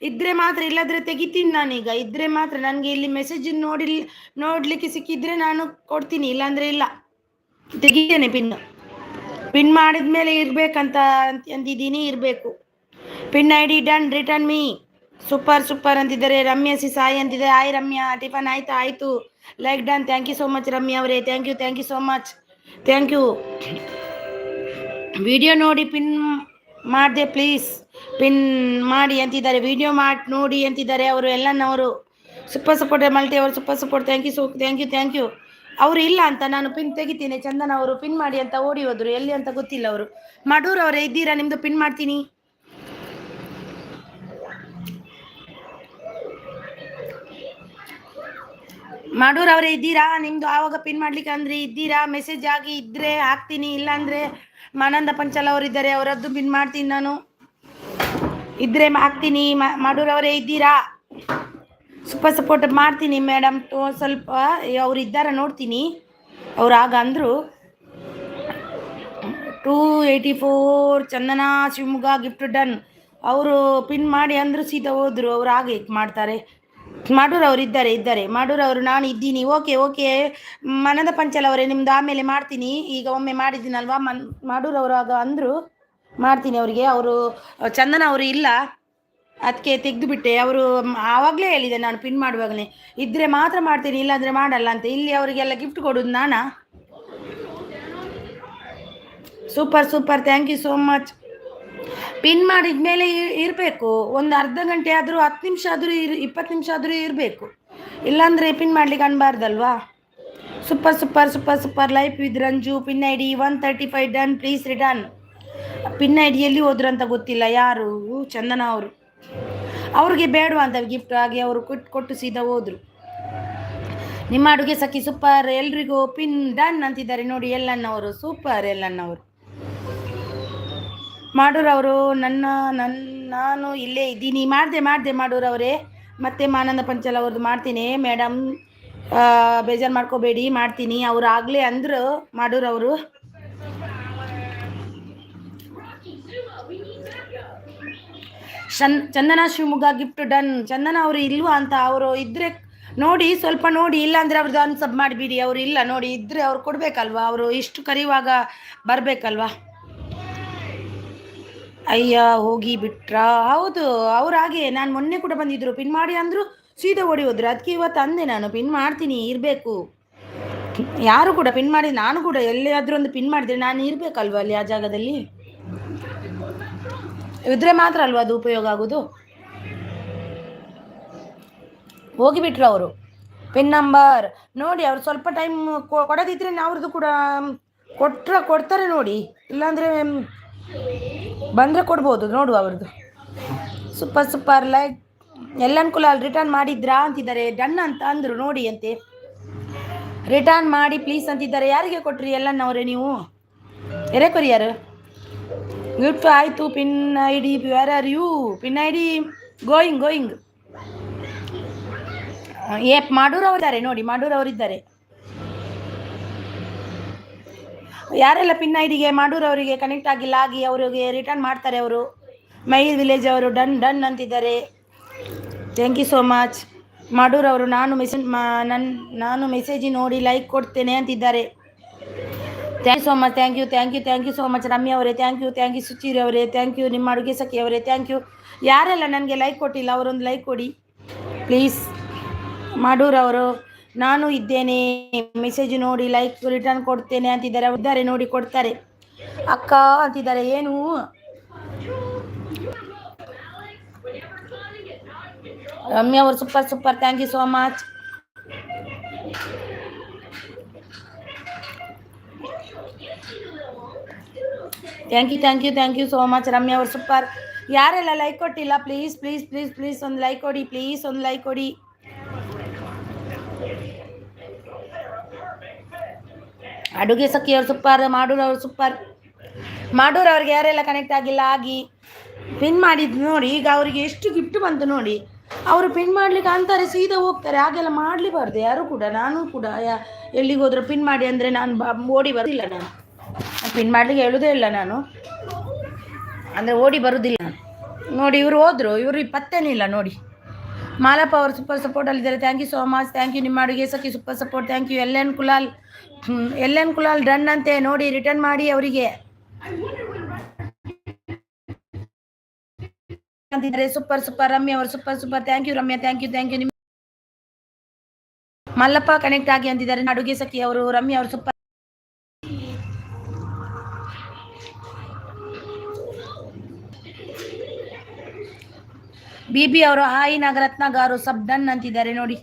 ಇದ್ರೆ ಮಾತ್ರ, ಇಲ್ಲದ್ರೆ ತೆಗಿತೀನಿ ನಾನೀಗ. ಇದ್ರೆ ಮಾತ್ರ ನನಗೆ ಇಲ್ಲಿ ಮೆಸೇಜ್ ನೋಡ್ಲಿಕ್ಕೆ ಸಿಕ್ಕಿದ್ರೆ ನಾನು ಕೊಡ್ತೀನಿ, ಇಲ್ಲಾಂದ್ರೆ ಇಲ್ಲ, ತೆಗಿತೇನೆ. ಪಿನ್ ಮಾಡಿದ ಮೇಲೆ ಇರ್ಬೇಕಂತ ಅಂತಿದ್ದೀನಿ, ಇರಬೇಕು. Pin ID done return me super super ಅಂತಿದ್ದಾರೆ. ರಮ್ಯಾ ಸಾಯಿ ಅಂತಿದ್ದಾರೆ. ಹಾಯ್ ರಮ್ಯಾ, ಟಿಫನ್ ಆಯ್ತಾ? ಆಯ್ತು. Like done. Thank you so much Ramya ಅವರೇ. Thank you so much. Thank you. Video ನೋಡಿ ಪಿನ್ ಮಾಡಿದೆ ಪ್ಲೀಸ್ ಪಿನ್ ಮಾಡಿ ಅಂತಿದ್ದಾರೆ. ವಿಡಿಯೋ ಮಾಡಿ ನೋಡಿ ಅಂತಿದ್ದಾರೆ ಅವರು. ಎಲ್ಲನವರು ಸೂಪರ್ ಸಪೋರ್ಟ್ ಮಲ್ಟಿ ಅವರು ಸೂಪರ್ ಸಪೋರ್ಟ್. Thank you. ಅವರು ಇಲ್ಲ ಅಂತ ನಾನು ಪಿನ್ ತೆಗಿತೀನಿ. ಚಂದನ ಅವರು ಪಿನ್ ಮಾಡಿ ಅಂತ ಓಡಿ ಹೋದ್ರು, ಎಲ್ಲಿ ಅಂತ ಗೊತ್ತಿಲ್ಲ ಅವರು. ಮಾಡೂರು ಅವರೇ ಇದ್ದೀರಾ? ನಿಮ್ಮದು ಪಿನ್ ಮಾಡ್ತೀನಿ. ಮಾಡೂರು ಅವರೇ ಇದ್ದೀರಾ? ನಿಮ್ಮದು ಆವಾಗ ಪಿನ್ ಮಾಡ್ಲಿಕ್ಕೆ ಅಂದ್ರೆ ಇದ್ದೀರಾ? ಮೆಸೇಜ್ ಆಗಿ ಇದ್ರೆ ಹಾಕ್ತೀನಿ, ಇಲ್ಲಾಂದ್ರೆ ಮಾನಂದ ಪಂಚಾಲ್ ಅವರು ಇದ್ದಾರೆ, ಅವರದ್ದು ಪಿನ್ ಮಾಡ್ತೀನಿ ನಾನು. ಇದ್ರೆ ಹಾಕ್ತೀನಿ. ಮಾಡೂರು ಅವರೇ ಇದ್ದೀರಾ? ಸೂಪರ್ ಸಪೋರ್ಟ್ ಮಾಡ್ತೀನಿ ಮೇಡಮ್. ಸ್ವಲ್ಪ ಅವ್ರು ಇದ್ದಾರ ನೋಡ್ತೀನಿ. ಅವ್ರು ಆಗ ಅಂದರು 284 ಚಂದನ ಶಿವಮೊಗ್ಗ ಗಿಫ್ಟ್ ಡನ್. ಅವರು ಪಿನ್ ಮಾಡಿ ಅಂದರು, ಸೀದಾ ಹೋದ್ರು. ಅವ್ರು ಹಾಗೆ ಮಾಡ್ತಾರೆ. ಮಾಡೂರು ಅವರು ಇದ್ದಾರೆ. ಮಾಡೂರು ಅವರು ನಾನು ಇದ್ದೀನಿ. ಓಕೆ ಮನದ ಪಂಚಲ್ ಅವರೇ, ನಿಮ್ದು ಆಮೇಲೆ ಮಾಡ್ತೀನಿ. ಈಗ ಒಮ್ಮೆ ಮಾಡಿದ್ದೀನಲ್ವಾ. ಮಾಡೂರು ಅವರು ಆಗ ಅಂದರು ಮಾಡ್ತೀನಿ ಅವರಿಗೆ. ಅವರು ಚಂದನ ಅವರು ಇಲ್ಲ, ಅದಕ್ಕೆ ತೆಗೆದುಬಿಟ್ಟೆ. ಅವರು ಆವಾಗಲೇ ಹೇಳಿದೆ ನಾನು ಪಿನ್ ಮಾಡುವಾಗಲೇ, ಇದ್ದರೆ ಮಾತ್ರ ಮಾಡ್ತೀನಿ, ಇಲ್ಲಾಂದರೆ ಮಾಡಲ್ಲ ಅಂತ. ಇಲ್ಲಿ ಅವರಿಗೆಲ್ಲ ಗಿಫ್ಟ್ ಕೊಡೋದು ನಾನಾ? Super. Thank you so much. Pin ಮಾಡಿದ ಮೇಲೆ ಇರಬೇಕು. ಒಂದು ಅರ್ಧ ಗಂಟೆ ಆದರೂ, 10 ನಿಮಿಷ ಆದರೂ 20 ನಿಮಿಷ ಆದರೂ ಇರಬೇಕು, ಇಲ್ಲಾಂದರೆ ಪಿನ್ ಮಾಡ್ಲಿಕ್ಕೆ ಅನ್ಬಾರ್ದಲ್ವಾ. Super. Life with Ranju pin ID 135 done please return. Pin ID ಎಲ್ಲಿ ಹೋದ್ರು ಅಂತ ಗೊತ್ತಿಲ್ಲ. ಯಾರು? ಚಂದನ ಅವರು. ಅವ್ರಿಗೆ ಬೇಡವಾ ಅಂತ ಗಿಫ್ಟ್, ಹಾಗೆ ಅವರು ಕೊಟ್ಟು ಸೀದಾ ಹೋದ್ರು. ನಿಮ್ಮ ಅಡುಗೆ ಸಖಿ ಸೂಪರ್, ಎಲ್ರಿಗೂ ಪಿನ್ ಡನ್ ಅಂತಿದ್ದಾರೆ ನೋಡಿ. ಎಲ್ಲನ್ನವರು ಸೂಪರ್. ಎಲ್ಲನ್ನವರು ಮಾಡೂರವರು ನಾನು ಇಲ್ಲೇ ಇದ್ದೀನಿ. ಮಾಡಿದೆ ಮಾಡೂರವರೇ. ಮತ್ತೆ ಮಾನಂದ ಪಂಚಲ್ ಅವ್ರದ್ದು ಮಾಡ್ತೀನಿ ಮೇಡಮ್. ಬೇಜಾರು ಮಾಡ್ಕೋಬೇಡಿ, ಮಾಡ್ತೀನಿ. ಅವ್ರು ಆಗಲೇ ಅಂದ್ರು ಮಾಡೋರವರು. ಚಂದನ ಶಿವಮೊಗ್ಗ ಗಿಫ್ಟ್ ಡನ್. ಚಂದನ ಅವರು ಇಲ್ವಾ ಅಂತ, ಅವರು ಇದ್ರೆ ನೋಡಿ, ಸ್ವಲ್ಪ ನೋಡಿ, ಇಲ್ಲಾಂದ್ರೆ ಅವ್ರದ್ದು ಅನ್ಸಬ್ ಮಾಡಿಬಿಡಿ. ಅವ್ರು ಇಲ್ಲ ನೋಡಿ, ಇದ್ರೆ ಅವ್ರು ಕೊಡ್ಬೇಕಲ್ವಾ, ಅವರು ಇಷ್ಟು ಕರೆಯುವಾಗ ಬರಬೇಕಲ್ವಾ. ಅಯ್ಯ ಹೋಗಿ ಬಿಟ್ರಾ? ಹೌದು, ಅವ್ರು ಹಾಗೆ. ನಾನು ಮೊನ್ನೆ ಕೂಡ ಬಂದಿದ್ರು, ಪಿನ್ ಮಾಡಿ ಅಂದರು, ಸೀದಾ ಓಡಿ ಹೋದ್ರು. ಅದಕ್ಕೆ ಇವತ್ತು ಅಂದೆ ನಾನು ಪಿನ್ ಮಾಡ್ತೀನಿ, ಇರಬೇಕು. ಯಾರು ಕೂಡ ಪಿನ್ ಮಾಡಿ, ನಾನು ಕೂಡ ಎಲ್ಲಿಯಾದರೂ ಒಂದು ಪಿನ್ ಮಾಡಿದ್ರೆ ನಾನು ಇರಬೇಕಲ್ವ ಅಲ್ಲಿ, ಆ ಜಾಗದಲ್ಲಿ ಇದ್ರೆ ಮಾತ್ರ ಅಲ್ವಾ ಅದು ಉಪಯೋಗ ಆಗೋದು. ಹೋಗಿಬಿಟ್ರು ಅವರು. ಪಿನ್ ನಂಬರ್ ನೋಡಿ, ಅವ್ರು ಸ್ವಲ್ಪ ಟೈಮ್ ಕೊಡೋದಿದ್ರೆ ಅವ್ರದ್ದು ಕೂಡ ಕೊಡ್ತಾರೆ ನೋಡಿ, ಇಲ್ಲಾಂದರೆ ಬಂದರೆ ಕೊಡ್ಬೋದು. ನೋಡುವ ಅವ್ರದ್ದು. Super super like. ಎಲ್ಲನ್ಕುಲ ರಿಟರ್ನ್ ಮಾಡಿದ್ರಾ ಅಂತಿದ್ದಾರೆ. ಡನ್ ಅಂತ ಅಂದರು ನೋಡಿ ಅಂತೆ. ರಿಟರ್ನ್ ಮಾಡಿ ಪ್ಲೀಸ್ ಅಂತಿದ್ದಾರೆ. ಯಾರಿಗೆ ಕೊಟ್ರಿ ಎಲ್ಲನವರೇ ನೀವು? ಕೊರಿಯರ್ ಗಿಫ್ಟ್ ಆಯಿತು. Pin I D where are you? Pin I D going. ಮಾಡೂರವ್ರು ಇದ್ದಾರೆ ನೋಡಿ, ಮಾಡೂರವರಿದ್ದಾರೆ. ಯಾರೆಲ್ಲ ಪಿನ್ ಐ ಡಿಗೆ ಮಾಡೂರವರಿಗೆ ಕನೆಕ್ಟ್ ಆಗಿಲ್ಲ, ಆಗಿ ಅವರಿಗೆ ರಿಟರ್ನ್ ಮಾಡ್ತಾರೆ ಅವರು. ಮೈ ವಿಲೇಜ್ ಅವರು ಡನ್ ಅಂತಿದ್ದಾರೆ. Thank you so much. ಮಾಡೂರವರು ನಾನು ಮೆಸೇಜ್ ನೋಡಿ ಲೈಕ್ ಕೊಡ್ತೇನೆ ಅಂತಿದ್ದಾರೆ. Thank you so much. Thank you so much Ramya ಅವರೇ. ಥ್ಯಾಂಕ್ ಯು ಸುಚೀರಿ ಅವರೇ. ಥ್ಯಾಂಕ್ ಯು ನಿಮ್ಮ ಅಡುಗೆ ಸಖಿ ಅವರೇ. Thank you. ಯಾರೆಲ್ಲ ನನಗೆ ಲೈಕ್ ಕೊಟ್ಟಿಲ್ಲ ಅವರೊಂದು ಲೈಕ್ ಕೊಡಿ ಪ್ಲೀಸ್. ಮಾಡೂರವರು ನಾನು ಇದ್ದೇನೆ, ಮೆಸೇಜ್ ನೋಡಿ ಲೈಕ್ ರಿಟರ್ನ್ ಕೊಡ್ತೇನೆ ಅಂತಿದ್ದಾರೆ. ಇದ್ದಾರೆ ನೋಡಿ, ಕೊಡ್ತಾರೆ. ಅಕ್ಕ ಅಂತಿದ್ದಾರೆ. ಏನು ರಮ್ಯಾ ಅವರು super. Thank you so much. Thank you so much Ramya ಅವರು ಸೂಪರ್. ಯಾರೆಲ್ಲ ಲೈಕ್ ಕೊಟ್ಟಿಲ್ಲ ಪ್ಲೀಸ್ ಒಂದು ಲೈಕ್ ಕೊಡಿ. ಒಂದು ಲೈಕ್ ಕೊಡಿ. ಅಡುಗೆ ಸಖಿಯವರು ಸೂಪರ್. ಮಾಡೂರವರು ಸೂಪರ್. ಮಾಡೂರವ್ರಿಗೆ ಯಾರೆಲ್ಲ ಕನೆಕ್ಟ್ ಆಗಿಲ್ಲ ಆಗಿ ಪಿನ್ ಮಾಡಿದ್ದು ನೋಡಿ. ಈಗ ಅವರಿಗೆ ಎಷ್ಟು ಗಿಫ್ಟ್ ಬಂತು ನೋಡಿ. ಅವರು ಪಿನ್ ಮಾಡ್ಲಿಕ್ಕೆ ಅಂತಾರೆ, ಸೀದಾ ಹೋಗ್ತಾರೆ. ಹಾಗೆಲ್ಲ ಮಾಡಲಿಬಾರ್ದು ಯಾರು ಕೂಡ. ನಾನು ಕೂಡ ಎಲ್ಲಿಗೆ ಹೋದ್ರು ಪಿನ್ ಮಾಡಿ ಅಂದರೆ ನಾನು ಓಡಿ ಬರೋದಿಲ್ಲ. ನಾನು ಪಿನ್ ಮಾಡಲಿಕ್ಕೆ ಹೇಳೋದೇ ಇಲ್ಲ ನಾನು, ಅಂದರೆ ಓಡಿ ಬರೋದಿಲ್ಲ ನಾನು. ನೋಡಿ ಇವರು ಹೋದರು, ಇವರು ಪತ್ತೇನಿಲ್ಲ ನೋಡಿ. ಮಾಲಪ್ಪ ಅವರು ಸೂಪರ್ ಸಪೋರ್ಟಲ್ಲಿದ್ದಾರೆ. Thank you so much. Thank you ನಿಮ್ಮ ಅಡುಗೆ ಸಖಿ super support. Thank you. L N Kulal done ಅಂತೆ ನೋಡಿ, ರಿಟರ್ನ್ ಮಾಡಿ ಅವರಿಗೆ ಅಂತಿದ್ದಾರೆ. ಸೂಪರ್ ರಮ್ಯಾ ಅವರು super. Thank you Ramya. Thank you ನಿಮ್ಮ ಮಲ್ಲಪ್ಪ ಕನೆಕ್ಟ್ ಆಗಿ ಅಂತಿದ್ದಾರೆ. ಅಡುಗೆ ಸಖಿ ಅವರು ರಮ್ಯಾ ಅವರು ಸೂಪರ್. ಬಿಬಿ ಅವರು hi Nagaratna gar sub done ಅಂತಿದ್ದಾರೆ ನೋಡಿ.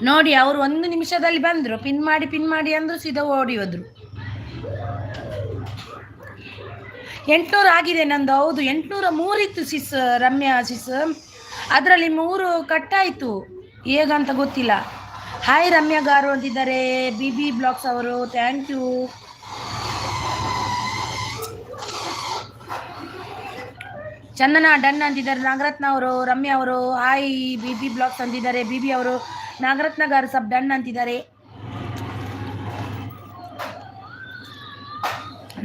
ನೋಡಿ ಅವರು 1 ನಿಮಿಷದಲ್ಲಿ ಬಂದ್ರು, ಪಿನ್ ಮಾಡಿ ಅಂದ್ರು, ಸೀದಾ ಓಡಿ ಹೋದ್ರು. 800 ಆಗಿದೆ ನಂದು. ಹೌದು 803 ಇತ್ತು ಸಿಸ್ ರಮ್ಯಾ ಸಿಸ್, ಅದರಲ್ಲಿ 3 ಕಟ್ಟಾಯಿತು. ಹೇಗಂತ ಗೊತ್ತಿಲ್ಲ. ಹಾಯ್ ರಮ್ಯಾ ಗಾರು ಅಂತಿದ್ದಾರೆ. ಬಿಬಿ ಬ್ಲಾಗ್ಸ್ ಅವರು ಥ್ಯಾಂಕ್ ಯು. ಚಂದನ ಡನ್ ಅಂತಿದ್ದಾರೆ. ನಾಗರತ್ನ ಅವರು ರಮ್ಯಾ ಅವರು ಹಾಯ್. ಬಿಬಿ ಬ್ಲಾಗ್ಸ್ ಅಂತಿದ್ದಾರೆ. ಬಿಬಿ ಅವರು ನಾಗರತ್ನ ಗಾರು ಸಬ್ ಡನ್ ಅಂತಿದ್ದಾರೆ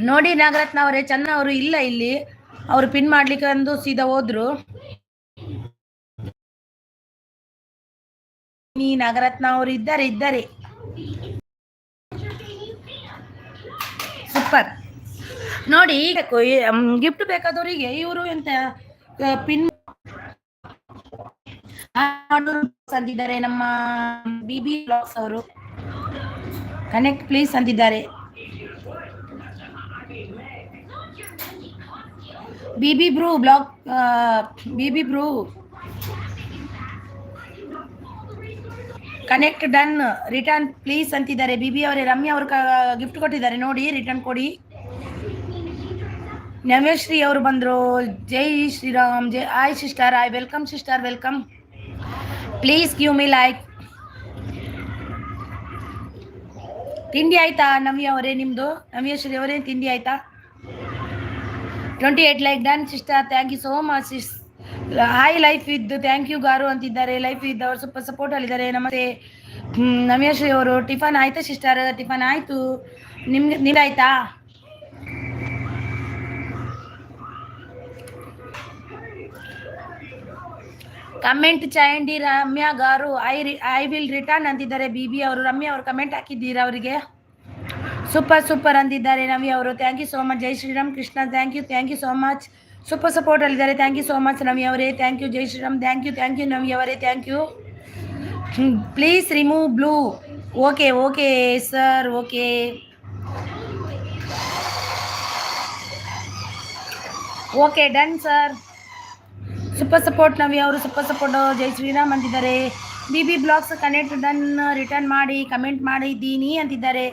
ನೋಡಿ. ನಾಗರತ್ನ ಅವರೇ, ಚಂದನ ಅವರು ಇಲ್ಲ ಇಲ್ಲಿ, ಅವರು ಪಿನ್ ಮಾಡ್ಲಿಕ್ಕೆ ಅಂದು ಸೀದಾ ಹೋದ್ರು. ನಾಗರತ್ನ ಅವರು ಇದ್ದಾರೆ. ಸೂಪರ್ ನೋಡಿ. ಗಿಫ್ಟ್ ಬೇಕಾದವರಿಗೆ ಇವರು ಎಂತ ಪಿನ್ ಅಂತಿದ್ದಾರೆ. ನಮ್ಮ ಬಿಬಿ ಬ್ಲಾಗ್ಸ್ ಅವರು ಕನೆಕ್ಟ್ ಪ್ಲೀಸ್ ಅಂತಿದ್ದಾರೆ. ಬಿಬಿ ಬ್ರೂ ಕನೆಕ್ಟ್ ಡನ್ ರಿಟರ್ನ್ ಪ್ಲೀಸ್ ಅಂತಿದ್ದಾರೆ. ಬಿಬಿ ಅವರೇ. ರಮ್ಯಾ ಅವರು ಗಿಫ್ಟ್ ಕೊಟ್ಟಿದ್ದಾರೆ ನೋಡಿ, ರಿಟರ್ನ್ ಕೊಡಿ. ನವ್ಯಶ್ರೀ ಅವರು ಬಂದರು. ಜೈ Shriram. Hi sister. I welcome sister, welcome. Please give me like. ತಿಂಡಿ ಆಯ್ತಾ ನವ್ಯ ಅವರೇ? ನಿಮ್ಮದು ನವ್ಯಶ್ರೀ ಅವರೇ ತಿಂಡಿ ಆಯ್ತಾ? 28 like done sister, thank you so much. Hi life ಇದ್ದು ಥ್ಯಾಂಕ್ ಯು ಗಾರು ಅಂತಿದ್ದಾರೆ. ಲೈಫ್ ಇದ್ದು ಅವರು ಸೂಪರ್ ಸಪೋರ್ಟ್ ಅಲ್ಲಿದ್ದಾರೆ. ನಮಸ್ತೆ ನವ್ಯಶ್ರೀ ಅವರು. ಟಿಫನ್ ಆಯ್ತಾ ಸಿಸ್ಟರ್? ಟಿಫನ್ ಆಯ್ತು. ನಿಮ್ದಾಯ್ತಾ? ಕಮೆಂಟ್ ಚೈಂಡಿ ರಮ್ಯಾ ಗಾರು ಐ ವಿಲ್ ರಿಟರ್ನ್ ಅಂತಿದ್ದಾರೆ. ಬಿಬಿ ಅವರು. ರಮ್ಯಾ ಅವರು ಕಮೆಂಟ್ ಹಾಕಿದ್ದೀರಾ ಅವರಿಗೆ? ಸೂಪರ್ ಸೂಪರ್ ಅಂತಿದ್ದಾರೆ ನವಿ ಅವರು. Thank you so much. ಜೈ Shriram Krishna. Thank you so much. Super support ಅಲ್ಲಿದ್ದಾರೆ. Thank you so much Navi ಅವರೇ. Thank you. ಜೈ ಶ್ರೀರಾಮ್. ಥ್ಯಾಂಕ್ ಯು ನವಿ ಅವರೇ. Thank you. Please remove blue. Okay sir, okay. Okay done sir. Super support Navi ಅವರು. Super support. ಜೈ ಶ್ರೀರಾಮ್ ಅಂತಿದ್ದಾರೆ. BB blogs connect done. Return ಮಾಡಿ comment ಮಾಡಿದ್ದೀನಿ ಅಂತಿದ್ದಾರೆ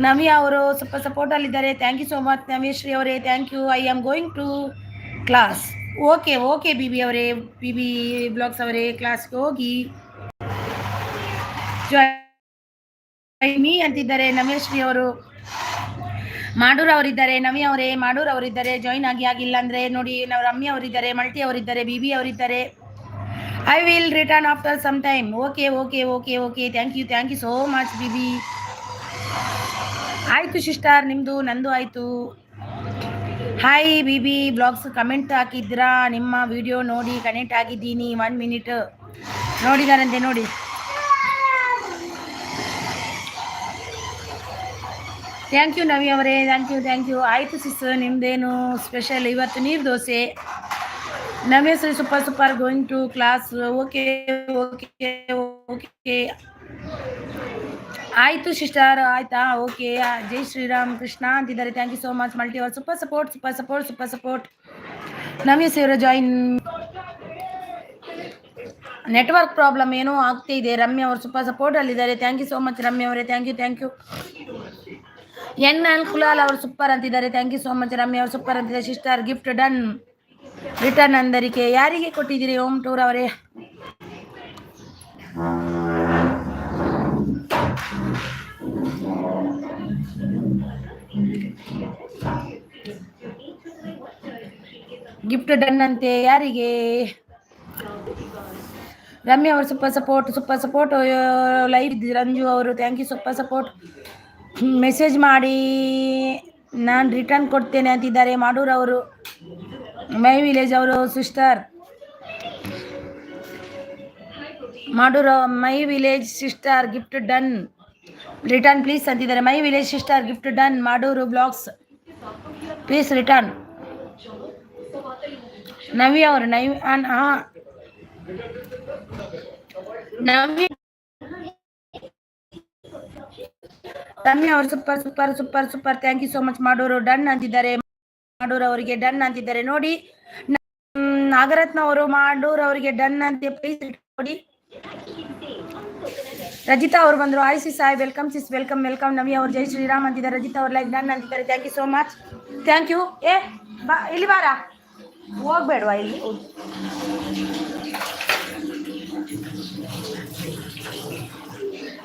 ನವಿ ಅವರು. ಸೂಪರ್ ಸಪೋರ್ಟ್ ಅಲ್ಲಿದ್ದಾರೆ. ಥ್ಯಾಂಕ್ ಯು ಸೋ ಮಚ್ ನವೇಶ್ರೀ ಅವರೇ. Thank you. I am going to class. Okay BB ಅವರೇ, ಬಿಬಿ ಬ್ಲಾಗ್ಸ್ ಅವರೇ, ಕ್ಲಾಸ್ಗೆ ಹೋಗಿ ಜಾಯ್ ಮೀ ಅಂತಿದ್ದಾರೆ ನವೇಶ್ರೀ ಅವರು. ಮಾಡೂರ್ ಅವರಿದ್ದಾರೆ. ನವಿ ಅವರೇ, ಮಾಡೂರ್ ಅವರಿದ್ದಾರೆ. ಜಾಯಿನ್ ಆಗಿಲ್ಲ ಅಂದರೆ ನೋಡಿ. ನಾವು ರಮ್ಯಾ ಅವರಿದ್ದಾರೆ. ಮಲ್ಟಿ ಅವರಿದ್ದಾರೆ. ಬಿಬಿ ಅವರಿದ್ದಾರೆ. I will return after some time. Okay. Thank you so much BB. ಆಯಿತು ಸಿಸ್ಟರ್, ನಿಮ್ಮದು ನಂದು ಆಯಿತು. ಹಾಯ್ ಬಿಬಿ ಬ್ಲಾಗ್ಸ್ ಕಮೆಂಟ್ ಹಾಕಿದ್ರಾ? ನಿಮ್ಮ ವಿಡಿಯೋ ನೋಡಿ ಕನೆಕ್ಟ್ ಆಗಿದ್ದೀನಿ. 1 ಮಿನಿಟ್ ನೋಡಿದಾರಂತೆ ನೋಡಿ. ಥ್ಯಾಂಕ್ ಯು ನವಿ ಅವರೇ. Thank you. ಆಯಿತು ಸಿಸ್, ನಿಮ್ಮದೇನು ಸ್ಪೆಷಲ್ ಇವತ್ತು? ನೀರು dosa. Naveshri super going to class. Okay. ಆಯಿತು ಸಿಸ್ಟರ್, ಆಯ್ತಾ? ಓಕೆ. ಜೈ ಶ್ರೀರಾಮ್ ಕೃಷ್ಣ ಅಂತಿದ್ದಾರೆ. Thank you so much multi ಅವರ್. Super support. ನವೇಶ್ ಅವರ ಜಾಯಿನ್. ನೆಟ್ವರ್ಕ್ ಪ್ರಾಬ್ಲಮ್ ಏನೋ ಆಗ್ತಿದೆ. ರಮ್ಯಾ ಅವರು ಸೂಪರ್ ಸಪೋರ್ಟ್ ಅಲ್ಲಿದ್ದಾರೆ. Thank you so much Ramya ಅವರೇ. Thank you. ಎನ್ ಕುಲಾಲ್ ಅವರು ಸೂಪರ್ ಅಂತಿದ್ದಾರೆ. Thank you so much Ramya ಅವರು. ಸೂಪರ್ ಅಂತಿದ್ದಾರೆ. Sister gift done. ರಿಟರ್ನ್ ಅಂದರಿಕೆ ಯಾರಿಗೆ ಕೊಟ್ಟಿದ್ದೀರಿ? ಹೋಮ್ ಟೂರ್ ಅವರೇ. ಗಿಫ್ಟ್ ಡನ್ ಅಂತೆ ಯಾರಿಗೆ? ರಮ್ಯಾ ಅವರು ಸೂಪರ್ ಸಪೋರ್ಟ್ ಲೈವ್ ರಂಜು ಅವರು. Thank you. Super support. Message ಮಾಡಿ ನಾನು ರಿಟರ್ನ್ ಕೊಡ್ತೇನೆ ಅಂತಿದ್ದಾರೆ ಮಾಡೂರ್ ಅವರು. ಮೈ ವಿಲೇಜ್ ಅವರು sister Madur. My village sister gift done. Return please ಅಂತಿದ್ದಾರೆ. My village sister gift done. Madur blogs please return. Navi ಅವರು ರಮ್ಯಾ ಅವರು super. Thank you so much. Madur done ಅಂತಿದ್ದಾರೆ. ಮಾಡೂರ್ ಅವರಿಗೆ ಡನ್ ಅಂತಿದ್ದಾರೆ ನೋಡಿ. ನಾಗರತ್ನ ಅವರು ಮಾಡೂರ್ ಅವರಿಗೆ ಡನ್ ಅಂತ ಪ್ಲೀಸ್ ನೋಡಿ. ರಜಿತಾ ಅವರು ಬಂದರು. ಆಯ್ ಸಿಸ್, ಆಯ್ ವೆಲ್ಕಮ್ ಸಿಸ್. ವೆಲ್ಕಮ್. ನವಿ ಅವರು ಜೈ ಶ್ರೀರಾಮ್ ಅಂತಿದ್ದಾರೆ. ರಜಿತಾ ಅವ್ರ ಲೈಕ್ ಡನ್ ಅಂತಿದ್ದಾರೆ. Thank you so much. Thank you. ಬಾ ಇಲ್ಲಿ ಬಾರ, ಹೋಗ್ಬೇಡವಾ ಇಲ್ಲಿ.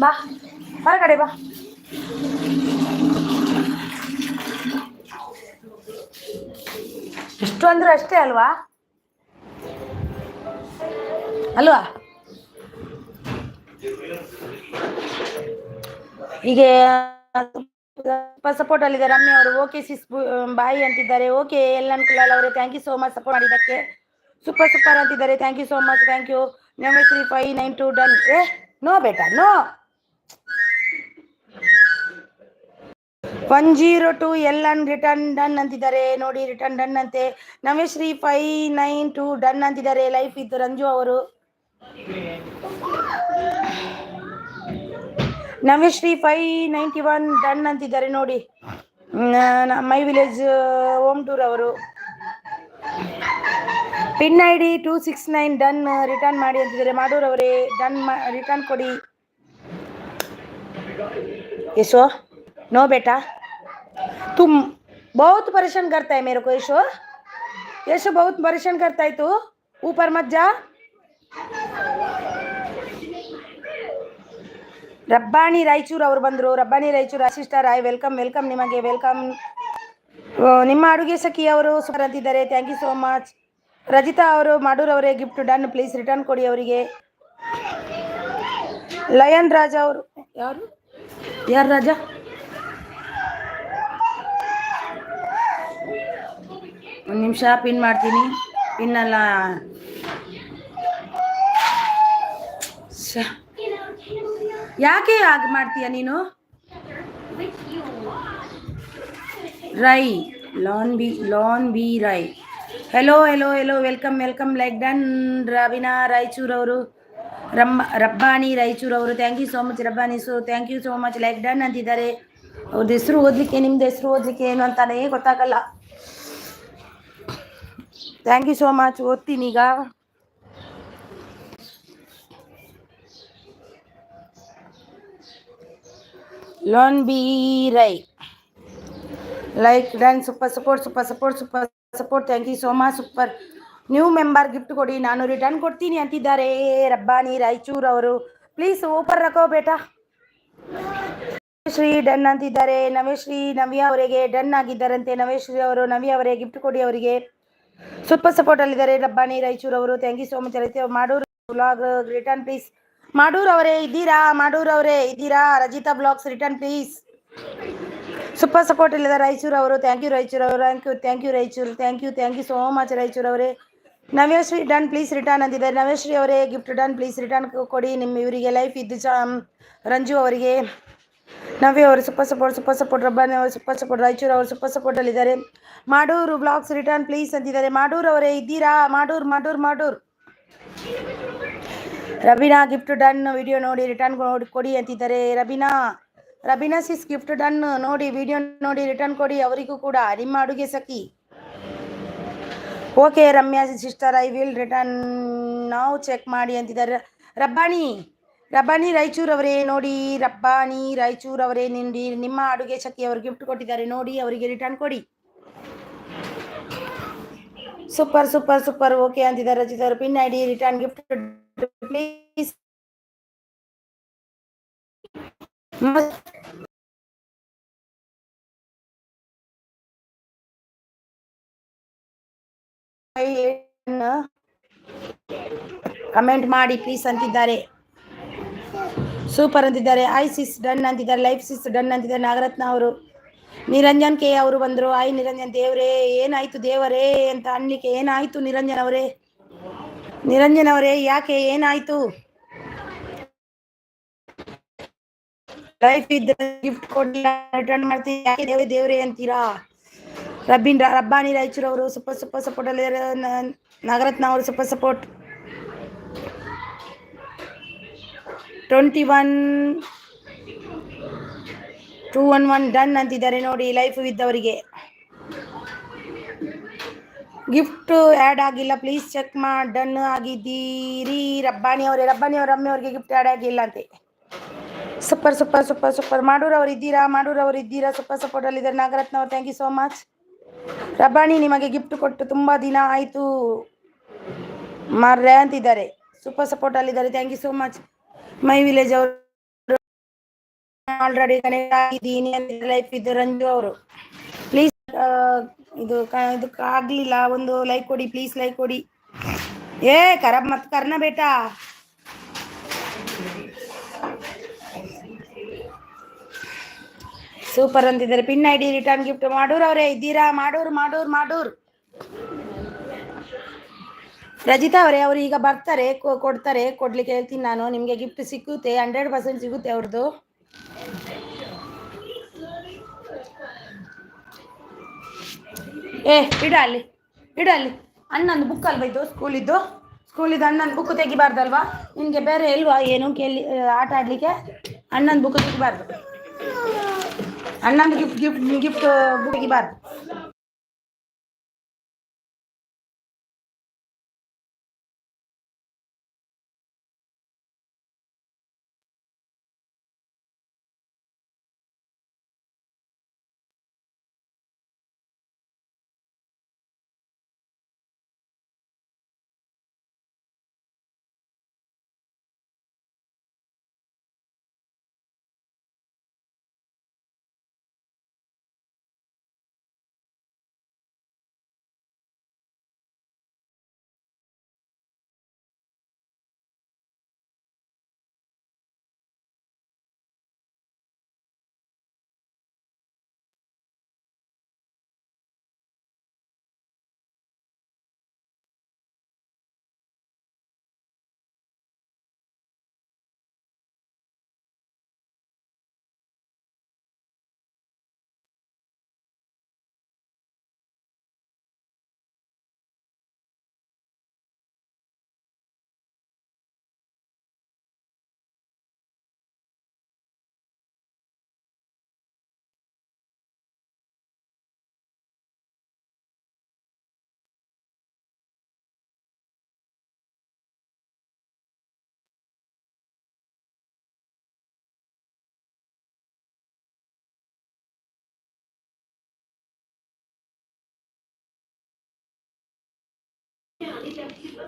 ಬಾ ಹೊರಗಡೆ ಬಾ. ಎಷ್ಟು ಅಂದ್ರೆ ಅಷ್ಟೇ ಅಲ್ವಾ? ಹೀಗೆ ಸಪೋರ್ಟ್ ಅಲ್ಲಿದೆ ರಮ್ಯಾ ಅವರು. ಓಕೆ ಸಿಸ್ ಬಾಯಿ ಅಂತಿದ್ದಾರೆ. ಓಕೆ ಎಲ್ಲನ್ ಕುಲಾಲ್ ಅವರೇ. Thank you so much support ಮಾಡಿದ್ದಕ್ಕೆ. ಸೂಪರ್ ಅಂತಿದ್ದಾರೆ. Thank you so much. Thank you. Naveshri 592 done. No ಬೇಟಾ ನೋ. 102 ಎಲ್ಲನ್ ರಿಟರ್ನ್ ಡನ್ ಅಂತಿದ್ದಾರೆ ನೋಡಿ. ರಿಟರ್ನ್ ಡನ್ ಅಂತೆ. ನವೇಶ್ರೀ 592 ಡನ್ ಅಂತಿದ್ದಾರೆ. ಲೈಫ್ ಇತ್ತು ರಂಜು ಅವರು. ನವೇಶ್ರೀ 591 ಡನ್ ಅಂತಿದ್ದಾರೆ ನೋಡಿ. ಮೈ ವಿಲೇಜ್ ಹೋಮ್ ಟೂರ್ ಅವರು. Pin ID 269 done. ರಿಟರ್ನ್ ಮಾಡಿ ಅಂತಿದ್ದಾರೆ. ಮಾಡೂರ್ ಅವರೇ ಡನ್. ರಿಟರ್ನ್ ಕೊಡಿ. ಯಶೋ नो बेटा, तुम बहुत परेशान करता है मेरे को। यशो बहुत परेशान करता है, तू ऊपर मत जा। ರಬ್ಬಾಣಿ ರಾಯಚೂರು ಅವರು ಬಂದರು. Rabbani Raichur sister, I welcome ನಿಮಗೆ. ವೆಲ್ಕಮ್ ನಿಮ್ಮ ಅಡುಗೆ ಸಖಿ ಅವರು ಸೂಪರ್ ಅಂತಿದ್ದಾರೆ, thank you so much. Rajitha ಅವರು ಮಾಡೂರವರೇ ಗಿಫ್ಟ್ ಡನ್, ಪ್ಲೀಸ್ ರಿಟರ್ನ್ ಕೊಡಿ ಅವರಿಗೆ. ಲಯನ್ ರಾಜ ಅವರು ಯಾರು ಯಾರು ರಾಜ? ಒಂದು ನಿಮಿಷ ಪಿನ್ ಮಾಡ್ತೀನಿ. ಪಿನ್ನಲ್ಲ ಯಾಕೆ ಹಾಗೆ ಮಾಡ್ತೀಯ ನೀನು? ರೈ ಲಾನ್ ಬಿ ರೈ. Hello hello hello, welcome welcome. Like done Raveena Raichur ಅವರು, ರಬ್ಬಾನಿ ರಾಯಚೂರ್ ಅವರು, thank you so much Rabbani. Thank you so much. Like done ಅಂತಿದ್ದಾರೆ. ಅವ್ರದ್ದು ಹೆಸರು ಓದಲಿಕ್ಕೆ, ನಿಮ್ದು ಹೆಸರು ಓದಲಿಕ್ಕೆ ಏನು ಅಂತಾನೆ ಗೊತ್ತಾಗಲ್ಲ. Thank you so much. ಓದ್ತೀನಿ ಈಗ. ಲಾನ್ ಬಿ ರೈ, like done. Super support. Thank you so much. Super. New member gift ಕೊಡಿ, ನಾನು ರಿಟರ್ನ್ ಕೊಡ್ತೀನಿ ಅಂತಿದ್ದಾರೆ ರಬ್ಬಾನಿ ರಾಯಚೂರ್ ಅವರು. ಪ್ಲೀಸ್ ಓಪರ್ ರಕೋ ಬೇಟಾ. ಶ್ರೀ ಡನ್ ಅಂತಿದ್ದಾರೆ. ನವ್ಯಶ್ರೀ ನವ್ಯ ಅವರಿಗೆ ಡನ್ ಆಗಿದ್ದಾರಂತೆ. ನವ್ಯಶ್ರೀ ಅವರು ನವ್ಯ ಅವರೇ ಗಿಫ್ಟ್ ಕೊಡಿ ಅವರಿಗೆ. ಸೂಪರ್ ಸಪೋರ್ಟ್ ಅಲ್ಲಿದ್ದಾರೆ ರಬ್ಬಾನಿ ರಾಯಚೂರ್ ಅವರು, thank you so much. Madur blog return please. Madur ಅವರೇ ಇದ್ದೀರಾ? Rajitha blogs return please. Super support ಇಲ್ಲದ ರಾಯಚೂರು ಅವರು, ಥ್ಯಾಂಕ್ ಯು ರಾಯಚೂರು ಅವರು, thank you Raichur, thank you so much Raichur ಅವರೇ. ನವ್ಯಶ್ರೀ ಡನ್ ಪ್ಲೀಸ್ ರಿಟರ್ನ್ ಅಂತಿದ್ದಾರೆ. ನವ್ಯಶ್ರೀ ಅವರೇ ಗಿಫ್ಟ್ ಡನ್, ಪ್ಲೀಸ್ ರಿಟರ್ನ್ ಕೊಡಿ ನಿಮ್ಮ ಇವರಿಗೆ. ಲೈಫ್ ಇದ್ದು ರಂಜು ಅವರಿಗೆ. ನವ್ಯ ಅವರು ಸೂಪರ್ ಸಪೋರ್ಟ್. ರಬ್ಬಾನಿ ಅವರು ಸೂಪರ್ ಸಪೋರ್ಟ್. ರಾಯಚೂರು ಅವರು ಸೂಪರ್ ಸಪೋರ್ಟ್ ಅಲ್ಲಿದ್ದಾರೆ. ಮಾಡೂರು ಬ್ಲಾಗ್ಸ್ ರಿಟರ್ನ್ ಪ್ಲೀಸ್ ಅಂತಿದ್ದಾರೆ. ಮಾಡೂರು ಅವರೇ ಇದ್ದೀರಾ? Madur. Rabina gift done, video ನೋಡಿ ರಿಟರ್ನ್ ಕೊಡಿ ಅಂತಿದ್ದಾರೆ. ರಬೀನಾ ಸಿಸ್ ಗಿಫ್ಟ್ ಡನ್, ನೋಡಿ ವಿಡಿಯೋ ನೋಡಿ ರಿಟರ್ನ್ ಕೊಡಿ ಅವರಿಗೂ ಕೂಡ, ನಿಮ್ಮ ಅಡುಗೆ ಸಖಿ. Okay Ramya sister, I will return ನಾವು ಚೆಕ್ ಮಾಡಿ ಅಂತಿದ್ದಾರೆ. ರಬ್ಬಾನಿ ರಾಯಚೂರ್ ಅವರೇ ನೋಡಿ, ರಬ್ಬಾನಿ ರಾಯಚೂರ್ ಅವರೇ ನೋಡಿ, ನಿಮ್ಮ ಅಡುಗೆ ಸಖಿ ಅವರು ಗಿಫ್ಟ್ ಕೊಟ್ಟಿದ್ದಾರೆ, ನೋಡಿ ಅವರಿಗೆ ರಿಟರ್ನ್ ಕೊಡಿ. ಸೂಪರ್ ಓಕೆ ಅಂತಿದ್ದಾರೆ. ರಚಿತ್ ಅವರು pin ID return gift please. Comment ಮಾಡಿ ಪ್ಲೀಸ್ ಅಂತಿದ್ದಾರೆ. ಸೂಪರ್ ಅಂತಿದ್ದಾರೆ. ಐ ಸಿಸ್ ಡನ್ ಅಂತಿದ್ದಾರೆ. ಲೈಫ್ ಸಿಸ್ ಡನ್ ಅಂತಿದ್ದಾರೆ ನಾಗರತ್ನ ಅವರು. ನಿರಂಜನ್ ಕೆ ಅವರು ಬಂದರು. ಐ ನಿರಂಜನ್, ದೇವರೇ ಏನಾಯ್ತು ದೇವರೇ ಅಂತ ಅನ್ಲಿಕ್ಕೆ ಏನಾಯ್ತು ನಿರಂಜನ್ ಅವರೇ ಯಾಕೆ ಏನಾಯ್ತು? ಲೈಫ್ ಇದ್ದ ಗಿಫ್ಟ್ ಕೊಡಲಿಲ್ಲ, ರಿಟರ್ನ್ ಮಾಡ್ತೀನಿ ಯಾಕೆ ದೇವ್ರೆ ಅಂತೀರಾ? ರಬ್ಬಾನಿ ರಾಯಚೂರು ಅವರು ಸೂಪರ್ ಸಪೋರ್ಟ್ ಅಲ್ಲಿ. ನಾಗರತ್ನ ಅವರು ಸೂಪರ್ ಸಪೋರ್ಟ್. 211 ಡನ್ ಅಂತಿದ್ದಾರೆ ನೋಡಿ. ಲೈಫ್ ಇದ್ದವರಿಗೆ ಗಿಫ್ಟ್ ಆ್ಯಡ್ ಆಗಿಲ್ಲ, ಪ್ಲೀಸ್ ಚೆಕ್ ಮಾಡಿ. ಡನ್ ಆಗಿದ್ದೀರಿ ರಬ್ಬಾನಿ ಅವರೇ. ರಮ್ಮಿ ಅವರಿಗೆ ಗಿಫ್ಟ್ ಆ್ಯಡ್ ಆಗಿಲ್ಲ ಅಂತೆ. ಸೂಪರ್. ಮಾಡೂರು ಅವರು ಇದ್ದೀರಾ? ಸೂಪರ್ ಸಪೋರ್ಟ್ ಅಲ್ಲಿದ್ದಾರೆ. ನಾಗರತ್ನ ಅವರು, thank you so much. Rabbani ನಿಮಗೆ ಗಿಫ್ಟ್ ಕೊಟ್ಟು ತುಂಬಾ ದಿನ ಆಯ್ತು ಮಾರ್ರೆ ಅಂತಿದ್ದಾರೆ. ಸೂಪರ್ ಸಪೋರ್ಟ್ ಅಲ್ಲಿದ್ದಾರೆ, thank you so much. My village ಅವರು ಆಲ್ರೆಡಿ ಕನೆಕ್ಟ್ ಆಗಿದ್ದೀನಿ ಅಂತ ಲೈಫ್ ಇದ್ದು ರಂಜು ಅವರು. ಪ್ಲೀಸ್ ಇದಕ್ಕೆ ಆಗ್ಲಿಲ್ಲ, ಒಂದು ಲೈಕ್ ಕೊಡಿ ಪ್ಲೀಸ್. ಲೈಕ್ ಕೊಡಿ. ಕರ್ನ ಬೇಟಾ. ಸೂಪರ್ ಅಂತಿದ್ದಾರೆ. Pin ID return gift. ಮಾಡೂರ್ ಅವರೇ ಇದ್ದೀರಾ? ಮಾಡೂರ್. ರಜಿತಾ ಅವರೇ ಅವರು ಈಗ ಬರ್ತಾರೆ, ಕೊಡ್ಲಿಕ್ಕೆ ಹೇಳ್ತೀನಿ ನಾನು. ನಿಮಗೆ ಗಿಫ್ಟ್ ಸಿಕ್ಕುತ್ತೆ, 100% ಸಿಗುತ್ತೆ ಅವ್ರದ್ದು. ಇಡ ಅಲ್ಲಿ ಅಣ್ಣಂದು ಬುಕ್ ಅಲ್ವಾ ಇದು? ಸ್ಕೂಲಿದ್ದು ಅಣ್ಣನ ಬುಕ್ ತೆಗಿಬಾರ್ದಲ್ವಾ? ನಿಮಗೆ ಬೇರೆ ಇಲ್ವಾ ಏನು ಕೇಳಿ ಆಟ ಆಡ್ಲಿಕ್ಕೆ? ಅಣ್ಣನ ಬುಕ್ ತೆಗಿಬಾರ್ದು, ಅಣ್ಣಂದು ಗಿಫ್ಟ್ ಬುಕ್ ತೆಗಿಬಾರ್ದು.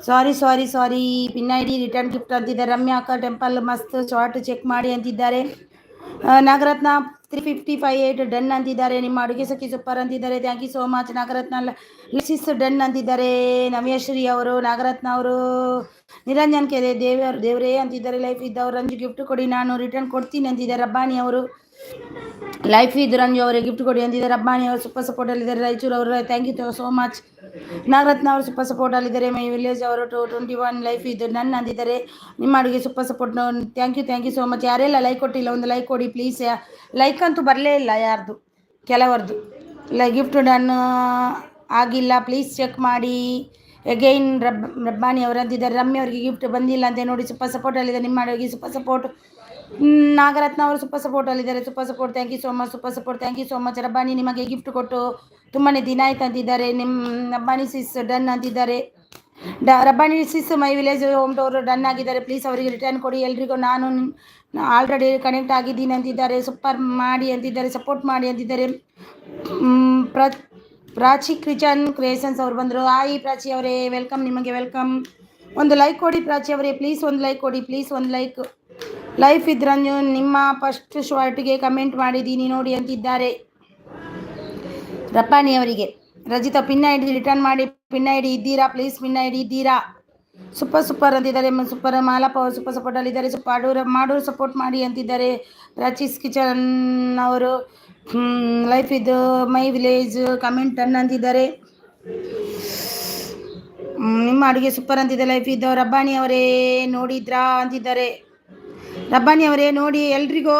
Sorry pin I D return gift ಅಂತಿದ್ದಾರೆ. ರಮ್ಯಾ ಅಕ್ಕ ಟೆಂಪಲ್ ಮಸ್ತ್ ಶಾರ್ಟ್ ಚೆಕ್ ಮಾಡಿ ಅಂತಿದ್ದಾರೆ. ನಾಗರತ್ನ 355 ಡನ್ ಅಂತಿದ್ದಾರೆ. ನಿಮ್ಮ ಅಡುಗೆ ಸಖಿ ಸೂಪರ್ ಅಂತಿದ್ದಾರೆ. Thank you so much Nagaratna. ಲಿಸಿಸ್ ಡನ್ ಅಂತಿದ್ದಾರೆ. ನವ್ಯಶ್ರೀ ಅವರು ನಾಗರತ್ನ ಅವರು. ನಿರಂಜನ್ ಕೆರೆ ದೇವ್ರೇ ಅಂತಿದ್ದಾರೆ. ಲೈಫ್ ಇದ್ದವ್ರು ರಂಜು ಗಿಫ್ಟ್ ಕೊಡಿ ನಾನು ರಿಟರ್ನ್ ಕೊಡ್ತೀನಿ ಅಂತಿದ್ದಾರೆ. ರಬ್ಬಾನಿ ಅವರು ಲೈಫ್ ಇದ್ದು ರಂಜು ಅವರಿಗೆ ಗಿಫ್ಟ್ ಕೊಡಿ ಅಂತಿದ್ದಾರೆ. ರಬ್ಬಾನಿ ಅವರು ಸೂಪರ್ ಸಪೋರ್ಟ್ ಅಲ್ಲಿದ್ದಾರೆ. ರಾಯಚೂರು ಅವರು thank you so much. Nagaratna ಅವರು ಸೂಪರ್ ಸಪೋರ್ಟ್ ಅಲ್ಲಿದ್ದಾರೆ. ಮೈ ವಿಲೇಜ್ ಅವರು 21 ಲೈಫ್ ಇದು ನನ್ನ ಅಂದಿದ್ದಾರೆ. ನಿಮ್ಮ ಅಡುಗೆ super support thank you so much. ಯಾರೆಲ್ಲ ಲೈಕ್ ಕೊಟ್ಟಿಲ್ಲ ಒಂದು ಲೈಕ್ ಕೊಡಿ ಪ್ಲೀಸ್. ಲೈಕ್ ಅಂತೂ ಬರಲೇ ಇಲ್ಲ ಯಾರ್ದು, ಕೆಲವರದು ಗಿಫ್ಟ್ ಡನ್ ಆಗಿಲ್ಲ ಪ್ಲೀಸ್ ಚೆಕ್ ಮಾಡಿ. ಅಗೈನ್ ರಬ್ಬಾನಿ ಅವರು ಅಂತಿದ್ದಾರೆ. ರಮ್ಯ ಅವರಿಗೆ ಗಿಫ್ಟ್ ಬಂದಿಲ್ಲ ಅಂತ ನೋಡಿ ಸೂಪರ್ ಸಪೋರ್ಟ್ ಅಲ್ಲಿದೆ. ನಿಮ್ಮ ಅಡುಗೆ ಸೂಪರ್ ಸಪೋರ್ಟ್. ನಾಗರತ್ನ ಅವರು ಸೂಪರ್ ಸಪೋರ್ಟ್ ಅಲ್ಲಿದ್ದಾರೆ. Super support thank you so much. Super support thank you so much. Rabbani ನಿಮಗೆ ಗಿಫ್ಟ್ ಕೊಟ್ಟು ತುಂಬಾ ದಿನ ಆಯ್ತು ಅಂತಿದ್ದಾರೆ. ನಿಮ್ಮ ರಬ್ಬಾನಿ ಸಿಸ್ ಡನ್ ಅಂತಿದ್ದಾರೆ. ರಬ್ಬಾನಿ ಸಿಸ್ ಮೈ ವಿಲೇಜ್ ಹೋಮ್ ಟೂರ್ ಡನ್ ಆಗಿದ್ದಾರೆ. ಪ್ಲೀಸ್ ಅವರಿಗೆ ರಿಟರ್ನ್ ಕೊಡಿ. ಎಲ್ರಿಗೂ ನಾನು ಆಲ್ರೆಡಿ ಕನೆಕ್ಟ್ ಆಗಿದ್ದೀನಿ ಅಂತಿದ್ದಾರೆ. ಸೂಪರ್ ಮಾಡಿ ಅಂತಿದ್ದಾರೆ. ಸಪೋರ್ಟ್ ಮಾಡಿ ಅಂತಿದ್ದಾರೆ. ಪ್ರಾಚಿ ಕ್ರಿಯೇಷನ್ಸ್ ಅವರು ಬಂದರು. ಹಾಯ್ ಪ್ರಾಚಿ ಅವರೇ, ವೆಲ್ಕಮ್, ನಿಮಗೆ ವೆಲ್ಕಮ್. ಒಂದು ಲೈಕ್ ಕೊಡಿ ಪ್ರಾಚಿ ಅವರೇ ಪ್ಲೀಸ್. ಒಂದು ಲೈಕ್ ಕೊಡಿ ಪ್ಲೀಸ್, ಒಂದು ಲೈಕ್. ಲೈಫ್ ಇದ್ರಂಜು ನಿಮ್ಮ ಫಸ್ಟ್ ಶಾರ್ಟ್ಗೆ ಕಮೆಂಟ್ ಮಾಡಿದ್ದೀನಿ ನೋಡಿ ಅಂತಿದ್ದಾರೆ. ರಪ್ಪಾನಿ ಅವರಿಗೆ Rajitha pin I D return ಮಾಡಿ. ಪಿನ್ ಐ ಡಿ ಇದ್ದೀರಾ ಪ್ಲೀಸ್, ಪಿನ್ ಐ ಡಿ ಇದ್ದೀರಾ. ಸೂಪರ್ ಅಂತಿದ್ದಾರೆ. ಸೂಪರ್ ಮಾಲಪ್ಪ ಅವರು ಸೂಪರ್ ಸಪೋರ್ಟ್ ಅಲ್ಲಿದ್ದಾರೆ. ಮಾಡೋರು ಸಪೋರ್ಟ್ ಮಾಡಿ ಅಂತಿದ್ದಾರೆ. ರಾಚಿಸ್ ಕಿಚನ್ ಅವರು ಲೈಫ್ ಇದು ಮೈ ವಿಲೇಜ್ ಕಮೆಂಟ್ ಅನ್ನ ಅಂತಿದ್ದಾರೆ. ನಿಮ್ಮ ಅಡುಗೆ ಸೂಪರ್ ಅಂತಿದೆ. ಲೈಫ್ ಇದು ರಬ್ಬಾನಿ ಅವರೇ ನೋಡಿದ್ರಾ ಅಂತಿದ್ದಾರೆ. ರಬ್ಬಾನಿ ಅವರೇ ನೋಡಿ ಎಲ್ರಿಗೂ.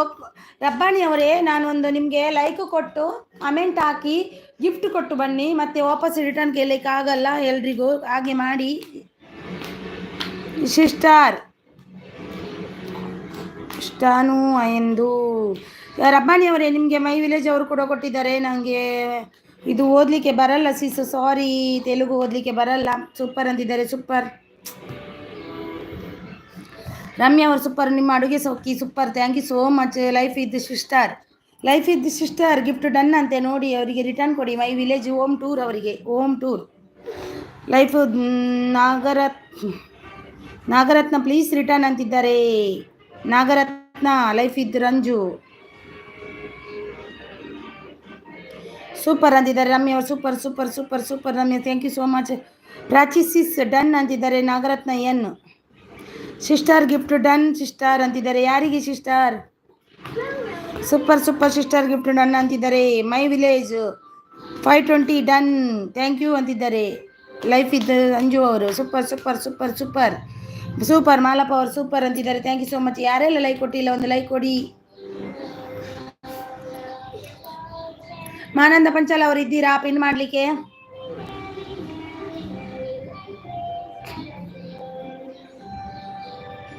ರಬ್ಬಾನಿ ಅವರೇ ನಾನು ಒಂದು ನಿಮಗೆ ಲೈಕ್ ಕೊಟ್ಟು ಕಮೆಂಟ್ ಹಾಕಿ ಗಿಫ್ಟ್ ಕೊಟ್ಟು ಬನ್ನಿ, ಮತ್ತೆ ವಾಪಸ್ ರಿಟರ್ನ್ ಕೇಳಲಿಕ್ಕೆ ಆಗಲ್ಲ. ಎಲ್ರಿಗೂ ಹಾಗೆ ಮಾಡಿ. ಸಿಸ್ಟರ್ ಸ್ಟಾನು ಎಂದು ರಬ್ಬಾನಿ ಅವರೇ ನಿಮಗೆ ಮೈ ವಿಲೇಜ್ ಅವರು ಕೂಡ ಕೊಟ್ಟಿದ್ದಾರೆ. ನನಗೆ ಇದು ಓದಲಿಕ್ಕೆ ಬರಲ್ಲ ಸಿಸ್, ಸಾರಿ, ತೆಲುಗು ಓದಲಿಕ್ಕೆ ಬರಲ್ಲ. ಸೂಪರ್ ಅಂತಿದ್ದಾರೆ. ಸೂಪರ್ ರಮ್ಯಾ ಅವರು ಸೂಪರ್. ನಿಮ್ಮ ಅಡುಗೆ ಸೌಕಿ super, thank you so much. Life ಇದ್ದು ಸಿಸ್ಟರ್ ಗಿಫ್ಟ್ ಡನ್ ಅಂತೆ ನೋಡಿ. ಅವರಿಗೆ ರಿಟರ್ನ್ ಕೊಡಿ. ಮೈ ವಿಲೇಜ್ ಹೋಮ್ ಟೂರ್ ಅವರಿಗೆ home tour. Life Nagaratna please return ಅಂತಿದ್ದಾರೆ. ನಾಗರತ್ನ ಲೈಫ್ ಇದ್ದು ರಂಜು ಸೂಪರ್ ಅಂತಿದ್ದಾರೆ. ರಮ್ಯ ಅವರು super Ramya thank you so much. ಪ್ರಾಚಿಸಿಸ್ ಡನ್ ಅಂತಿದ್ದಾರೆ. Nagaratna N sister gift done sister ಅಂತಿದ್ದಾರೆ. ಯಾರಿಗೆ sister? Super sister gift done ಅಂತಿದ್ದಾರೆ. My village 520 done thank you ಅಂತಿದ್ದಾರೆ. ಲೈಫ್ ಇದ್ದು ಅಂಜು ಅವರು ಸೂಪರ್ ಮಾಲಪ್ಪ ಅವರು ಸೂಪರ್ ಅಂತಿದ್ದಾರೆ. Thank you so much. ಯಾರೆಲ್ಲ ಲೈಕ್ ಕೊಟ್ಟಿಲ್ಲ ಒಂದು ಲೈಕ್ ಕೊಡಿ. ಮಾನಂದ ಪಂಚಾಲ ಅವರು ಇದ್ದೀರಾ ಪಿನ್ ಮಾಡಲಿಕ್ಕೆ?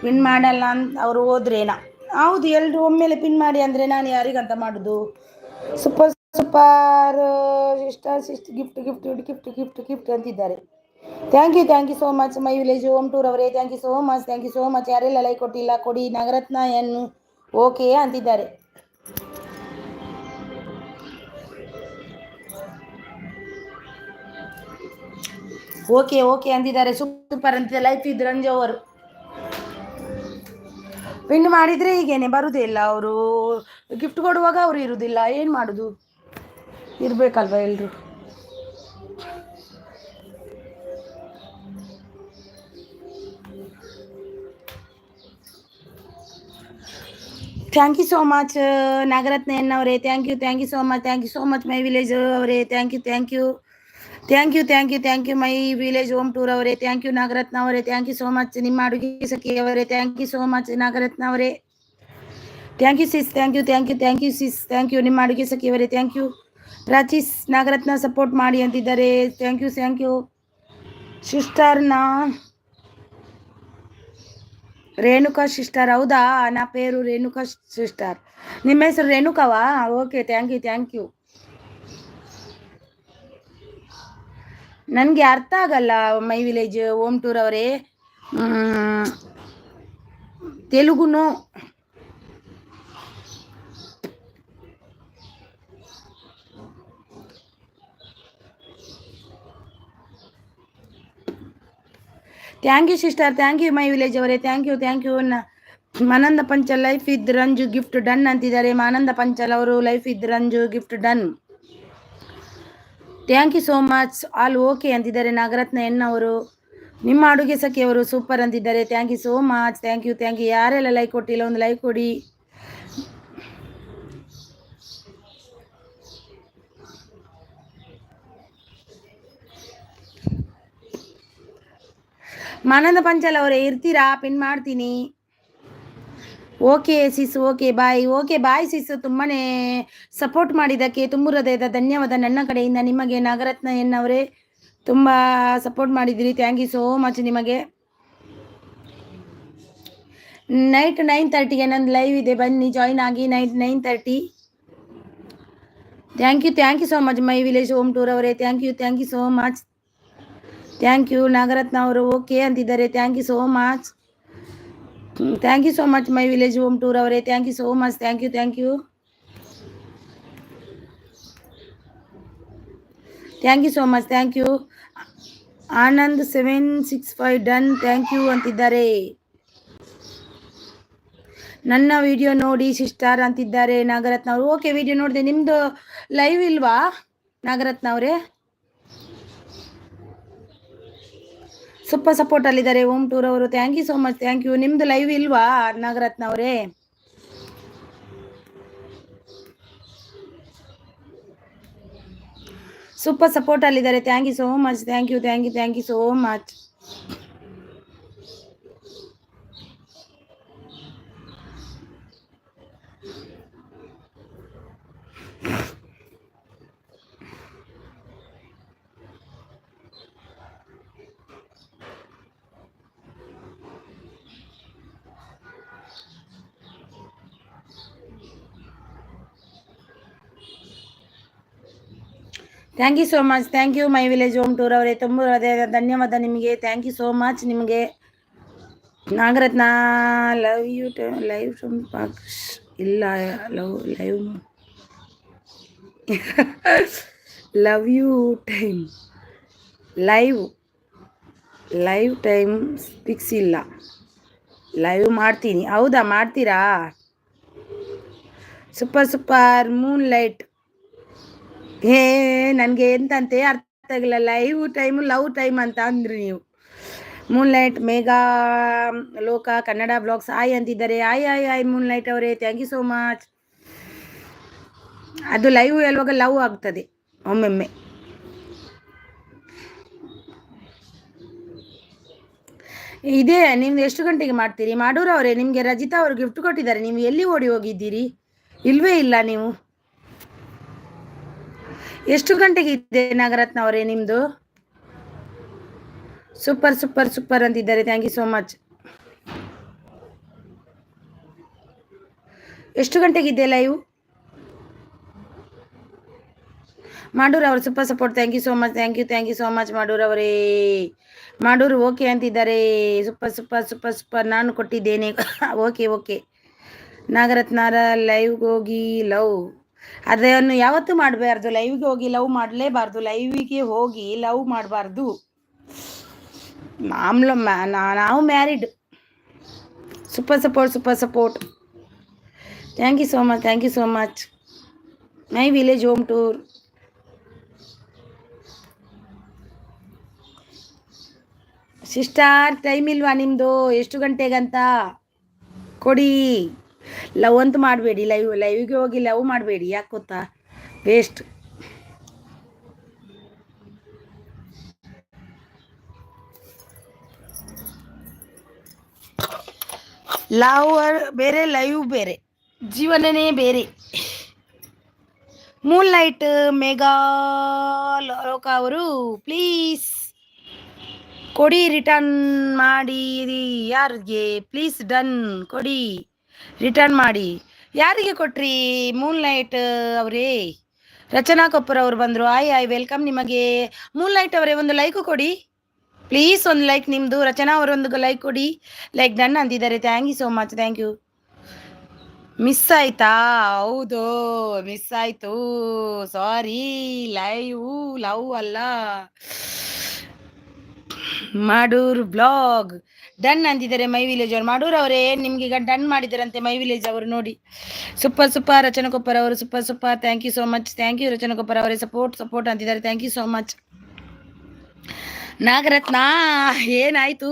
ಪಿನ್ ಮಾಡಲ್ಲ ಅಂತ ಅವರು ಹೋದ್ರೇನಾ? ಹೌದು, ಎಲ್ಲರೂ ಒಮ್ಮೆಲೆ ಪಿನ್ ಮಾಡಿ ಅಂದರೆ ನಾನು ಯಾರಿಗಂತ ಮಾಡೋದು? ಸೂಪರ್ ಗಿಫ್ಟ್ ಅಂತಿದ್ದಾರೆ. Thank you so much. My village home tour ಅವರೇ ಥ್ಯಾಂಕ್ ಯು ಸೋ ಮಚ್. ಯಾರೆಲ್ಲ ಲೈಕ್ ಕೊಟ್ಟಿಲ್ಲ ಕೊಡಿ. ನಾಗರತ್ನ ಎನ್ನು ಓಕೆ ಅಂತಿದ್ದಾರೆ. ಓಕೆ ಅಂತಿದ್ದಾರೆ. ಸೂಪರ್ ಅಂತಿದ್ದಾರೆ. ಲೈಫ್ ಇದ್ದು ರಂಜು ಅವರು ಪಿನ್ ಮಾಡಿದರೆ ಹೀಗೇನೆ ಬರುವುದೇ ಇಲ್ಲ. ಅವರು ಗಿಫ್ಟ್ ಕೊಡುವಾಗ ಅವರು ಇರುವುದಿಲ್ಲ, ಏನು ಮಾಡೋದು? ಇರಬೇಕಲ್ವ ಎಲ್ಲರೂ. Thank you so much Nagaratna ಎನ್ನವರೇ. Thank you so much my village ಅವರೇ. Thank you my village home tour ಅವರೇ. ಥ್ಯಾಂಕ್ ಯು ನಾಗರತ್ನ ಅವರೇ. Thank you so much. ನಿಮ್ಮ ಅಡುಗೆ ಸಖಿ ಅವರೇ thank you so much. Nagaratna ಅವರೇ thank you sis. Thank you ನಿಮ್ಮ ಅಡುಗೆ ಸಖಿ ಅವರೇ. Thank you. ಪ್ರಾಚೀಸ್ ನಾಗರತ್ನ ಸಪೋರ್ಟ್ ಮಾಡಿ ಅಂತಿದ್ದಾರೆ. ಥ್ಯಾಂಕ್ ಯು ಸಿಸ್ಟರ್ನ ರೇಣುಕಾ ಸಿಸ್ಟರ್. ಹೌದಾ, ನಾ ಪೇರು ರೇಣುಕಾ ಸಿಸ್ಟರ್. ನಿಮ್ಮ ಹೆಸರು ರೇಣುಕಾವಾ? Okay thank you. ನನಗೆ ಅರ್ಥ ಆಗಲ್ಲ ಮೈ ವಿಲೇಜ್ ಹೋಮ್ ಟೂರ್ ಅವರೇ, ತೆಲುಗುನು. Thank you sister, thank you my village ಅವರೇ, ಥ್ಯಾಂಕ್ ಯು ಮಾನಂದ ಪಂಚಲ್ ಲೈಫ್ ಇದ್ ರಂಜು ಗಿಫ್ಟ್ ಡನ್ ಅಂತಿದ್ದಾರೆ. ಮಾನಂದ ಪಂಚಲ್ ಅವರು ಲೈಫ್ ಇದ್ Ranju gift done. Thank you so much. All okay ಅಂತಿದ್ದಾರೆ. ನಾಗರತ್ನ ಎನ್ನವರು ನಿಮ್ಮ ಅಡುಗೆ ಸಖಿಯವರು ಸೂಪರ್ ಅಂತಿದ್ದಾರೆ. Thank you so much. Thank you. ಯಾರೆಲ್ಲ ಲೈಕ್ ಕೊಟ್ಟಿಲ್ಲ ಒಂದು ಲೈಕ್ ಕೊಡಿ. ಮಾನಂದ ಪಂಚಲ್ ಅವರೇ ಇರ್ತೀರಾ? ಪಿನ್ ಮಾಡ್ತೀನಿ. Okay sis, okay bye. Okay bye sis. ತುಂಬಾನೇ ಸಪೋರ್ಟ್ ಮಾಡಿದ್ದಕ್ಕೆ ತುಂಬ ಹೃದಯದ ಧನ್ಯವಾದ ನನ್ನ ಕಡೆಯಿಂದ ನಿಮಗೆ. ನಾಗರತ್ನ ಎನ್ನವರೇ ತುಂಬ ಸಪೋರ್ಟ್ ಮಾಡಿದಿರಿ. ಥ್ಯಾಂಕ್ ಯು ಸೋ ಮಚ್ ನಿಮಗೆ. ನೈಟ್ 9:30ಗೆ ನಂದು ಲೈವ್ ಇದೆ, ಬನ್ನಿ ಜಾಯಿನ್ ಆಗಿ. Night 9:30. Thank you so much my village home tour ಅವರೇ. Thank you so much. Thank you. Nagaratna ಅವರು ಓಕೆ ಅಂತಿದ್ದಾರೆ. Thank you so much. Thank you so much my village home tour ಅವರೇ. Thank you so much. Thank you. Thank you so much. Thank you. Anand 765 done. Thank you ಅಂತಿದ್ದಾರೆ. ನನ್ನ video ನೋಡಿ sister ಅಂತಿದ್ದಾರೆ ನಾಗರತ್ನ ಅವರು. Okay video ನೋಡಿದೆ. ನಿಮ್ಮದು live ಇಲ್ವಾ ನಾಗರತ್ನ ಅವರೇ? ಸೂಪರ್ ಸಪೋರ್ಟ್ ಅಲ್ಲಿದ್ದಾರೆ ಹೋಮ್ ಟೂರ್ ಅವರು. Thank you so much. Thank you. ನಿಮ್ದು ಲೈವ್ ಇಲ್ವಾ ನಾಗರತ್ನ ಅವರೇ? ಸೂಪರ್ ಸಪೋರ್ಟ್ ಅಲ್ಲಿದ್ದಾರೆ. Thank you so much. Thank you so much. Thank you so much. Thank you my village home tour ಅವರೇ. ತುಂಬ ಹೃದಯದ ಧನ್ಯವಾದ ನಿಮಗೆ. ಥ್ಯಾಂಕ್ ಯು ಸೋ ಮಚ್ ನಿಮಗೆ. ನಾಗರತ್ನ ಲವ್ ಯು ಲೈವ್ ಇಲ್ಲ live love you time live time fix ಇಲ್ಲ. Live ಮಾಡ್ತೀನಿ. ಹೌದಾ, ಮಾಡ್ತೀರಾ? Super moon light. ನನಗೆ ಎಂತಂತೆ ಅರ್ಥ ಆಗಿಲ್ಲ. ಲವ್ ಟೈಮ್ ಅಂತ ಅಂದ್ರಿ ನೀವು. ಮೂನ್ ಲೈಟ್ ಮೇಘಾ ಲೋಕ ಕನ್ನಡ ಬ್ಲಾಗ್ಸ್ ಆಯ್ ಅಂತಿದ್ದಾರೆ. ಆಯ್ ಮೂನ್ ಲೈಟ್ ಅವರೇ. Thank you so much. ಅದು ಲೈವ್ ಹೇಳುವಾಗ ಲವ್ ಆಗ್ತದೆ ಒಮ್ಮೊಮ್ಮೆ. ಇದೇ ನಿಮ್ದು ಎಷ್ಟು ಗಂಟೆಗೆ ಮಾಡ್ತೀರಿ? ಮಾಡೂರು ಅವರೇ, ನಿಮಗೆ ರಜಿತಾ ಅವರು ಗಿಫ್ಟ್ ಕೊಟ್ಟಿದ್ದಾರೆ. ನೀವು ಎಲ್ಲಿ ಓಡಿ ಹೋಗಿದ್ದೀರಿ? ಇಲ್ವೇ ಇಲ್ಲ ನೀವು. ಎಷ್ಟು ಗಂಟೆಗೆ ಇದೆ ನಾಗರತ್ನ ಅವರೇ ನಿಮ್ಮದು? ಸೂಪರ್ ಅಂತಿದ್ದಾರೆ. Thank you so much. ಎಷ್ಟು ಗಂಟೆಗಿದೆ ಲೈವ್? ಮಾಡೂರು ಅವರು super support. Thank you so much. Thank you so much Madur ಅವರೇ. ಮಾಡೂರು ಓಕೆ ಅಂತಿದ್ದಾರೆ. ಸೂಪರ್ ನಾನು ಕೊಟ್ಟಿದ್ದೇನೆ. ಓಕೆ ನಾಗರತ್ನಾರ ಲೈವ್ಗೆ ಹೋಗಿ ಲವ್ ಅದನ್ನು ಯಾವತ್ತೂ ಮಾಡಬಾರ್ದು. ಲೈವ್ಗೆ ಹೋಗಿ ಲವ್ ಮಾಡಲೇಬಾರ್ದು. ಲೈವಿಗೆ ಹೋಗಿ ಲವ್ ಮಾಡಬಾರ್ದು. ನಾವು married. Super support. Thank you so much my village home tour. Sister time ಇಲ್ವಾ ನಿಮ್ಮದು? ಎಷ್ಟು ಗಂಟೆಗಂತ ಕೊಡಿ. ಲವ್ ಅಂತೂ ಮಾಡಬೇಡಿ. ಲೈವ್ಗೆ ಹೋಗಿ ಲವ್ ಮಾಡಬೇಡಿ. ಯಾಕೆ ಗೊತ್ತಾ? ವೇಸ್ಟ್. ಲವ್ ಬೇರೆ, ಲೈವ್ ಬೇರೆ, ಜೀವನನೇ ಬೇರೆ. ಮೂನ್ ಲೈಟ್ ಮೇಘಾ ಲೋಕ ಅವರು ಪ್ಲೀಸ್ ಕೊಡಿ. ರಿಟರ್ನ್ ಮಾಡಿ ಯಾರಿಗೆ? ಪ್ಲೀಸ್ ಡನ್ ಕೊಡಿ. ರಿಟರ್ನ್ ಮಾಡಿ. ಯಾರಿಗೆ ಕೊಟ್ರಿ? ಮೂನ್ ಲೈಟ್ ಅವರೇ. ರಚನಾ ಕಪೂರ್ ಅವರು ಬಂದರು. ಆಯ್ ವೆಲ್ಕಮ್ ನಿಮಗೆ. ಮೂನ್ ಲೈಟ್ ಅವರೇ ಒಂದು ಲೈಕ್ ಕೊಡಿ ಪ್ಲೀಸ್. ಒಂದು ಲೈಕ್ ನಿಮ್ಮದು. ರಚನಾ ಅವರೊಂದು ಲೈಕ್ ಕೊಡಿ. ಲೈಕ್ ಡನ್ ಅಂತಿದ್ದಾರೆ. Thank you so much. Thank you. Miss ಆಯ್ತಾ? ಹೌದು ಮಿಸ್ ಆಯ್ತು. ಸಾರಿ. ಲವ್ ಅಲ್ಲ. ಮಾಡೂರ್ ಬ್ಲಾಗ್ ಡನ್ ಅಂತಿದ್ದಾರೆ ಮೈ ವಿಲೇಜ್ ಅವರು. ಮಾಡೂರ್ ಅವರೇ ನಿಮ್ಗೆ ಈಗ ಡನ್ ಮಾಡಿದಾರಂತೆ ಮೈ ವಿಲೇಜ್ ಅವರು. ನೋಡಿ ಸೂಪರ್ ಸೂಪರ್. ರಚನಾ ಕೊಪ್ಪರ್ ಅವರು super super. Thank you so much. Thank you Rachana Koppar ಅವರೇ. ಸಪೋರ್ಟ್ ಅಂತಿದ್ದಾರೆ. Thank you so much. Nagaratna ಏನಾಯ್ತು?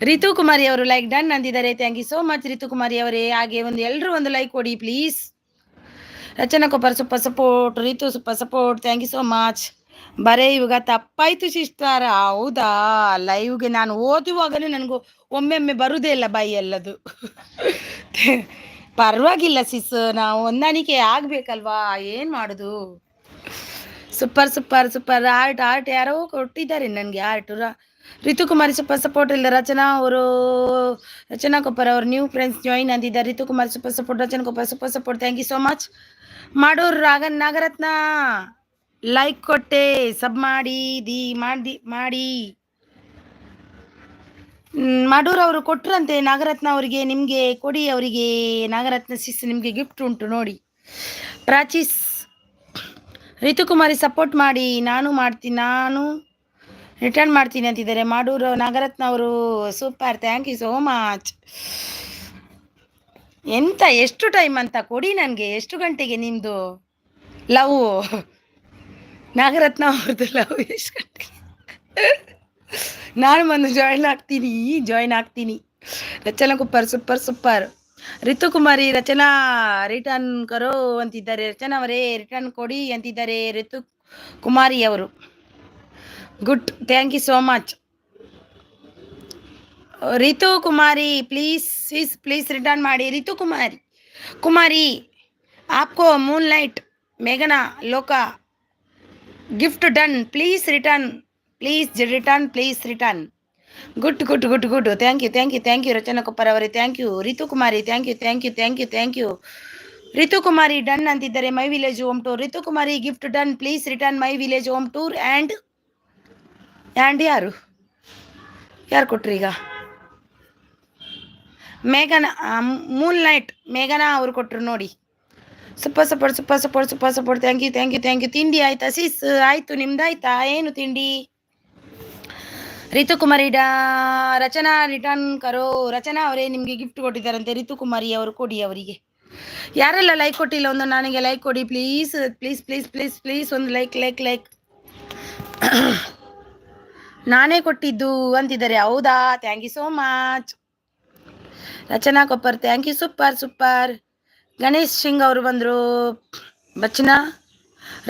ರಿತು ಕುಮಾರಿ ಅವರು ಲೈಕ್ ಡನ್ ಅಂತಿದ್ದಾರೆ. Thank you so much Ritu Kumari ಅವರೇ. ಹಾಗೆ ಎಲ್ಲರೂ ಒಂದು ಲೈಕ್ ಕೊಡಿ please. Rachana Koppar super support. Ritu super support. Thank you so much. ಬರೇ ಇವಾಗ ತಪ್ಪಾಯ್ತು ಸಿಸ್ಟರ್. ಹೌದಾ? ಲೈವ್ಗೆ ನಾನು ಓದುವಾಗಲೂ ನನಗೂ ಒಮ್ಮೆ ಬರುದೇ ಇಲ್ಲ ಬಾಯಿ ಎಲ್ಲದು. ಪರವಾಗಿಲ್ಲ ಸಿಸ್, ನಾವು ಹೊಂದಾಣಿಕೆ ಆಗ್ಬೇಕಲ್ವಾ, ಏನ್ ಮಾಡುದು. Super super super. ಆರ್ಟ್ ಯಾರೋ ಕೊಟ್ಟಿದ್ದಾರೆ ನನಗೆ ಆರ್ಟ್. ರಿತುಕುಮಾರಿ super support. ಇಲ್ಲ ರಚನಾ ಅವರು, ರಚನಾ ಕೊಪ್ಪರ್ ಅವರು ನ್ಯೂ ಫ್ರೆಂಡ್ಸ್ ಜಾಯಿನ್ ಅಂದಿದ್ದಾರೆ. Ritukumari super support. Rachana Koppar super support. Thank you so much. ಮಾಡೋರು ನಾಗರತ್ನ ಲೈಕ್ ಕೊಟ್ಟೆ, ಸಬ್ ಮಾಡಿ ಮಾಡೂರ್ ಅವರು ಕೊಟ್ರಂತೆ ನಾಗರತ್ನ ಅವರಿಗೆ. ನಿಮ್ಗೆ ಕೊಡಿ ಅವರಿಗೆ. ನಾಗರತ್ನ ಸಿಸ್ ನಿಮ್ಗೆ ಗಿಫ್ಟ್ ಉಂಟು ನೋಡಿ. ಪ್ರಾಚೀಸ್ ರಿತುಕುಮಾರಿ ಸಪೋರ್ಟ್ ಮಾಡಿ. ನಾನು ರಿಟರ್ನ್ ಮಾಡ್ತೀನಿ ಅಂತಿದ್ದಾರೆ ಮಾಡೂರು ನಾಗರತ್ನ ಅವರು. Super. Thank you so much. ಎಂತ ಎಷ್ಟು ಟೈಮ್ ಅಂತ ಕೊಡಿ ನನಗೆ. ಎಷ್ಟು ಗಂಟೆಗೆ ನಿಮ್ಮದು ಲವ್? ನಾಗರತ್ನ ಅವ್ರದ್ದು ಲವ್ ಎಷ್ಟು ಗಂಟೆಗೆ? ನಾನು ಬಂದು ಜಾಯಿನ್ ಆಗ್ತೀನಿ. Rachana Kuppar super super. Ritukumari Rachana return ಕರೋ ಅಂತಿದ್ದಾರೆ. ರಚನಾ ಅವರೇ ರಿಟರ್ನ್ ಕೊಡಿ ಅಂತಿದ್ದಾರೆ ರಿತು ಕುಮಾರಿ ಅವರು. Good. Thank you so much. Ritu Kumari please return ಮಾಡಿ. ರಿತು ಕುಮಾರಿ आपको मूनलाइट मेघना लोका gift done. Please return. Good. Thank you Rachana Koppar ಅವರೇ. Thank you Ritu Kumari. Thank you Ritu Kumari. Done ಅಂತಿದ್ದಾರೆ my village home tour. Ritu Kumari gift done. Please return my village home tour. And ಯಾರು ಕೊಟ್ರಿ ಈಗ? ಮೇಘನಾ ಮೂನ್ಲೈಟ್ ಮೇಘನಾ ಅವರು ಕೊಟ್ಟರು ನೋಡಿ. Super support. Thank you. ತಿಂಡಿ ಆಯ್ತಾ ಸಿಸ್? ಆಯ್ತು. ನಿಮ್ದಾಯ್ತಾ? ಏನು ತಿಂಡಿ? ರಿತು ಕುಮಾರಿ ರಚನಾ ರಿಟರ್ನ್ ಕರೋ. ರಚನಾ ಅವರೇ ನಿಮಗೆ ಗಿಫ್ಟ್ ಕೊಟ್ಟಿದ್ದಾರಂತೆ. ರಿತು ಕುಮಾರಿ ಅವರು ಕೊಡಿ ಅವರಿಗೆ. ಯಾರೆಲ್ಲ ಲೈಕ್ ಕೊಟ್ಟಿಲ್ಲ ಒಂದು ನನಗೆ ಲೈಕ್ ಕೊಡಿ ಪ್ಲೀಸ್. ಒಂದು ಲೈಕ್. ನಾನೇ ಕೊಟ್ಟಿದ್ದು ಅಂತಿದ್ದಾರೆ. ಹೌದಾ? Thank you so much. Rachana Koppar thank you. Super. Ganesh Singh ಅವರು ಬಂದರು.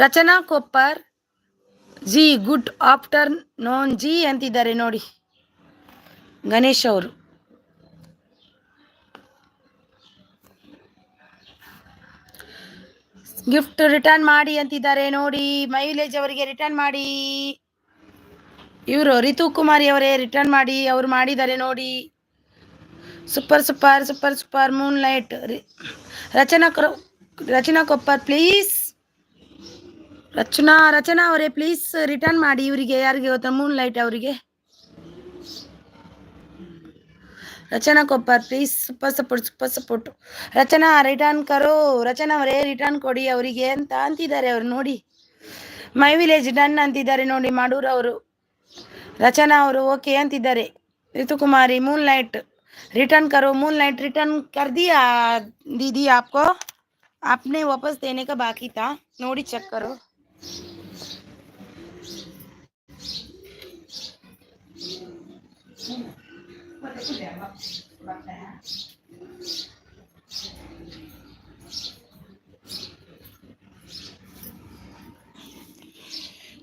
ರಚನಾ ಕೊಪ್ಪರ್ ಜಿ ಗುಡ್ ಆಫ್ಟರ್ನೂನ್ ಜಿ ಅಂತಿದ್ದಾರೆ ನೋಡಿ ಗಣೇಶ್ ಅವರು. ಗಿಫ್ಟ್ ರಿಟರ್ನ್ ಮಾಡಿ ಅಂತಿದ್ದಾರೆ ನೋಡಿ. ಮೈ ವಿಲೇಜ್ ಅವರಿಗೆ ರಿಟರ್ನ್ ಮಾಡಿ. ಇವರು ರಿತು ಕುಮಾರಿ ಅವರೇ ರಿಟರ್ನ್ ಮಾಡಿ. ಅವರು ಮಾಡಿದ್ದಾರೆ ನೋಡಿ. Super. Moonlight Rachana Koppar please. Rachana ಅವರೇ ಪ್ಲೀಸ್ ರಿಟರ್ನ್ ಮಾಡಿ ಇವರಿಗೆ. ಯಾರಿಗೆ ಗೊತ್ತಾ? ಮೂನ್ಲೈಟ್ ಅವರಿಗೆ. Rachana Koppar please. Super support. Rachana return ಕರೋ. ರಚನಾ ಅವರೇ ರಿಟರ್ನ್ ಕೊಡಿ ಅವರಿಗೆ ಅಂತಿದ್ದಾರೆ ಅವರು ನೋಡಿ. ಮೈ ವಿಲೇಜ್ ಡನ್ ಅಂತಿದ್ದಾರೆ ನೋಡಿ ಮಾಡೂರ್ ಅವರು. ರಚನಾ ಅವರು ಓಕೆ ಅಂತಿದ್ದಾರೆ. ರಿತುಕುಮಾರಿ ಮೂನ್ಲೈಟ್ रिटर्न करो. मूनलाइट रिटर्न कर दिया दीदी आपको. आपने वापस देने का बाकी था. नोड़ी चेक करो.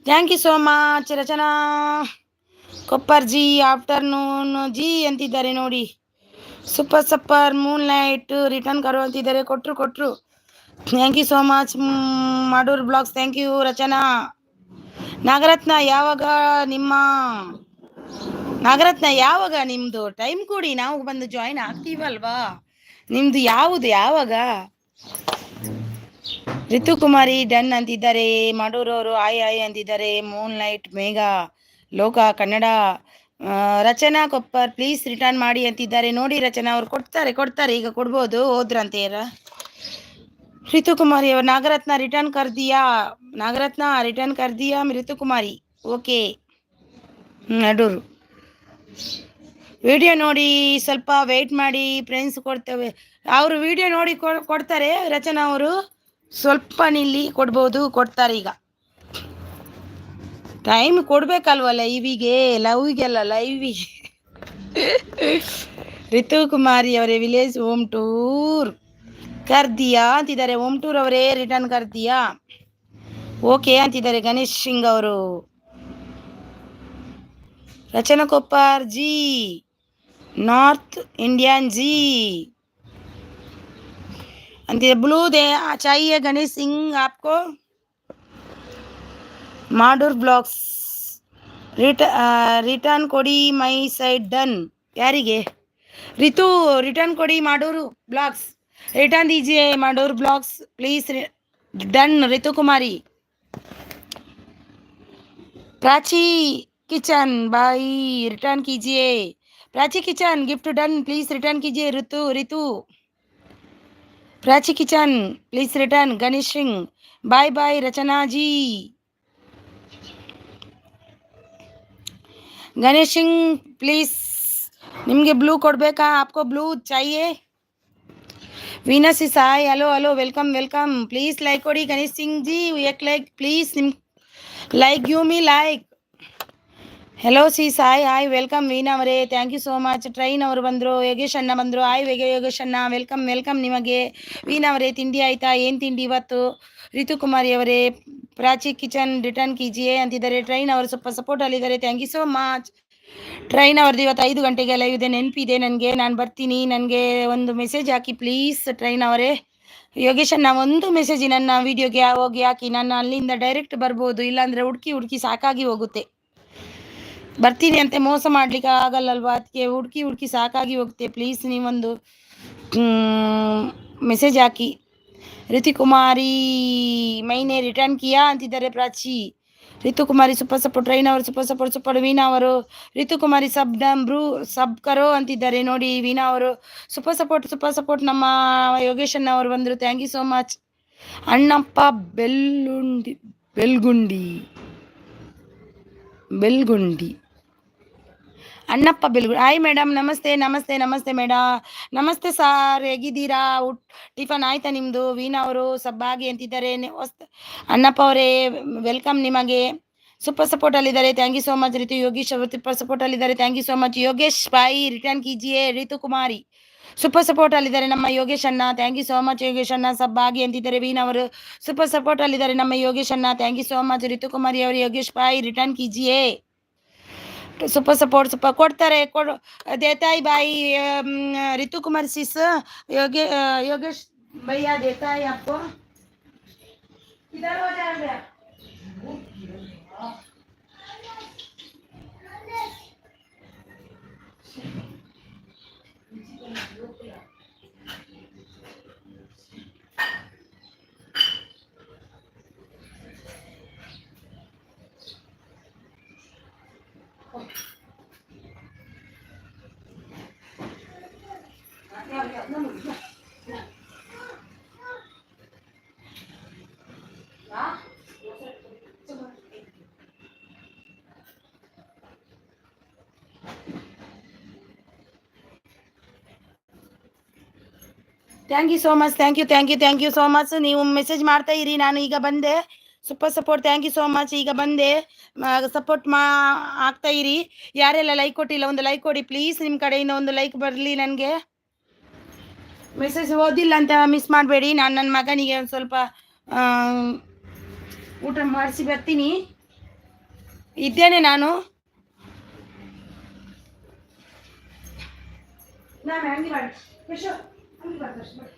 Thank you so much Rachana Koppar ji afternoon ji ಅಂತಿದ್ದಾರೆ ನೋಡಿ. ಸೂಪರ್. ಮೂನ್ಲೈಟ್ ರಿಟರ್ನ್ ಕರೋ ಅಂತಿದ್ದಾರೆ. ಕೊಟ್ರು. Thank you so much Madur blogs. Thank you Rachana. Nagaratna ಯಾವಾಗ ನಿಮ್ದು ಟೈಮ್ ಕೊಡಿ, ನಾವು ಬಂದು ಜಾಯಿನ್ ಆಗ್ತೀವಲ್ವಾ. ನಿಮ್ದು ಯಾವಾಗ? ರಿತು ಕುಮಾರಿ ಡನ್ ಅಂತಿದ್ದಾರೆ. ಮಾಡೂರ್ ಅವರು ಆಯ್ ಅಂತಿದ್ದಾರೆ. ಮೂನ್ಲೈಟ್ ಮೇಘ ಲೋಕ ಕನ್ನಡ. ರಚನಾ ಕೊಪ್ಪರ್ ಪ್ಲೀಸ್ ರಿಟರ್ನ್ ಮಾಡಿ ಅಂತಿದ್ದಾರೆ ನೋಡಿ. ರಚನಾ ಅವ್ರು ಕೊಡ್ತಾರೆ ಈಗ ಕೊಡ್ಬೋದು. ಹೋದ್ರಂತೆ ರಿತು ಕುಮಾರಿ ಅವರು. ನಾಗರತ್ನ ರಿಟರ್ನ್ ಕರ್ ದಿಯಾ ರಿತು ಕುಮಾರಿ. ಓಕೆ. ಅಡೂರು. ವಿಡಿಯೋ ನೋಡಿ ಸ್ವಲ್ಪ ವೆಯ್ಟ್ ಮಾಡಿ, ಫ್ರೆಂಡ್ಸ್ ಕೊಡ್ತೇವೆ. ಅವರು ವಿಡಿಯೋ ನೋಡಿ ಕೊಡ್ತಾರೆ ರಚನಾ ಅವರು. ಸ್ವಲ್ಪ ನಿಲ್ಲಿ, ಕೊಡ್ತಾರೆ ಈಗ. ಟೈಮ್ ಕೊಡ್ಬೇಕಲ್ವ ಲೈವಿಗೆ, ಲವ್ಗೆಲ್ಲ ಲೈವಿಗೆ. ರಿತು ಕುಮಾರಿ ಅವರೇ ವಿಲೇಜ್ ಹೋಮ್ ಟೂರ್ ಕರ್ದಿಯಾ ಅಂತಿದ್ದಾರೆ. ಹೋಮ್ ಟೂರ್ ಅವರೇ ರಿಟರ್ನ್ ಕರ್ದಿಯಾ ಓಕೆ ಅಂತಿದ್ದಾರೆ ಗಣೇಶ್ ಸಿಂಗ್ ಅವರು. रचना कोप्पर जी नॉर्थ इंडियन जी अंतिम ब्लू दे चाहिए गणेश सिंह आपको. माडूर ब्लॉग्स रिटर्न कोडी मई साइड डन. यारिगे ऋतु रिटर्न कोडी माडूर ब्लॉग्स रिटर्न दीजिए. Madur vlogs please done. Ritu Kumari. Prachi kitchen भाई रिटर्न कीजिए. Prachi kitchen gift done please return कीजिए. Ritu Prachi kitchen please return. Ganesh Singh bye bye. Rachana ji Ganesh Singh please निम्गे ब्लू कोडबेका. आपको ब्लू चाहिए. Veena C Sai hello hello welcome welcome. Please like कोडी गणेश सिंह जी. एक like please. Like give me like. Hello सी साई हाय वेलकम. वीणा ಅವರೇ thank you so much. Train ಅವರು ಬಂದರು. ಯೋಗೇಶ್ ಅಣ್ಣ ಬಂದರು. ಹಾಯ್ ಯೋಗೇಶ್ ಅಣ್ಣ ವೆಲ್ಕಮ್ ವೆಲ್ಕಮ್ ನಿಮಗೆ. ವೀಣಾ ಅವರೇ ತಿಂಡಿ ಆಯಿತಾ? ಏನು ತಿಂಡಿ ಇವತ್ತು? ರಿತು ಕುಮಾರಿ ಅವರೇ ಪ್ರಾಚಿ ಕಿಚನ್ ರಿಟರ್ನ್ ಕೀಜಿಯೇ ಅಂತಿದ್ದಾರೆ. ಟ್ರೈನ್ ಅವರು ಸ್ವಲ್ಪ ಸಪೋರ್ಟ್ ಅಲ್ಲಿದ್ದಾರೆ. Thank you so much. Train ಅವ್ರದ್ದು ಇವತ್ತು 5 ಗಂಟೆಗೆ ಲೈವ್ ಇದೆ. ನೆನಪಿದೆ ನನಗೆ, ನಾನು ಬರ್ತೀನಿ. ನನಗೆ ಒಂದು ಮೆಸೇಜ್ ಹಾಕಿ ಪ್ಲೀಸ್ ಟ್ರೈನ್ ಅವರೇ. ಯೋಗೇಶ್ ಅಣ್ಣ ಒಂದು ಮೆಸೇಜ್ ನನ್ನ ವಿಡಿಯೋಗೆ ಹೋಗಿ ಹಾಕಿ. ನಾನು ಅಲ್ಲಿಂದ ಡೈರೆಕ್ಟ್ ಬರ್ಬೋದು, ಇಲ್ಲಾಂದರೆ ಹುಡುಕಿ ಸಾಕಾಗಿ ಹೋಗುತ್ತೆ. ಬರ್ತೀನಿ ಅಂತ ಮೋಸ ಮಾಡ್ಲಿಕ್ಕೆ ಆಗಲ್ಲಲ್ವಾ, ಅದಕ್ಕೆ ಹುಡುಕಿ ಸಾಕಾಗಿ ಹೋಗುತ್ತೆ. ಪ್ಲೀಸ್ ನೀವೊಂದು ಮೆಸೇಜ್ ಹಾಕಿ. ರಿತು ಕುಮಾರಿ ಮೈನೆ ರಿಟರ್ನ್ ಕಿಯಾ ಅಂತಿದ್ದಾರೆ Prachi. Ritu Kumari super support. Train ಅವರು ಸೂಪರ್ ಸಪೋರ್ಟ್. ವೀಣಾ ಅವರು ರಿತು ಕುಮಾರಿ ಸಬ್ ಡಮ್ ಬ್ರೂ ಸಬ್ ಕರೋ ಅಂತಿದ್ದಾರೆ ನೋಡಿ. ವೀಣಾ ಅವರು ಸೂಪರ್ ಸಪೋರ್ಟ್. ನಮ್ಮ ಯೋಗೇಶ್ ಅಣ್ಣ ಅವರು ಬಂದರು. Thank you so much. Annappa Belgundi Annappa Belgundi. Hi madam ನಮಸ್ತೆ ಮೇಡಮ್. ನಮಸ್ತೆ ಸಾರ್, ಹೇಗಿದ್ದೀರಾ? ಟಿಫನ್ ಆಯ್ತಾ ನಿಮ್ಮದು? ವೀಣಾ ಅವರು ಸಬ್ಬಾಗಿ ಅಂತಿದ್ದಾರೆ. ಅಣ್ಣಪ್ಪ ಅವರೇ ವೆಲ್ಕಮ್ ನಿಮಗೆ. ಸೂಪರ್ ಸಪೋರ್ಟ್ ಅಲ್ಲಿದ್ದಾರೆ. Thank you so much. Ritu Yogesh ಅವರು ಸೂಪರ್ ಸಪೋರ್ಟ್ ಅಲ್ಲಿದ್ದಾರೆ. Thank you so much. Yogesh ಬಾಯಿ ರಿಟರ್ನ್ ಕೀಜಿಯೇ. ರಿತು ಕುಮಾರಿ ಸೂಪರ್ ಸಪೋರ್ಟ್ ಅಲ್ಲಿದ್ದಾರೆ. ನಮ್ಮ ಯೋಗೇಶ್ ಅಣ್ಣ thank you so much. Yogesh ಅಣ್ಣ ಸಬ್ಬಾಗಿ ಅಂತಿದ್ದಾರೆ. ವೀಣಾ ಅವರು ಸೂಪರ್ ಸಪೋರ್ಟ್ ಅಲ್ಲಿದ್ದಾರೆ. ನಮ್ಮ ಯೋಗೇಶ್ ಅಣ್ಣ thank you so much. Ritu Kumari ಅವರು ಯೋಗೇಶ್ ಬಾಯಿ ರಿಟರ್ನ್ ಕೀಜಿಯೇ. ಸೂಪರ್ ಸಪೋರ್ಟ್ ಕೊಡ್ತಾರೆ. ದೇತಾಯಿ ಬಾಯಿ ರಿತು ಕುಮಾರ್ ಸಿಸ್ ಯೋಗೇಶ್ ಭೈया देता है आपको. किधर हो जाएगा? Thank you so much. Thank you so much. ನೀವು ಮೆಸೇಜ್ ಮಾಡ್ತಾ ಇರಿ. ನಾನು ಈಗ ಬಂದೆ. Super support. Thank you so much. ಈಗ ಬಂದೆ. ಸಪೋರ್ಟ್ ಆಗ್ತಾ ಇರಿ. ಯಾರೆಲ್ಲ ಲೈಕ್ ಕೊಟ್ಟಿಲ್ಲ ಒಂದು ಲೈಕ್ ಕೊಡಿ ಪ್ಲೀಸ್. ನಿಮ್ಮ ಕಡೆಯಿಂದ ಒಂದು ಲೈಕ್ ಬರಲಿ ನನಗೆ. ಮೆಸೇಜ್ ಓದಿಲ್ಲ ಅಂತ ಮಿಸ್ ಮಾಡಬೇಡಿ. ನಾನು ನನ್ನ ಮಗನಿಗೆ ಒಂದು ಸ್ವಲ್ಪ ಊಟ ಮಾಡಿಸಿ ಬರ್ತೀನಿ. ಇದ್ದೇನೆ ನಾನು ಹಂಗೆ ಮಾಡಿ ಹಂಗೆ ಬರ್ತಾರೆ.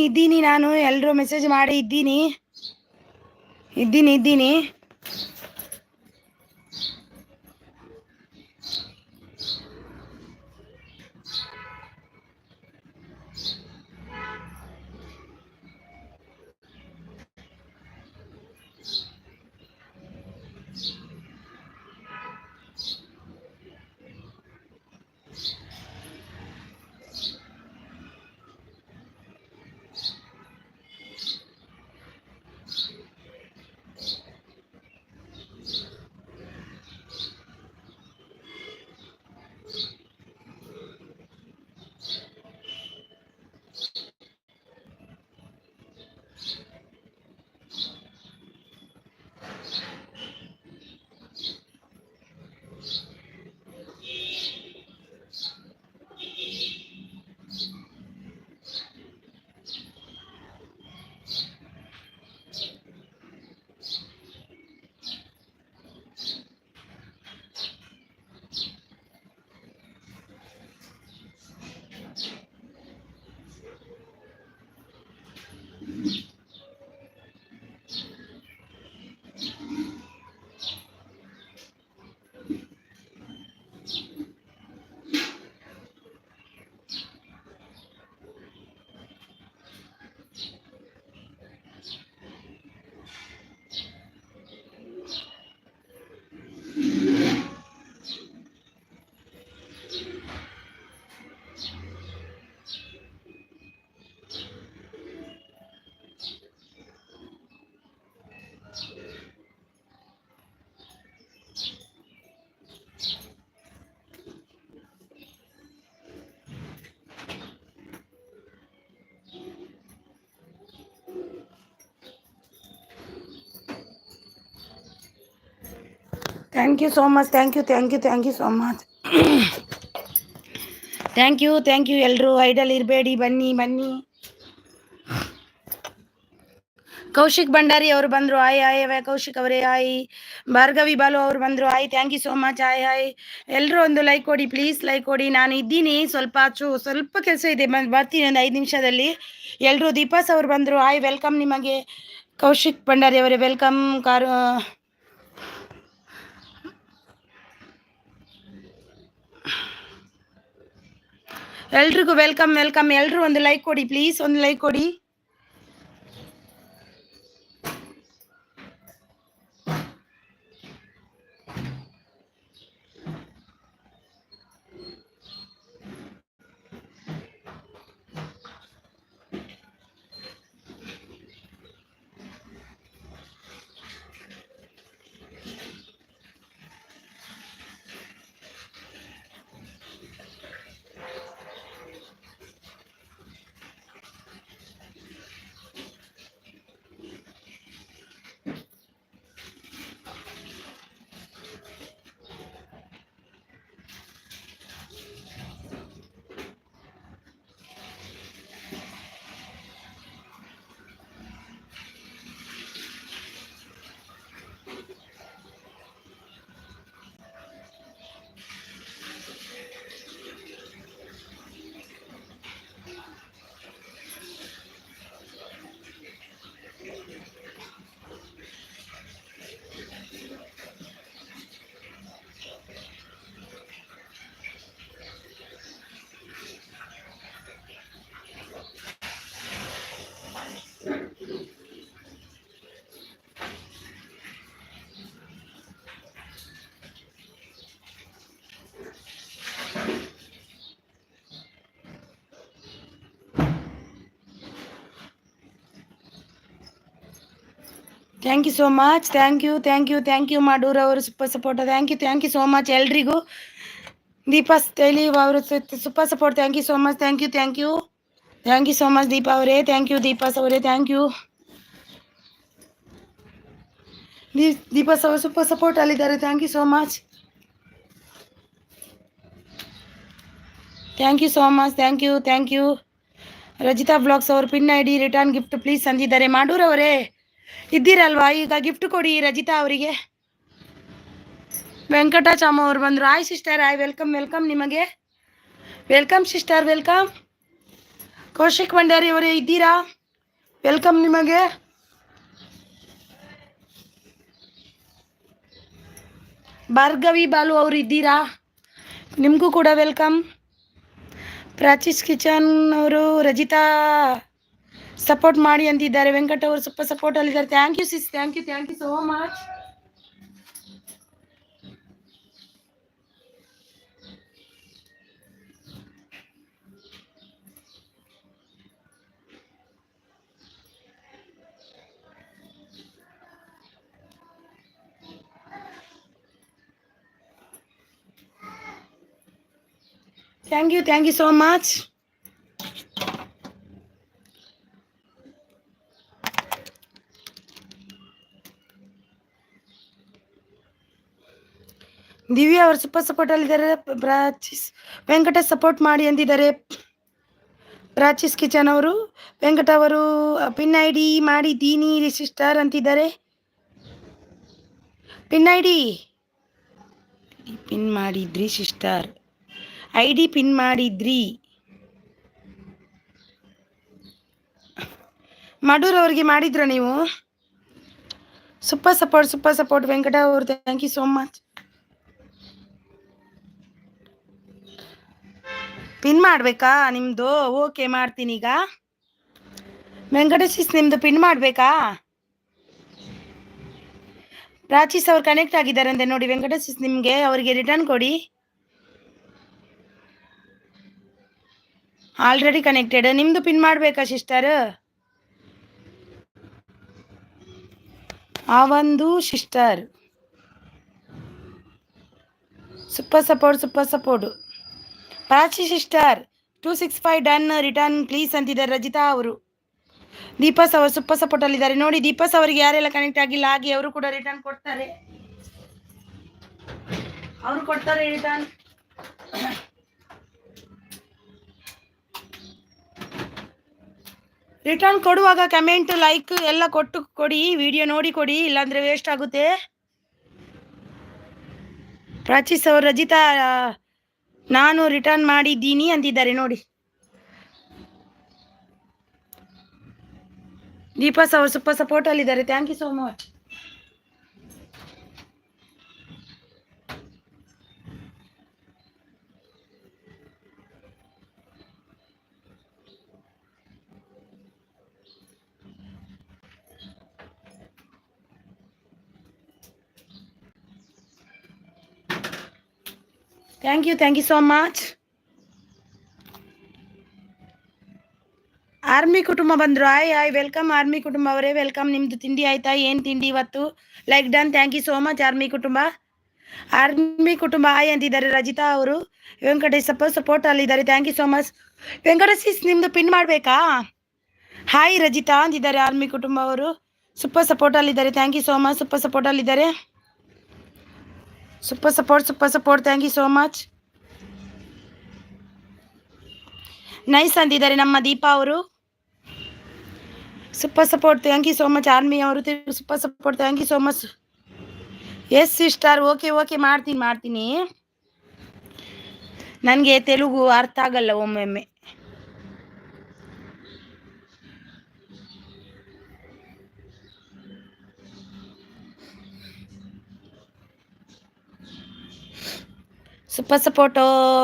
ಇದ್ದೀನಿ ನಾನು. ಎಲ್ಲರೂ ಮೆಸೇಜ್ ಮಾಡಿ ಇದ್ದೀನಿ. Thank you so much. Thank you so much. Thank you ಎಲ್ಲರೂ. ಐಡಲ್ ಇರಬೇಡಿ, ಬನ್ನಿ. ಕೌಶಿಕ್ ಭಂಡಾರಿ ಅವರು ಬಂದರು. ಆಯ್ ಕೌಶಿಕ್ ಅವರೇ ಆಯ್. ಭಾರ್ಗವಿ ಬಾಲು ಅವರು ಬಂದರು. ಆಯ್. Thank you so much. ಆಯ್. ಎಲ್ಲರೂ ಒಂದು ಲೈಕ್ ಕೊಡಿ ಪ್ಲೀಸ್, ಲೈಕ್ ಕೊಡಿ. ನಾನು ಇದ್ದೀನಿ, ಸ್ವಲ್ಪ ಕೆಲಸ ಇದೆ, ಬರ್ತೀನಿ ಒಂದು 5 ನಿಮಿಷದಲ್ಲಿ. ಎಲ್ಲರೂ. ದೀಪಾಸ್ ಅವರು ಬಂದರು. ಆಯ್. ವೆಲ್ಕಮ್ ನಿಮಗೆ. ಕೌಶಿಕ್ ಭಂಡಾರಿ ಅವರೇ ವೆಲ್ಕಮ್. ಎಲ್ರಿಗೂ ವೆಲ್ಕಮ್. ಎಲ್ಲರೂ ಒಂದು ಲೈಕ್ ಕೊಡಿ ಪ್ಲೀಸ್, ಒಂದು ಲೈಕ್ ಕೊಡಿ. Thank you so much. Thank you Madur ಅವರು super support. Thank you so much ಎಲ್ರಿಗೂ. ದೀಪಾ ತೈಲಿ ಅವರು super support. Thank you so much. Thank you so much Deepa ಅವರೇ. ಥ್ಯಾಂಕ್ ಯು ದೀಪಾಸ್ ಅವರೇ. Thank you. ದೀಪಾಸ್ ಅವರು ಸೂಪರ್ ಸಪೋರ್ಟ್ ಅಲ್ಲಿದ್ದಾರೆ. Thank you so much. Thank you so much. Thank you Rajitha vlogs ಅವರು pin I D return gift please ಅಂದಿದ್ದಾರೆ. ಮಾಡೂರವರೇ ಇದ್ದೀರಲ್ವಾ, ಈಗ ಗಿಫ್ಟ್ ಕೊಡಿ ರಜಿತಾ ಅವರಿಗೆ. ವೆಂಕಟಾಚಾಮ ಅವ್ರು ಬಂದರು. Hi sister, hi, welcome welcome ನಿಮಗೆ. Welcome sister, welcome. Kaushik Bhandari ಅವರೇ ಇದ್ದೀರಾ? ವೆಲ್ಕಮ್ ನಿಮಗೆ. ಭಾರ್ಗವಿ ಬಾಲು ಅವರು ಇದ್ದೀರಾ? ನಿಮಗೂ ಕೂಡ ವೆಲ್ಕಮ್. ಪ್ರಾಚೀಸ್ ಕಿಚನ್ ಅವರು ರಜಿತಾ ಸಪೋರ್ಟ್ ಮಾಡಿ ಅಂತಿದ್ದಾರೆ. ವೆಂಕಟ್ ಅವರು ಸ್ವಲ್ಪ ಸಪೋರ್ಟ್ ಅಲ್ಲಿದ್ದಾರೆ. Thank you sis, thank you so much. Thank you so much. Divya ಅವರು ಸೂಪರ್ ಸಪೋರ್ಟ್ ಅಲ್ಲಿದ್ದಾರೆ. ಪ್ರಾಚೀಸ್ ವೆಂಕಟೇಶ್ ಸಪೋರ್ಟ್ ಮಾಡಿ ಅಂದಿದ್ದಾರೆ. ಪ್ರಾಚೀಸ್ ಕಿಚನ್ ಅವರು ವೆಂಕಟ ಅವರು ಪಿನ್ ಐ ಡಿ ಮಾಡಿದ್ದೀನಿ ಸಿಸ್ಟರ್ ಅಂತಿದ್ದಾರೆ. ಪಿನ್ ಐ ಡಿ ಪಿನ್ ಮಾಡಿದ್ರಿ ಸಿಸ್ಟರ್, ಐ ಡಿ ಪಿನ್ ಮಾಡಿದ್ರಿ. ಮಾಡೂರವ್ರಿಗೆ ಮಾಡಿದ್ರ ನೀವು? ಸೂಪರ್ ಸಪೋರ್ಟ್ ವೆಂಕಟ ಅವರು, thank you so much. Pin ಮಾಡಬೇಕಾ ನಿಮ್ಮದು? ಓಕೆ, ಮಾಡ್ತೀನಿ ಈಗ. ವೆಂಕಟೇಶ್ ನಿಮ್ಮದು ಪಿನ್ ಮಾಡಬೇಕಾ? ಪ್ರಾಚೀಸ್ ಅವ್ರು ಕನೆಕ್ಟ್ ಆಗಿದ್ದಾರೆ ಅಂತೆ ನೋಡಿ. ವೆಂಕಟೇಶ್ ನಿಮಗೆ ಅವರಿಗೆ ರಿಟರ್ನ್ ಕೊಡಿ. Already connected. ನಿಮ್ಮದು ಪಿನ್ ಮಾಡಬೇಕಾ ಸಿಸ್ಟರ್? ಆ ಒಂದು sister super support. Prachi sister 265 done return please ಅಂತಿದ್ದಾರೆ ರಜಿತಾ ಅವರು. ದೀಪಸ್ ಅವರು ಸೂಪರ್ ಸಪೋರ್ಟ್ ಅಲ್ಲಿದ್ದಾರೆ ನೋಡಿ. ದೀಪಸ್ ಅವರಿಗೆ ಯಾರೆಲ್ಲ ಕನೆಕ್ಟ್ ಆಗಿಲ್ಲ ಹಾಗೆ ಅವರು ಕೂಡ ರಿಟರ್ನ್ ಕೊಡ್ತಾರೆ. ರಿಟರ್ನ್. ರಿಟರ್ನ್ ಕೊಡುವಾಗ ಕಮೆಂಟ್, ಲೈಕ್ ಎಲ್ಲ ಕೊಟ್ಟು ಕೊಡಿ. ವಿಡಿಯೋ ನೋಡಿ ಕೊಡಿ, ಇಲ್ಲಾಂದ್ರೆ ವೇಸ್ಟ್ ಆಗುತ್ತೆ. ಪ್ರಾಚೀಸ್ ಅವರು ರಜಿತಾ ನಾನು ರಿಟರ್ನ್ ಮಾಡಿದ್ದೀನಿ ಅಂತಿದ್ದಾರೆ ನೋಡಿ. ದೀಪಸ್ ಅವರು ಸೂಪರ್ ಸಪೋರ್ಟ್ ಅಲ್ಲಿದ್ದಾರೆ. Thank you so much. Thank you so much. Army Kutumba ಬಂದರು. ಹಾಯ್ ವೆಲ್ಕಮ್ ಆರ್ಮಿ ಕುಟುಂಬ ಅವರೇ, ವೆಲ್ಕಮ್. ನಿಮ್ಮದು ತಿಂಡಿ ಆಯ್ತಾ? ಏನು ತಿಂಡಿ ಇವತ್ತು? Like done. Thank you so much army Kutumba. Hi ಅಂತಿದ್ದಾರೆ ರಜಿತಾ ಅವರು. ವೆಂಕಟೇಶ್ ಸಪೋರ್ಟ್ ಅಲ್ಲಿದ್ದಾರೆ. Thank you so much. Venkatesh ನಿಮ್ಮದು ಪಿನ್ ಮಾಡಬೇಕಾ? ಹಾಯ್ ರಜಿತಾ ಅಂತಿದ್ದಾರೆ ಆರ್ಮಿ ಕುಟುಂಬ ಅವರು. ಸೂಪರ್ ಸಪೋರ್ಟ್ ಅಲ್ಲಿದ್ದಾರೆ. Thank you so much. Super support ಅಲ್ಲಿದ್ದಾರೆ. Super support. Thank you so much. Nice ಅಂತಿದ್ದಾರೆ ನಮ್ಮ ದೀಪಾ ಅವರು. Super support. Thank you so much army ಅವರು. Super support. Thank you so much. Yes sister, okay ಮಾಡ್ತೀನಿ. ನನಗೆ ತೆಲುಗು ಅರ್ಥ ಆಗಲ್ಲ ಒಮ್ಮೊಮ್ಮೆ. Super support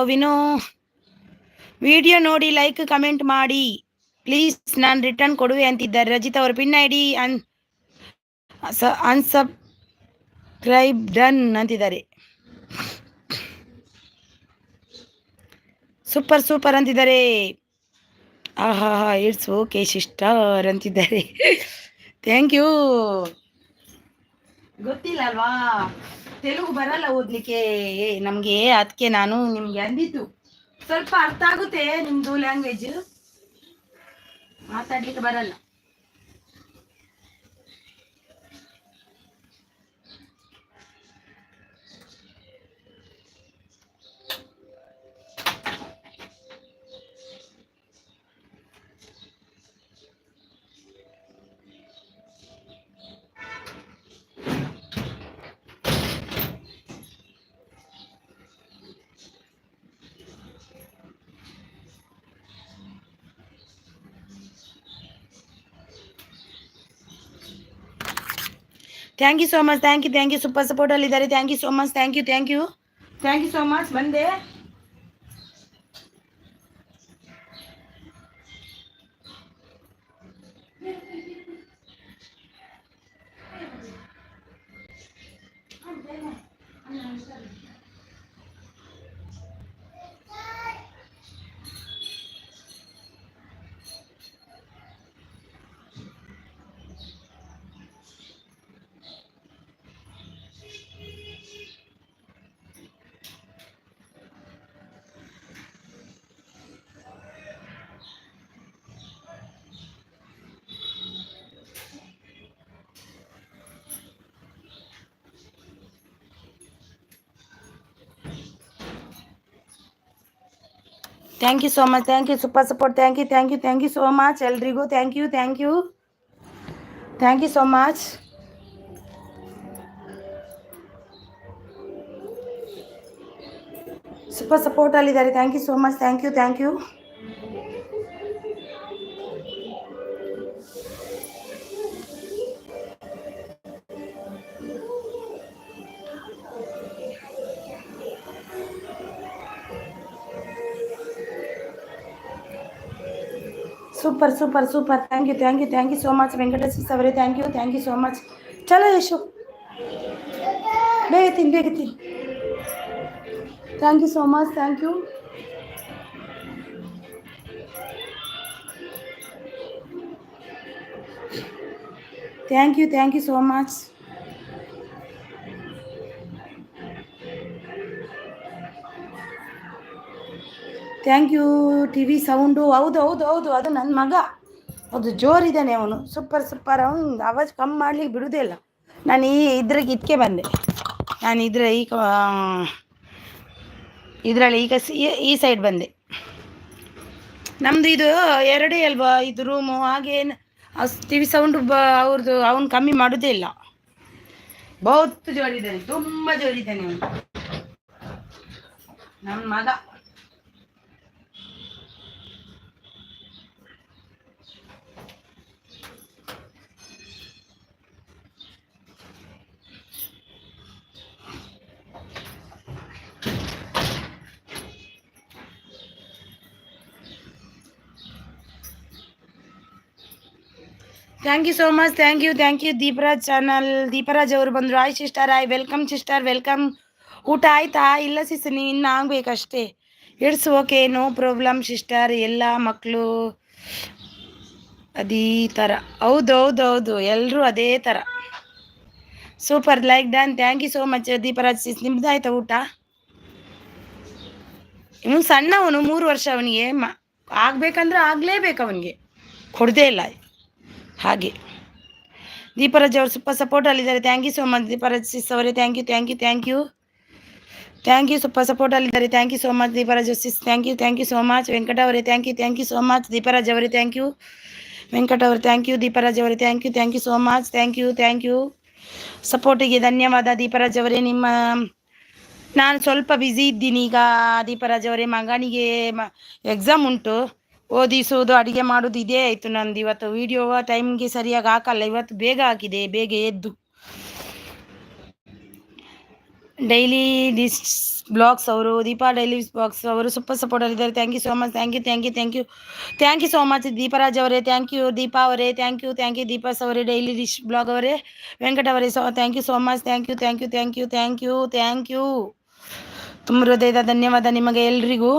Vino. ವಿಡಿಯೋ ನೋಡಿ ಲೈಕ್ ಕಮೆಂಟ್ ಮಾಡಿ ಪ್ಲೀಸ್, ನಾನು ರಿಟರ್ನ್ ಕೊಡುವೆ ಅಂತಿದ್ದಾರೆ ರಜಿತಾ ಅವರು. Pin I D unsubscribe done ಅಂತಿದ್ದಾರೆ. ಸೂಪರ್ ಅಂತಿದ್ದಾರೆ. ಆಹಾ, ಇಟ್ಸ್ ಓಕೆ ಸಿಸ್ಟರ್ ಅಂತಿದ್ದಾರೆ. Thank you. ಗೊತ್ತಿಲ್ಲ ಅಲ್ವಾ, ತೆಲುಗು ಬರಲ್ಲ ಓದಲಿಕ್ಕೆ ನಮಗೆ, ಅದಕ್ಕೆ ನಾನು ನಿಮ್ಗೆ ಅಂದಿದ್ದು. ಸ್ವಲ್ಪ ಅರ್ಥ ಆಗುತ್ತೆ ನಿಮ್ಮದು ಲ್ಯಾಂಗ್ವೇಜ್, ಮಾತಾಡ್ಲಿಕ್ಕೆ ಬರಲ್ಲ. Thank you so much, thank you super ಸಪೋರ್ಟಲ್ಲಿದ್ದಾರೆ. Thank you so much, thank you so much. ಬಂದೆ. Thank you so much, thank you super support. Thank you so much ಎಲ್ರಿಗೂ. Thank you so much. Super ಸಪೋರ್ಟಲ್ಲಿದ್ದಾರೆ. Thank you so much, thank you. Super. Thank you so much Venkatesh ಅವರೇ. Thank you so much. ಚಲೋ ಯಶು, ಬೇಗ ತಿನ್. Thank you so much, thank you. So much. Thank you. TV sound ಹೌದು, ಅದು ನನ್ನ ಮಗ. ಅದು ಜೋರಿದ್ದಾನೆ ಅವನು. ಸೂಪರ್. ಅವನು ಆವಾಜ್ ಕಮ್ಮಿ ಮಾಡ್ಲಿಕ್ಕೆ ಬಿಡುವುದೇ ಇಲ್ಲ. ನಾನು ಇದ್ರಾಗ ಇದಕ್ಕೆ ಬಂದೆ. ನಾನು ಇದರಲ್ಲಿ ಈಗ ಈ ಸೈಡ್ ಬಂದೆ. ನಮ್ಮದು ಇದು 2 ಅಲ್ವಾ ಇದು ರೂಮು. ಹಾಗೇನು ಟಿವಿ ಸೌಂಡು ಅವ್ರದ್ದು ಅವನು ಕಮ್ಮಿ ಮಾಡೋದೇ ಇಲ್ಲ. ಬಹುತ್ ಜೋರಿದ್ದಾನೆ, ತುಂಬ ಜೋರಿದ್ದಾನೆ ಅವನು, ನನ್ನ ಮಗ. Thank you so much, thank you. Deepraj channel, Deepraj ಅವರು ಬಂದರು. Hi sister, hi, welcome sister, welcome. ಊಟ ಆಯ್ತಾ? ಇಲ್ಲ ಸಿಸ್ಟರ್, ಇನ್ನು ಆಗಬೇಕಷ್ಟೇ. It's okay, no problem sister. ಎಲ್ಲ ಮಕ್ಕಳು ಅದೇ ಥರ. ಹೌದು, ಎಲ್ಲರೂ ಅದೇ ಥರ. Super, like done. Thank you so much Deepraj sis. ನಿಮ್ದು ಆಯ್ತಾ ಊಟ? ಇವನು ಸಣ್ಣವನು, 3 ವರ್ಷ ಅವನಿಗೆ. ಆಗಬೇಕಂದ್ರೆ ಆಗಲೇಬೇಕು, ಅವನಿಗೆ ಕೊಡದೇ ಇಲ್ಲ ಹಾಗೆ. ದೀಪರಾಜ್ ಅವರು ಸೂಪರ್ ಸಪೋರ್ಟಲ್ಲಿದ್ದಾರೆ. Thank you so much Deepraj sis ಅವರೇ. ಥ್ಯಾಂಕ್ ಯು ಸೂಪರ್ ಸಪೋರ್ಟಲ್ಲಿದ್ದಾರೆ. Thank you so much Deepraj sis. Thank you so much Venkata ಅವರೇ. Thank you so much Deepraj ಅವರೇ. ಥ್ಯಾಂಕ್ ಯು ವೆಂಕಟ ಅವರು. ಥ್ಯಾಂಕ್ ಯು ದೀಪರಾಜ್ ಅವರೇ. Thank you so much. Thank you ಸಪೋರ್ಟಿಗೆ ಧನ್ಯವಾದ ದೀಪರಾಜ್ ಅವರೇ. ನಾನು ಸ್ವಲ್ಪ ಬ್ಯುಸಿ ಇದ್ದೀನಿ ಈಗ ದೀಪರಾಜ್ ಅವರೇ. ಮಗನಿಗೆ ಎಕ್ಸಾಮ್ ಉಂಟು, ಓದಿಸೋದು, ಅಡುಗೆ ಮಾಡೋದು ಇದೇ ಆಯಿತು ನಂದು. ಇವತ್ತು ವಿಡಿಯೋ ಟೈಮ್ಗೆ ಸರಿಯಾಗಿ ಹಾಕಲ್ಲ. ಇವತ್ತು ಬೇಗ ಹಾಕಿದೆ, ಬೇಗ ಎದ್ದು. ಡೈಲಿ ಡಿಸ್ ಬ್ಲಾಗ್ಸ್ ಅವರು, ದೀಪಾ ಡೈಲಿ ಬ್ಲಾಗ್ಸ್ ಅವರು ಸೂಪರ್ ಸಪೋರ್ಟಲ್ಲಿದ್ದಾರೆ. Thank you so much. Thank you so much Deepraj ಅವರೇ. ಥ್ಯಾಂಕ್ ಯು ದೀಪಾ ಅವರೇ. ಥ್ಯಾಂಕ್ ಯು ದೀಪಾಸ್ ಅವರೇ. ಡೈಲಿ ಡಿಶ್ ಬ್ಲಾಗ್ ಅವರೇ, ವೆಂಕಟ ಅವರೇ. Thank you so much. Thank you ತುಂಬ ಹೃದಯದ ಧನ್ಯವಾದ ನಿಮಗೆ ಎಲ್ರಿಗೂ.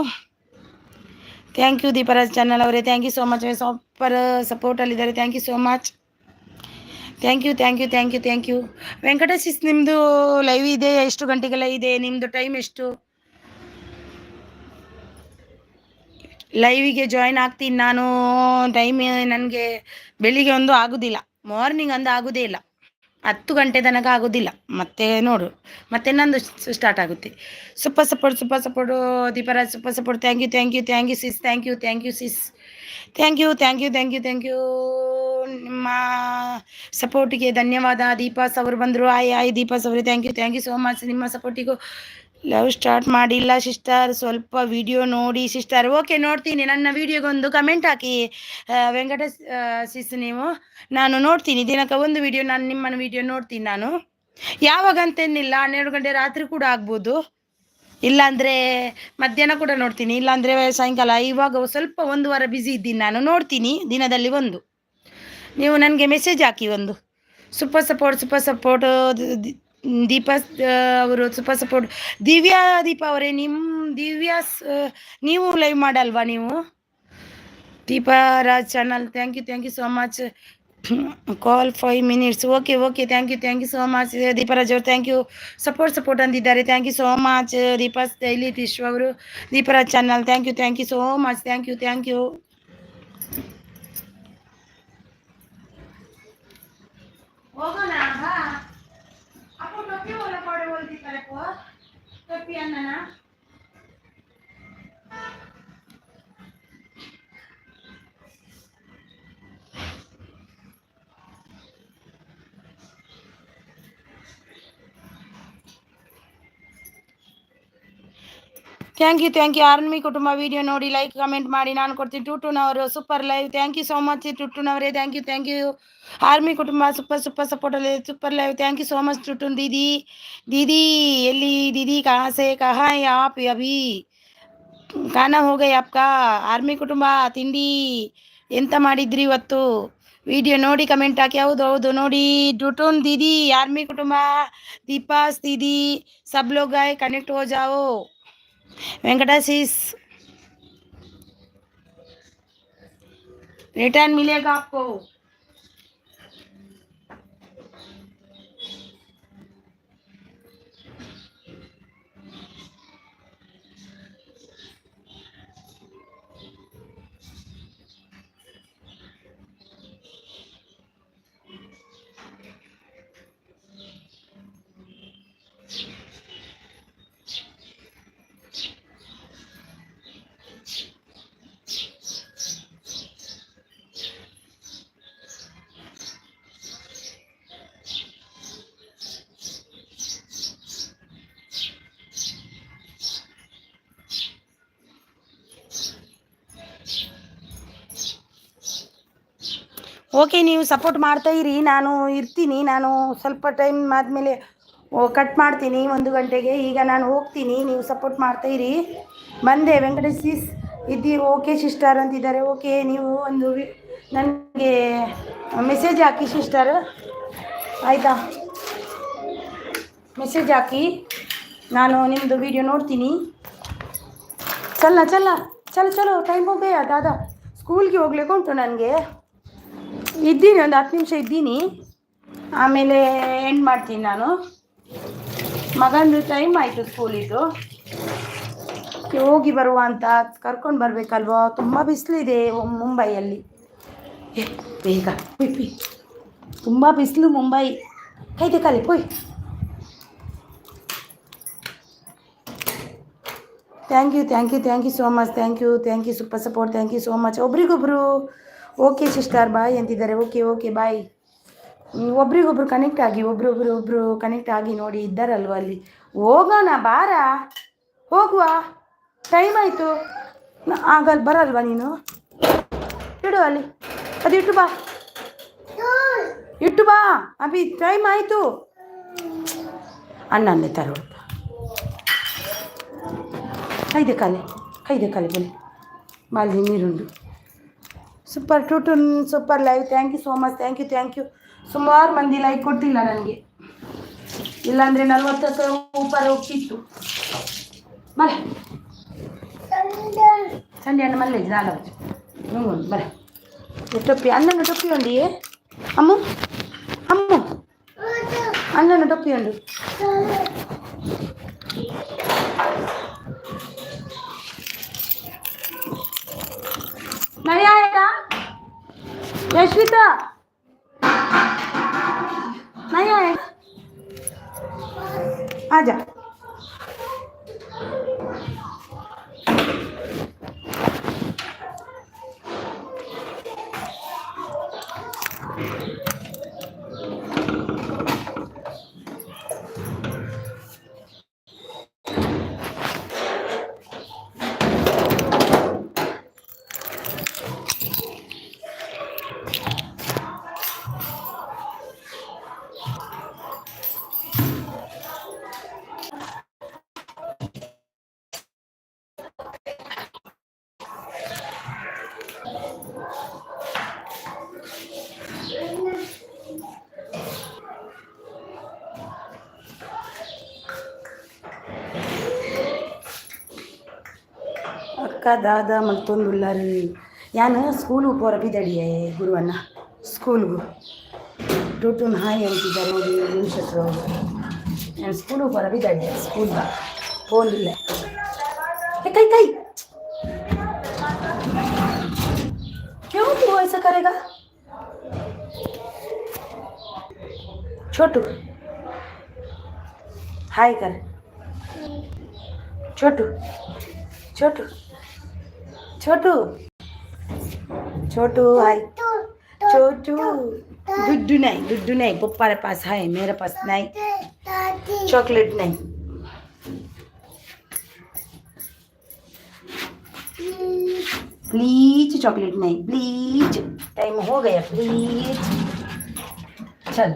ಥ್ಯಾಂಕ್ ಯು ದೀಪರಾಜ್ ಚಾನಲ್ ಅವರೇ. Thank you so much. Super ಸಪೋರ್ಟಲ್ಲಿದ್ದಾರೆ. Thank you so much. Thank you Venkatesh. ನಿಮ್ಮದು ಲೈವ್ ಇದೆ, ಎಷ್ಟು ಗಂಟೆಗೆಲ್ಲ ಇದೆ? ನಿಮ್ಮದು ಟೈಮ್ ಎಷ್ಟು? ಲೈವಿಗೆ ಜಾಯ್ನ್ ಆಗ್ತೀನಿ ನಾನು. ಟೈಮ್ ನನಗೆ ಬೆಳಿಗ್ಗೆ ಒಂದು ಆಗೋದಿಲ್ಲ, ಮಾರ್ನಿಂಗ್ ಒಂದು ಆಗೋದೇ ಇಲ್ಲ, 10 ಗಂಟೆ ತನಕ ಆಗೋದಿಲ್ಲ. ಮತ್ತೆ ನೋಡು, ಮತ್ತೆ ನಂದು ಸ್ಟಾರ್ಟ್ ಆಗುತ್ತೆ. Super support Deepraj. Super support. Thank you sis. Thank you sis. Thank you ನಿಮ್ಮ ಸಪೋರ್ಟಿಗೆ ಧನ್ಯವಾದ. ದೀಪಾಸ್ ಅವರು ಬಂದರು. ಆಯ್ ದೀಪಾಸ್ ಅವರೇ. ಥ್ಯಾಂಕ್ ಯು ಸೋ ಮಚ್ ನಿಮ್ಮ ಸಪೋರ್ಟಿಗೂ. ಲವ್ ಸ್ಟಾರ್ಟ್ ಮಾಡಿಲ್ಲ ಸಿಸ್ಟರ್, ಸ್ವಲ್ಪ ವಿಡಿಯೋ ನೋಡಿ ಸಿಸ್ಟರ್. ಓಕೆ, ನೋಡ್ತೀನಿ. ನನ್ನ ವಿಡಿಯೋಗೊಂದು ಕಮೆಂಟ್ ಹಾಕಿ ವೆಂಕಟೇಶ್ ಸಿಸ್ ನೀವು. ನಾನು ನೋಡ್ತೀನಿ, ದಿನಕ್ಕೆ ಒಂದು ವಿಡಿಯೋ ನಾನು ನಿಮ್ಮನ್ನು ವಿಡಿಯೋ ನೋಡ್ತೀನಿ. ನಾನು ಯಾವಾಗಂತೇನಿಲ್ಲ, 12 ಗಂಟೆ ರಾತ್ರಿ ಕೂಡ ಆಗ್ಬೋದು, ಇಲ್ಲಾಂದರೆ ಮಧ್ಯಾಹ್ನ ಕೂಡ ನೋಡ್ತೀನಿ, ಇಲ್ಲಾಂದರೆ ಸಾಯಂಕಾಲ. ಇವಾಗ ಸ್ವಲ್ಪ 1 ವಾರ ಬ್ಯುಸಿ ಇದ್ದೀನಿ, ನಾನು ನೋಡ್ತೀನಿ ದಿನದಲ್ಲಿ ಒಂದು. ನೀವು ನನಗೆ ಮೆಸೇಜ್ ಹಾಕಿ ಒಂದು. ಸೂಪರ್ ಸಪೋರ್ಟ್ ದೀಪಾ ಅವರು ಸೂಪರ್ ಸಪೋರ್ಟ್. ದೀಪಾ ಅವರೇ, ನೀವು ಲೈವ್ ಮಾಡಲ್ವಾ ನೀವು? Deepa Raj channel, thank you so much. Call 5 minutes. Okay, thank you so much Deepraj ಅವರು. ಥ್ಯಾಂಕ್ ಯು, ಸಪೋರ್ಟ್ ಅಂದಿದ್ದಾರೆ. Thank you so much Deepa daily Vishwa ಅವರು. Deepraj channel, thank you so much. Thank you. ಹೋಗೋಣ ಬಾ. ಅಪ್ಪ ಟೊಪ್ಪಿ ಹೊಲ ಕೊಡೆ ಹೊಲ್ದಿದ್ದಾರಪ್ಪ, ಟೊಪ್ಪಿ ಅನ್ನನ. Thank you army Kutumba. Video ನೋಡಿ ಲೈಕ್ ಕಮೆಂಟ್ ಮಾಡಿ, ನಾನು ಕೊಡ್ತೀನಿ. ಟುಟ್ಟುನವರು super live. Thank you so much ಟುಟ್ಟುನವರೇ. Thank you army Kutumba. Super ಸಪೋರ್ಟಲ್ಲಿ super live. Thank you so much ಟುಟ್ಟುನ್ ದೀದಿ ಎಲ್ಲಿ ದೀದಿ ಕಹಾ ಆಪ್ ಅಭಿ ಖಾನಾ ಹೋಗೈ ಆಪ್ಕಾ? ಆರ್ಮಿ ಕುಟುಂಬ ತಿಂಡಿ ಎಂತ ಮಾಡಿದ್ರಿ ಇವತ್ತು? ವಿಡಿಯೋ ನೋಡಿ ಕಮೆಂಟ್ ಹಾಕಿ. ಹೌದು ನೋಡಿ. ಟುಟುನ್ ದೀದಿ, ಆರ್ಮಿ ಕುಟುಂಬ, ದೀಪಾಸ್ ದೀದಿ, सब लोग गए, कनेक्ट हो जाओ. वेंकटेश रिटर्न मिलेगा आपको. ಓಕೆ, ನೀವು ಸಪೋರ್ಟ್ ಮಾಡ್ತಾ ಇರಿ. ನಾನು ಇರ್ತೀನಿ. ನಾನು ಸ್ವಲ್ಪ ಟೈಮ್ ಆದಮೇಲೆ ಕಟ್ ಮಾಡ್ತೀನಿ 1 ಗಂಟೆಗೆ. ಈಗ ನಾನು ಹೋಗ್ತೀನಿ. ನೀವು ಸಪೋರ್ಟ್ ಮಾಡ್ತಾ ಇರಿ. ಬಂದೆ ವೆಂಕಟೇಶ್ ಸಿಸ್ ಓಕೆ ಸಿಸ್ಟರ್ ಅಂತಿದ್ದಾರೆ. ಓಕೆ, ನೀವು ಒಂದು ನನಗೆ ಮೆಸೇಜ್ ಹಾಕಿ ಸಿಸ್ಟರ್, ಆಯಿತಾ? ಮೆಸೇಜ್ ಹಾಕಿ, ನಾನು ನಿಮ್ಮದು ವಿಡಿಯೋ ನೋಡ್ತೀನಿ. ಚಲೋ ಟೈಮ್ ಹೋಗೇ ದಾದಾ, ಸ್ಕೂಲ್ಗೆ ಹೋಗ್ಲಿಕ್ಕೆ ಉಂಟು ನನಗೆ. ಇದ್ದೀನಿ, ಒಂದು 10 ನಿಮಿಷ ಇದ್ದೀನಿ, ಆಮೇಲೆ ಎಂಡ್ ಮಾಡ್ತೀನಿ ನಾನು. ಮಗಂದು ಟೈಮ್ ಆಯಿತು ಸ್ಕೂಲಿದ್ದು, ಹೋಗಿ ಬರುವ ಅಂತ ಕರ್ಕೊಂಡು ಬರಬೇಕಲ್ವ. ತುಂಬ ಬಿಸಿಲಿದೆ ಮುಂಬೈಯಲ್ಲಿ. ಬೇಗ ಪಿ ತುಂಬ ಬಿಸಿಲು ಮುಂಬೈ. ಕೈದೆ ಕಾಲಿ ಪೋಯ್. Thank you so much. Thank you super support. Thank you so much. ಒಬ್ರಿಗೊಬ್ರು ಓಕೆ ಸಿಸ್ಟರ್ ಬಾಯ್ ಅಂತಿದ್ದಾರೆ. Okay bye. ಒಬ್ರಿಗೊಬ್ರು ಕನೆಕ್ಟ್ ಆಗಿ, ಒಬ್ರು ಕನೆಕ್ಟ್ ಆಗಿ ನೋಡಿ. ಇದ್ದಾರಲ್ವ ಅಲ್ಲಿ. ಹೋಗೋಣ ಬಾರ, ಹೋಗುವ. ಟೈಮ್ ಆಯಿತು. ಆಗಲ್ಲ, ಬರಲ್ವಾ ನೀನು? ಇಡು ಅಲ್ಲಿ, ಅದು ಇಟ್ಟು ಬಾ ಅಭಿ, ಟೈಮ್ ಆಯಿತು. ಅಣ್ಣನ್ನೇ ತರೋ. ಕೈದೆ ಕಾಲಿ ಬನ್ನಿ, ಬಾಲ್ದಿ ನೀರುಂಡು. ಸೂಪರ್ ಟುಟುನ್ super live. Thank you so much. Thank you. ಸುಮಾರು ಮಂದಿ ಲೈಕ್ ಕೊಟ್ಟಿಲ್ಲ ನನಗೆ, ಇಲ್ಲಾಂದರೆ 40 ऊपर ಹೋಗ್ತಿತ್ತು. ಬಲೆ ಸಂಡೆ ಅಣ್ಣ ಮಲ್ಲೆ ನಾಲವತ್ತು ಒಂದು ಬರ. ಟೊಪ್ಪಿ ಅಣ್ಣನ ಟೊಪ್ಪಿ ಉಂಡಿ ಅಮ್ಮು ಅಣ್ಣನ ಟೊಪ್ಪಿ ಉಂಡು. नहीं आएगा यशविता, नहीं आएगा, आजा. दादा मल्तोंदुल्लार यान स्कूल पोर बिदड़िये गुरुवन्न स्कूल टूटून हाई अंतिದ್ದಾರೆ ನೋಡಿ ನಿಮಿಷರು ನಾನು ಸ್ಕೂಲ್ पोर बिदड़िये स्कूल फोन कई कई क्यों तू ऐसा करेगा छोटू हाय कर छोटू छोटू छोटू छोटू हाय छोटू दुड्डू नहीं पप्पा के पास है मेरे पास नहीं चॉकलेट नहीं प्लीज चॉकलेट नहीं प्लीज टाइम हो गया प्लीज चल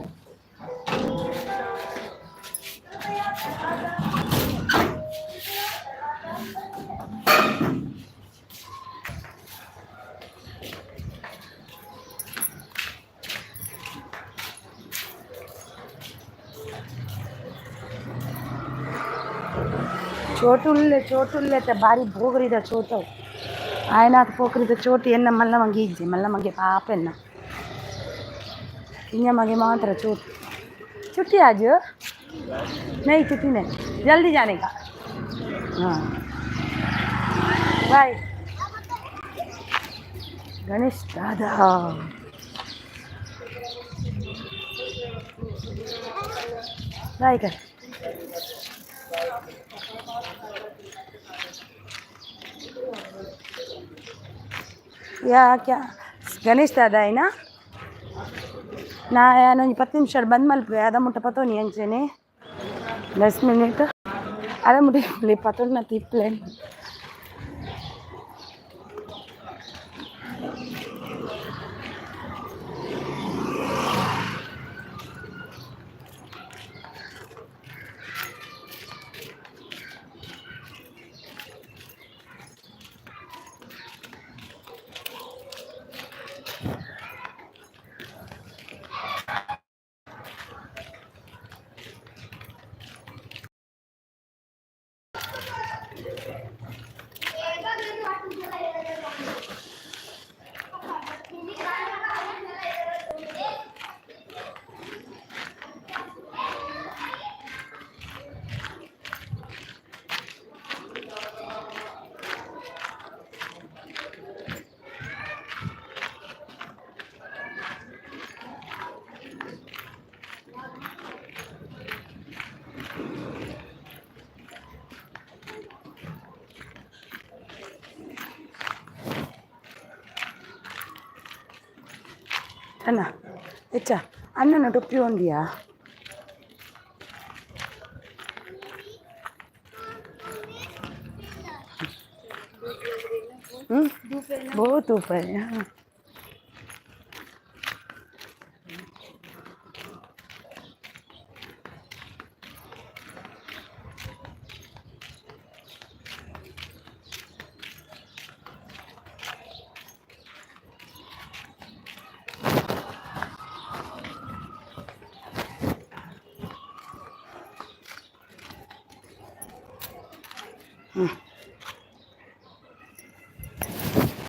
ಚೋಟುಲ್ಲೆ ಬಾರಿ ಭೋಗರಿದ ಚೋಟ ಆಯ್ನಾಥ ಪೋಕರಿದ ಚೋಟು ಎನ್ನ ಮಲ್ಲ ಮಂಗೆ ಇಜ್ಜೆ ಮಲ್ಲ ಮಂಗೆ ಪಾಪ ಎನ್ನ इन्हें मगे मात्र चोट छुट्टी आज नहीं छुट्टी नहीं जल्दी जाने का हाँ बाय गणेश दादा बाय कर या क्या गणेश दादा है ना ನಾನು 20 ನಿಮಿಷ ಬಂದು ಮಲ್ಪೆ ಅದ ಮುಟ್ಟ ಪತೋನಿ ಅಂಚೆನೆ 10 ಮಿನಿಟ್ ಅದ ಮುಟ್ಟಿ ಪತೋನ ತಿಪ್ಲೆ ಅಣ್ಣ ಹೆಚ್ಚ ಅಣ್ಣನ ಟೊಪ್ಪಿ ಒಂದಿಯಾ बहुत ऊपर है हाँ हम्म